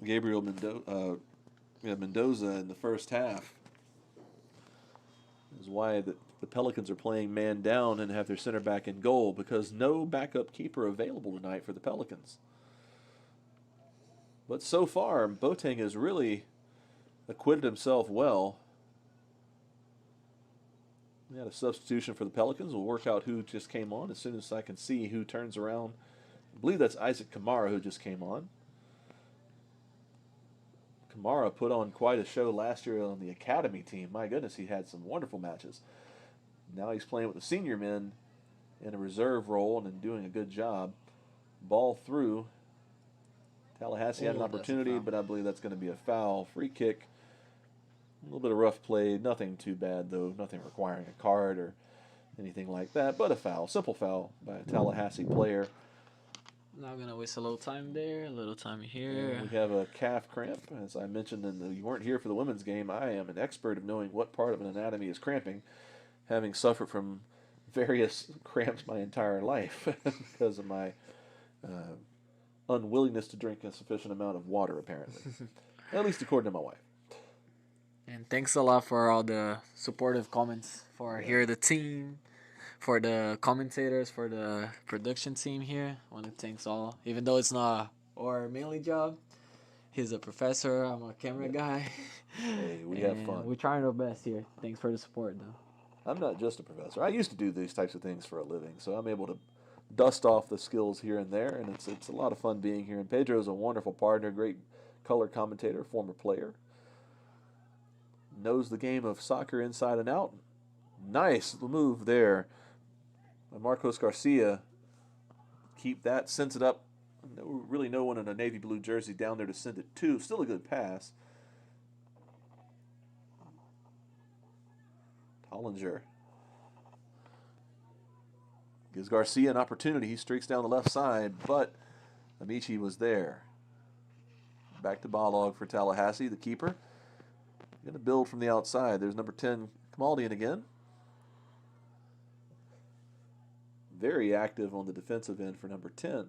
Gabriel Mendoza in the first half. Is why the Pelicans are playing man down and have their center back in goal, because no backup keeper available tonight for the Pelicans. But so far, Boateng has really acquitted himself well. We had a substitution for the Pelicans. We'll work out who just came on as soon as I can see who turns around. I believe that's Isaac Kamara who just came on. Kamara put on quite a show last year on the academy team. My goodness, he had some wonderful matches. Now he's playing with the senior men in a reserve role and doing a good job. Ball through. Tallahassee had an opportunity, but I believe that's going to be a foul. Free kick. A little bit of rough play. Nothing too bad, though. Nothing requiring a card or anything like that, but a foul. Simple foul by a Tallahassee player. Now going to waste a little time there, a little time here. And we have a calf cramp. As I mentioned, you weren't here for the women's game. I am an expert of knowing what part of an anatomy is cramping, having suffered from various cramps my entire life because of my unwillingness to drink a sufficient amount of water, apparently. At least according to my wife. And thanks a lot for all the supportive comments for here the team, for the commentators, for the production team here. I want to thank all. Even though it's not our mainly job, he's a professor, I'm a camera guy. Hey, we have fun. We're trying our best here. Thanks for the support, though. I'm not just a professor. I used to do these types of things for a living, so I'm able to dust off the skills here and there, and it's a lot of fun being here. And Pedro's a wonderful partner, great color commentator, former player. Knows the game of soccer inside and out. Nice move there by Marcos Garcia. Keep that, sends it up. Really no one in a navy blue jersey down there to send it to. Still a good pass. Hollinger gives Garcia an opportunity. He streaks down the left side, but Amici was there. Back to Balog for Tallahassee, the keeper. Going to build from the outside. There's number 10, Kamaldian again. Very active on the defensive end for number 10.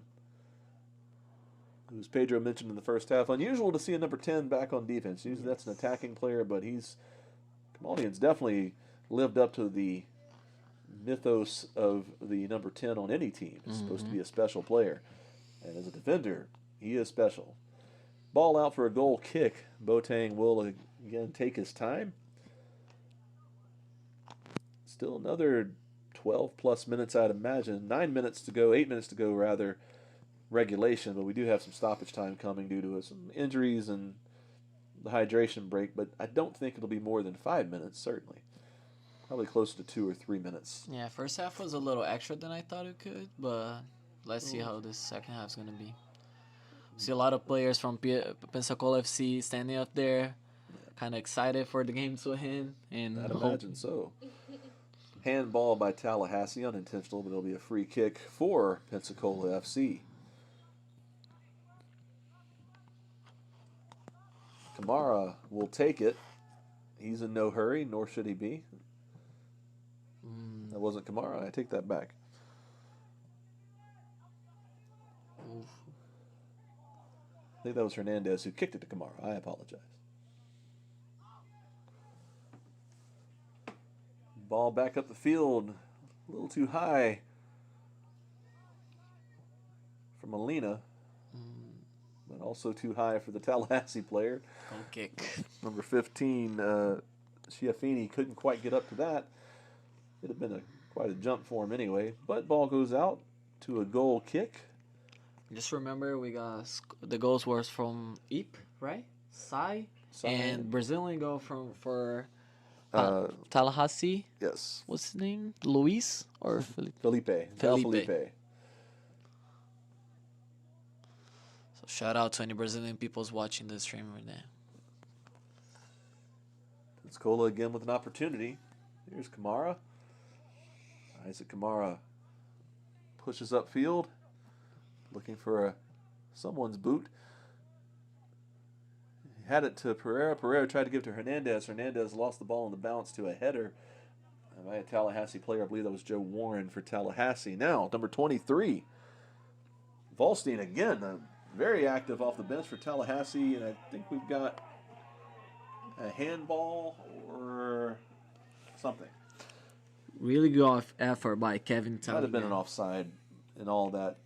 Who's Pedro mentioned in the first half. Unusual to see a number 10 back on defense. Usually that's an attacking player, but Kamaldian's definitely lived up to the mythos of the number 10 on any team. It's supposed to be a special player. And as a defender, he is special. Ball out for a goal kick. Boateng will again take his time. Still another 12 plus minutes, I'd imagine. 9 minutes to go, 8 minutes to go rather, regulation, but we do have some stoppage time coming due to some injuries and the hydration break, but I don't think it'll be more than 5 minutes, certainly. Probably closer to 2 or 3 minutes. Yeah, first half was a little extra than I thought it could, but let's see how this second half's going to be. See a lot of players from Pensacola FC standing up there, kind of excited for the game to end. And I'd imagine so. Handball by Tallahassee, unintentional, but it'll be a free kick for Pensacola FC. Kamara will take it. He's in no hurry, nor should he be. That wasn't Kamara. I take that back. I think that was Hernandez who kicked it to Kamara. I apologize. Ball back up the field. A little too high for Molina. But also too high for the Tallahassee player. goal kick. Number 15, Schiaffini couldn't quite get up to that. It'd have been quite a jump for him anyway. But ball goes out to a goal kick. Just remember, we got the goals were from Ip, right? Sai. And Brazilian goal for Tallahassee. Yes. What's his name? Luis or Felipe? Felipe. So shout out to any Brazilian peoples watching this stream right now. Pensacola again with an opportunity. Here's Kamara. Isaac Kamara pushes upfield, looking for someone's boot. He had it to Pereira. Pereira tried to give it to Hernandez. Hernandez lost the ball on the bounce to a header by a Tallahassee player. I believe that was Joe Warren for Tallahassee. Now, number 23, Volstein again, very active off the bench for Tallahassee, and I think we've got a handball or something. Really good effort by Kevin Talley. Might have been an offside in all that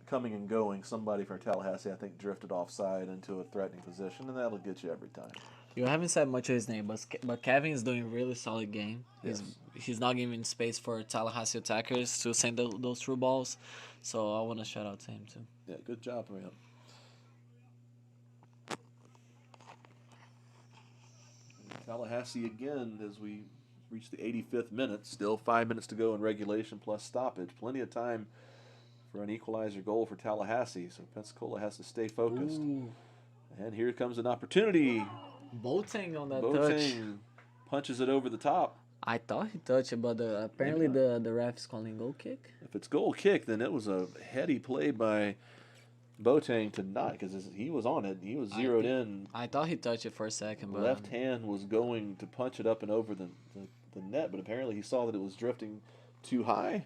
coming and going. Somebody for Tallahassee, I think, drifted offside into a threatening position, and that'll get you every time. You haven't said much of his name, but Kevin is doing a really solid game. Yes. He's not giving space for Tallahassee attackers to send those through balls, so I want to shout out to him too. Yeah, good job, man. Tallahassee again as we reach the 85th minute. Still 5 minutes to go in regulation plus stoppage. Plenty of time for an equalizer goal for Tallahassee. So Pensacola has to stay focused. Ooh. And here comes an opportunity. Boateng on that touch. Boateng punches it over the top. I thought he touched it, but apparently the ref is calling goal kick. If it's goal kick, then it was a heady play by Boateng to not, because he was on it. He was zeroed in. I thought he touched it for a second, but Left hand was going to punch it up and over the net, but apparently he saw that it was drifting too high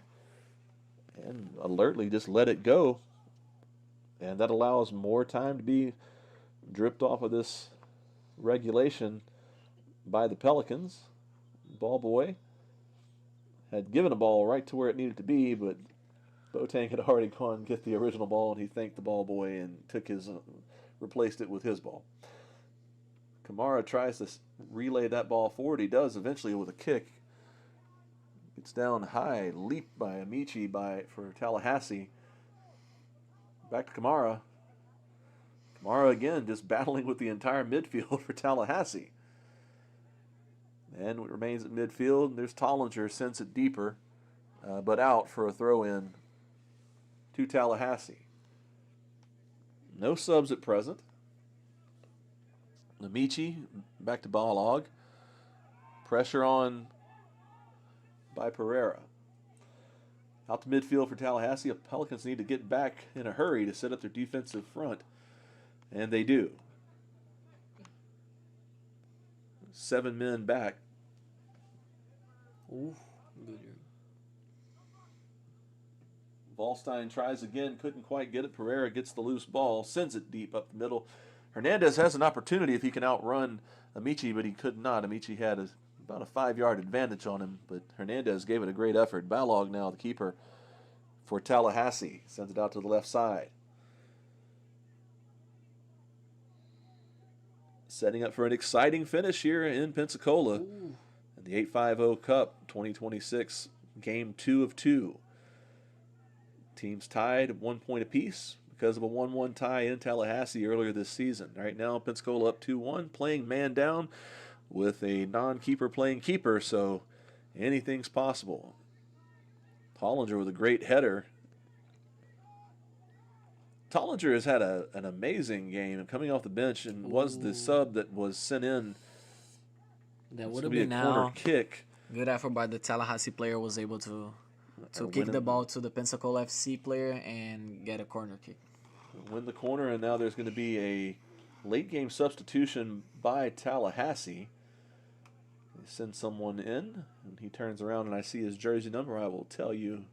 and alertly just let it go. And that allows more time to be dripped off of this regulation by the Pelicans. Ball boy had given a ball right to where it needed to be, but Boateng had already gone and get the original ball, and he thanked the ball boy and took his replaced it with his ball. Kamara tries to relay that ball forward. He does eventually with a kick. Gets down high, leap by Amici for Tallahassee. Back to Kamara. Kamara again just battling with the entire midfield for Tallahassee. And it remains at midfield. There's Tollinger, sends it deeper, but out for a throw-in to Tallahassee. No subs at present. Amici back to Balog. Pressure on by Pereira. Out to midfield for Tallahassee. The Pelicans need to get back in a hurry to set up their defensive front. And they do. 7 men back. Ooh, good. Volstein tries again, couldn't quite get it. Pereira gets the loose ball, sends it deep up the middle. Hernandez has an opportunity if he can outrun Amici, but he could not. Amici had about a 5-yard advantage on him, but Hernandez gave it a great effort. Balog now the keeper for Tallahassee. Sends it out to the left side. Setting up for an exciting finish here in Pensacola. Ooh. In the 850 Cup 2026, game 2 of 2. Teams tied 1 point apiece because of a 1-1 tie in Tallahassee earlier this season. Right now, Pensacola up 2-1, playing man down with a non-keeper playing keeper, so anything's possible. Tollinger with a great header. Tollinger has had an amazing game coming off the bench and was the sub that was sent in. That This would will have be a been corner now. kick. Good effort by the Tallahassee player, was able to kick the ball to the Pensacola FC player and get a corner kick. Win the corner, and now there's going to be a late game substitution by Tallahassee. They send someone in, and he turns around, and I see his jersey number. I will tell you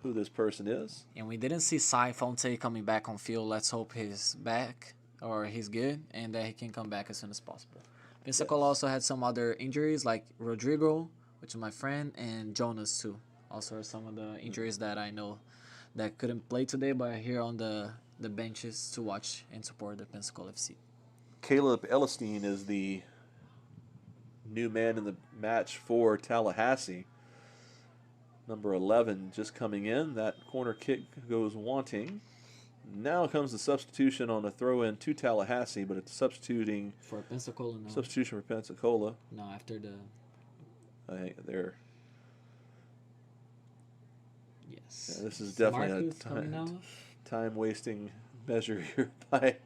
who this person is. And we didn't see Cy Fonte coming back on field. Let's hope he's back or he's good and that he can come back as soon as possible. Pensacola also had some other injuries like Rodrigo, which is my friend, and Jonas too. Also are some of the injuries that I know that couldn't play today, but are here on the benches to watch and support the Pensacola FC. Caleb Ellenstein is the new man in the match for Tallahassee. Number 11 just coming in. That corner kick goes wanting. Now comes the substitution on a throw-in to Tallahassee, but it's substituting For Pensacola now. substitution for Pensacola. No, after the... I think they're... Yes. Yeah, this is definitely Marcus coming out. time-wasting measure here by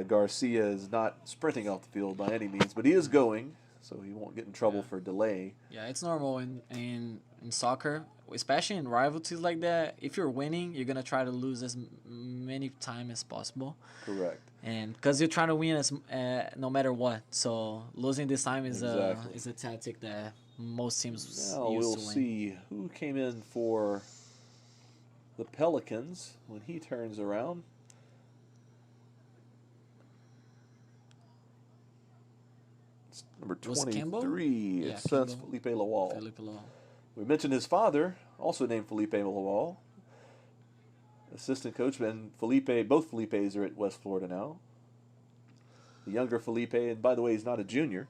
Garcia. Is not sprinting off the field by any means, but he is going, so he won't get in trouble for delay. Yeah, it's normal in soccer, especially in rivalries like that. If you're winning, you're gonna try to lose as many times as possible. Correct. And because you're trying to win as no matter what, so losing this time is Exactly. a tactic that most teams Now use we'll to win. see who came in for the Pelicans when he turns around. It's number Was Campbell? 23. Yeah, That's Campbell. Felipe Lawal. Felipe Lawal. We mentioned his father, also named Felipe Lawal. Assistant coach, and both Felipes are at West Florida now. The younger Felipe, and by the way, he's not a junior,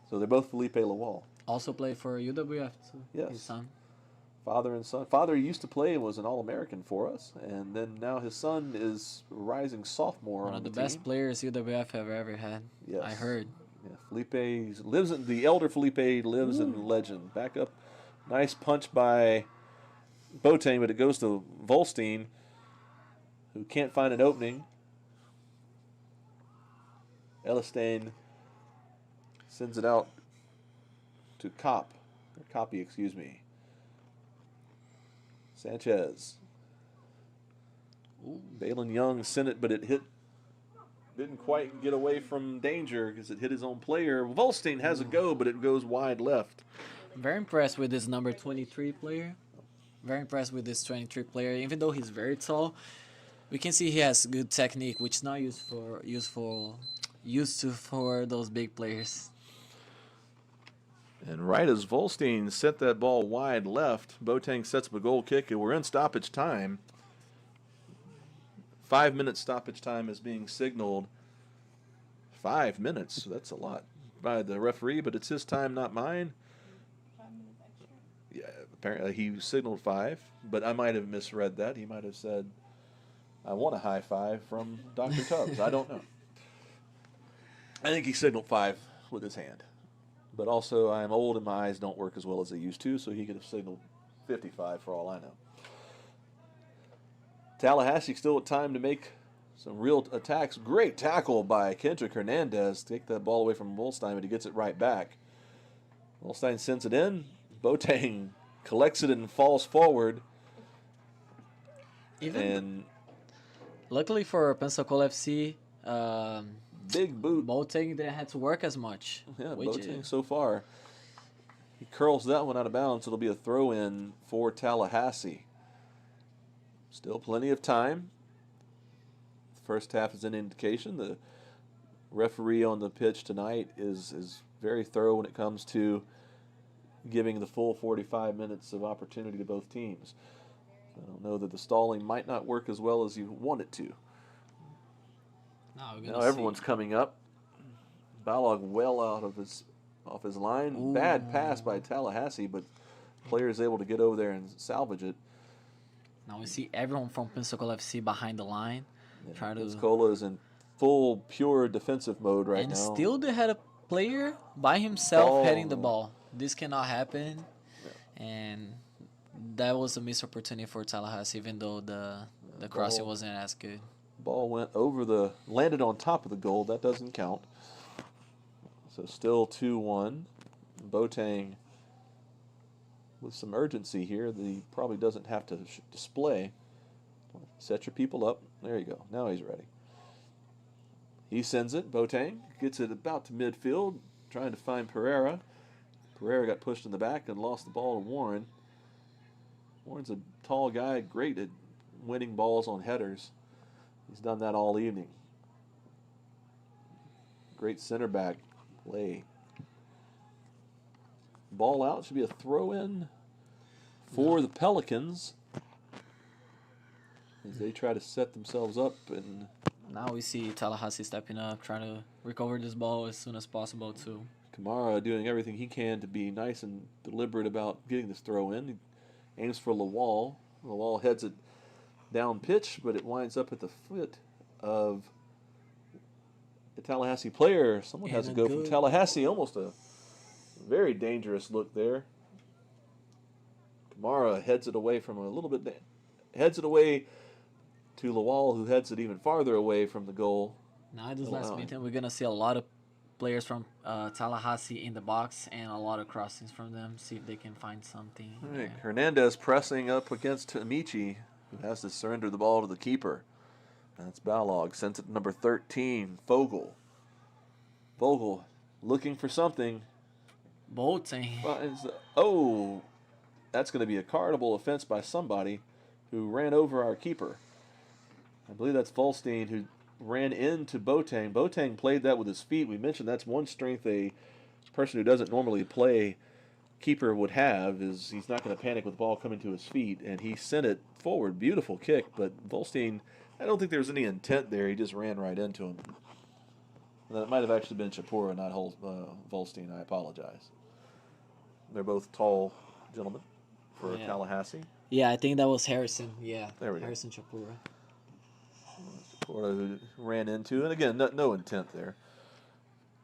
so they're both Felipe Lawal. Also played for UWF too. Yes. His son. Father and son. Father used to play and was an All-American for us, and then now his son is a rising sophomore One on of the team. best players UWF have ever had. Yes. I heard. Yeah, Felipe lives in the elder Felipe lives in legend. Back up, nice punch by Boateng, but it goes to Volstein, who can't find an opening. Ellenstein sends it out to Copy, excuse me. Sanchez. Balin Young sent it, but it didn't quite get away from danger because it hit his own player. Volstein has a go, but it goes wide left. Very impressed with this number 23 player. Very impressed with this 23 player. Even though he's very tall, we can see he has good technique, which is not used to for those big players. And right as Volstein sent that ball wide left, Boateng sets up a goal kick, and we're in stoppage time. 5 minutes stoppage time is being signaled. 5 minutes, that's a lot by the referee, but it's his time, not mine. 5 minutes extra. Yeah, apparently he signaled 5, but I might have misread that. He might have said, I want a high five from Dr. Tubbs. I don't know. I think he signaled 5 with his hand. But also, I'm old and my eyes don't work as well as they used to, so he could have signaled 55 for all I know. Tallahassee still with time to make some real attacks. Great tackle by Kendrick Hernandez. Take that ball away from Volstein, but he gets it right back. Volstein sends it in. Boateng collects it and falls forward. And Luckily for Pensacola FC, big boot. Boateng didn't have to work as much. Yeah, which Boateng so far. He curls that one out of bounds. It'll be a throw-in for Tallahassee. Still plenty of time. The first half is an indication. The referee on the pitch tonight is very thorough when it comes to giving the full 45 minutes of opportunity to both teams. I don't know that the stalling might not work as well as you want it to. Now everyone's coming up. Balog well out of off his line. Ooh. Bad pass by Tallahassee, but player is able to get over there and salvage it. Now we see everyone from Pensacola FC behind the line. Try to Pensacola is in full, pure defensive mode right and now. still they had a player by himself Ball. heading the ball. This cannot happen. And that was a missed opportunity for Tallahassee, even though the crossing wasn't as good. Ball landed on top of the goal. That doesn't count. So still 2-1. Boateng with some urgency here that he probably doesn't have to display. Set your people up. There you go. Now he's ready. He sends it. Boateng gets it about to midfield, trying to find Pereira. Pereira got pushed in the back and lost the ball to Warren. Warren's a tall guy, great at winning balls on headers. He's done that all evening. Great center back play. Ball out. Should be a throw-in for the Pelicans as they try to set themselves up. And now we see Tallahassee stepping up, trying to recover this ball as soon as possible too. Kamara doing everything he can to be nice and deliberate about getting this throw in. He aims for Lawal. Lawal heads it down pitch, but it winds up at the foot of the Tallahassee player. Someone has to go from Tallahassee. Almost a very dangerous look there. Kamara heads it away from heads it away to Lawal, who heads it even farther away from the goal. Now in this last meeting, we're going to see a lot of players from Tallahassee in the box and a lot of crossings from them. See if they can find something. All right, Hernandez pressing up against Amici, who has to surrender the ball to the keeper. That's Balog. Sends it to number 13, Vogel. Vogel looking for something. Boateng. Oh, that's going to be a cardable offense by somebody who ran over our keeper. I believe that's Volstein, who ran into Boateng. Boateng played that with his feet. We mentioned that's one strength a person who doesn't normally play keeper would have, is he's not going to panic with the ball coming to his feet, and he sent it forward. Beautiful kick, but Volstein, I don't think there was any intent there. He just ran right into him. That might have actually been Chapura, not Volstein. I apologize. They're both tall gentlemen for Tallahassee. Yeah, I think that was Harrison. Yeah, there we go. Harrison Chapura. Who ran into, and again, no intent there.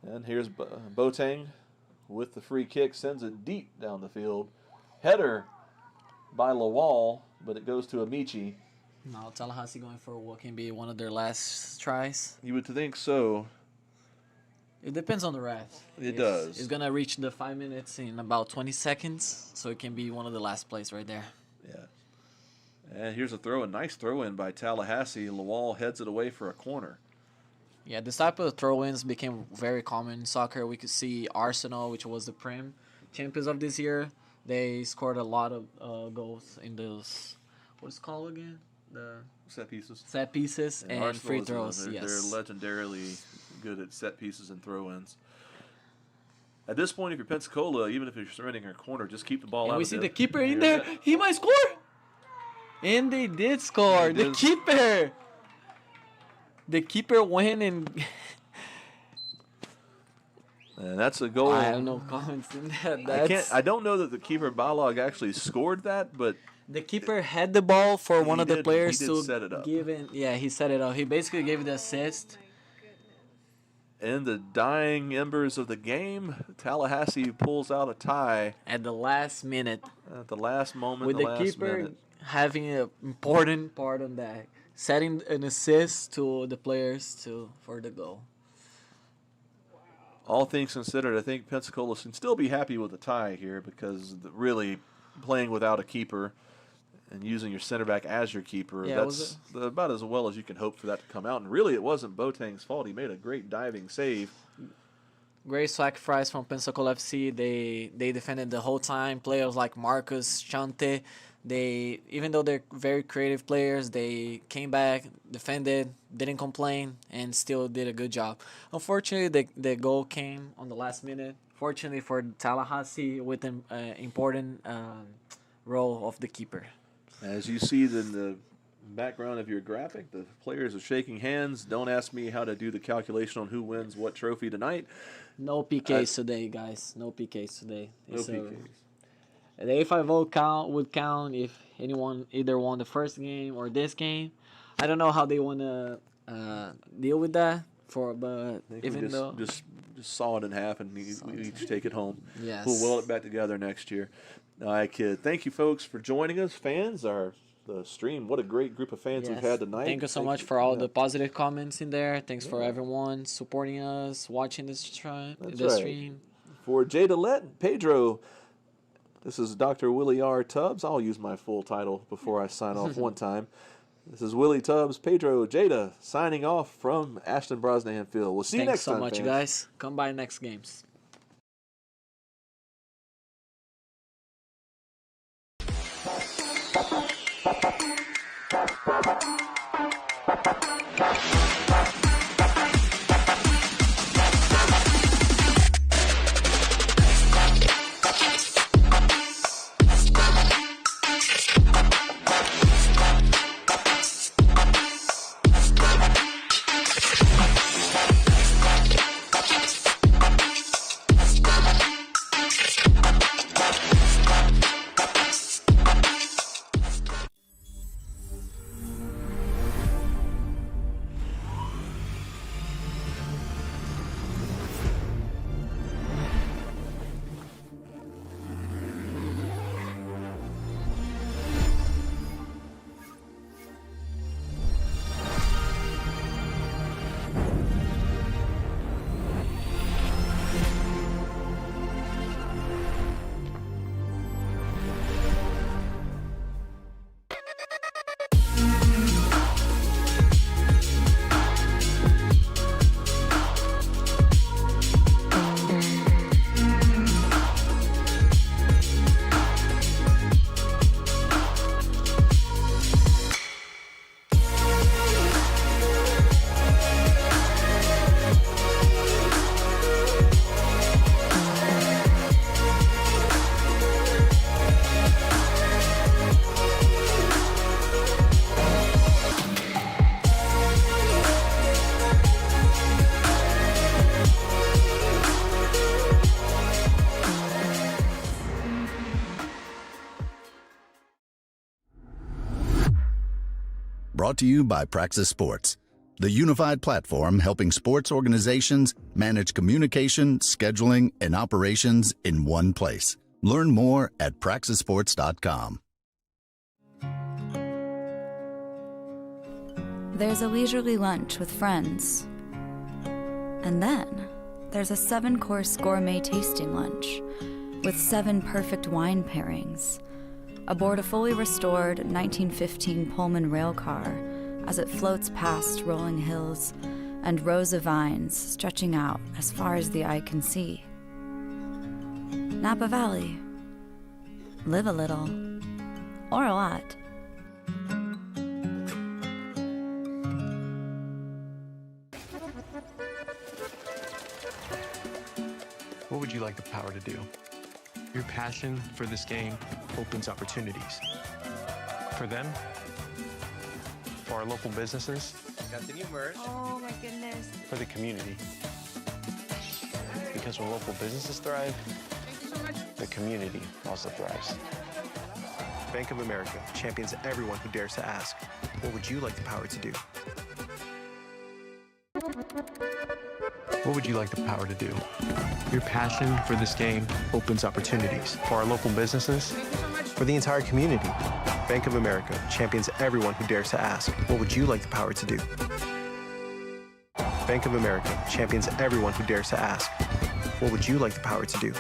And here's Boateng with the free kick, sends it deep down the field. Header by Lawal, but it goes to Amici. Now Tallahassee going for what can be one of their last tries. You would think so. It depends on the ref. It does. It's going to reach the 5 minutes in about 20 seconds, so it can be one of the last plays right there. Yeah. And here's a nice throw-in by Tallahassee. Lawal heads it away for a corner. Yeah, this type of throw-ins became very common in soccer. We could see Arsenal, which was the Prem champions of this year. They scored a lot of goals in those, what is it called again? The set pieces. Set pieces and free throws, They're legendarily good at set pieces and throw-ins. At this point, if you're Pensacola, even if you're surrendering a corner, just keep the ball out. And we of see the the keeper in there. He might score. And they did score. The keeper went and that's a goal. I have no comments in that. I don't know that the keeper Balog actually scored that, but the keeper had the ball for one of the players to set it up. He set it up. He basically gave the assist. In the dying embers of the game, Tallahassee pulls out a tie At the last minute. at the last moment. With the keeper having an important part on that. Setting an assist to the players for the goal. All things considered, I think Pensacola can still be happy with the tie here because really playing without a keeper and using your center back as your keeper, that's about as well as you can hope for that to come out. And really, it wasn't Boateng's fault. He made a great diving save. Great sacrifice from Pensacola FC. They defended the whole time. Players like Marcus, Chante, even though they're very creative players, they came back, defended, didn't complain, and still did a good job. Unfortunately, the goal came on the last minute. Fortunately for Tallahassee, with an important role of the keeper. As you see in the background of your graphic, the players are shaking hands. Don't ask me how to do the calculation on who wins what trophy tonight. No PKs today, guys. No PKs today. No PKs. The 8-5 vote would count if anyone either won the first game or this game. I don't know how they want to deal with that. But even though just saw it in half and we each take it home. yes, We'll weld it back together next year. All right, kid. Thank you, folks, for joining us. Fans, the stream. What a great group of fans we've had tonight. Thank you so much for all the positive comments in there. Thanks for everyone supporting us, watching this stream. For Jada Lett and Pedro, this is Dr. Willie R. Tubbs. I'll use my full title before I sign off one time. This is Willie Tubbs, Pedro, Jada, signing off from Ashton Brosnan Field. We'll see you next time, Thanks so much, guys. Come by next games. Brought to you by Praxis Sports, the unified platform helping sports organizations manage communication, scheduling, and operations in one place. Learn more at praxisports.com. There's a leisurely lunch with friends. And then there's a 7-course gourmet tasting lunch with 7 perfect wine pairings aboard a fully restored 1915 Pullman rail car as it floats past rolling hills and rows of vines stretching out as far as the eye can see. Napa Valley. Live a little, or a lot. What would you like the power to do? Your passion for this game opens opportunities. For them, for our local businesses, Got the new merch. Oh my goodness. for the community. Because when local businesses thrive, the community also thrives. Bank of America champions everyone who dares to ask, what would you like the power to do? What would you like the power to do? Your passion for this game opens opportunities for our local businesses, for the entire community. Bank of America champions everyone who dares to ask, what would you like the power to do? Bank of America champions everyone who dares to ask, what would you like the power to do?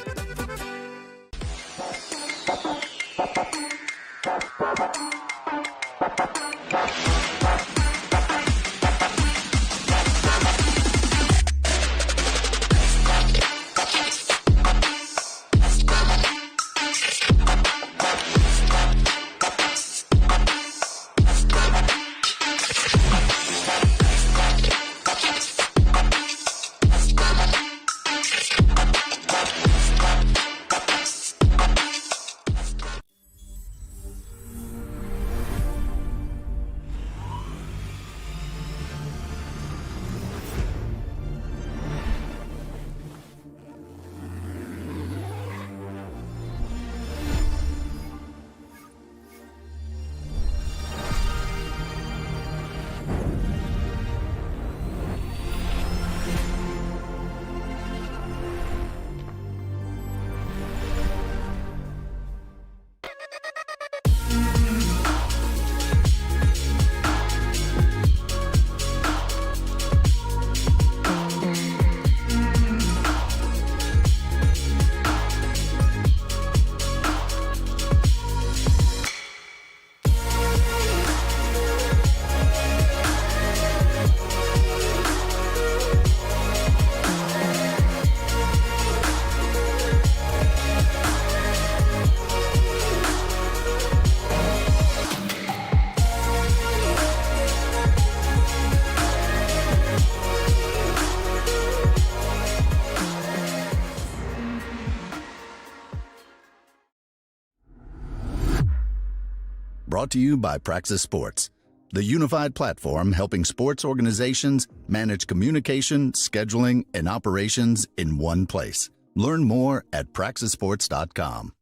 brought to you by Praxis Sports, the unified platform helping sports organizations manage communication, scheduling, and operations in one place. Learn more at praxisports.com.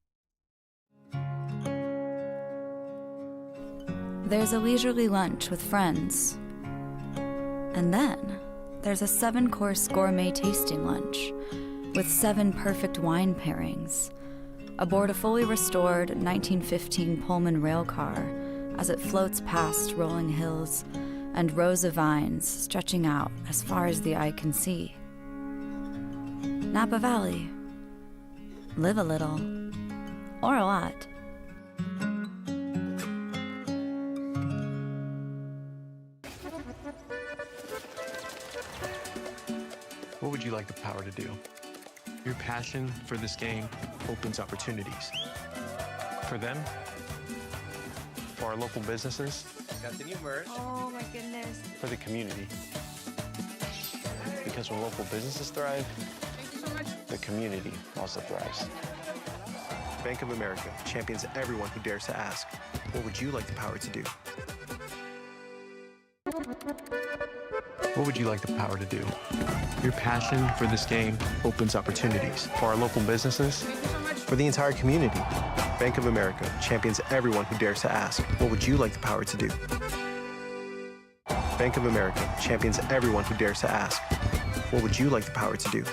There's a leisurely lunch with friends. And then there's a 7-course gourmet tasting lunch with 7 perfect wine pairings aboard a fully restored 1915 Pullman rail car as it floats past rolling hills and rows of vines stretching out as far as the eye can see. Napa Valley. Live a little, or a lot. What would you like the power to do? Your passion for this game opens opportunities. For them, for our local businesses, Got the new merge. Oh my goodness. for the community. Because when local businesses thrive, Thank you so much. the community also thrives. Bank of America champions everyone who dares to ask, what would you like the power to do? What would you like the power to do? Your passion for this game opens opportunities for our local businesses, Thank you so much. for the entire community. Bank of America champions everyone who dares to ask, what would you like the power to do? Bank of America champions everyone who dares to ask, what would you like the power to do?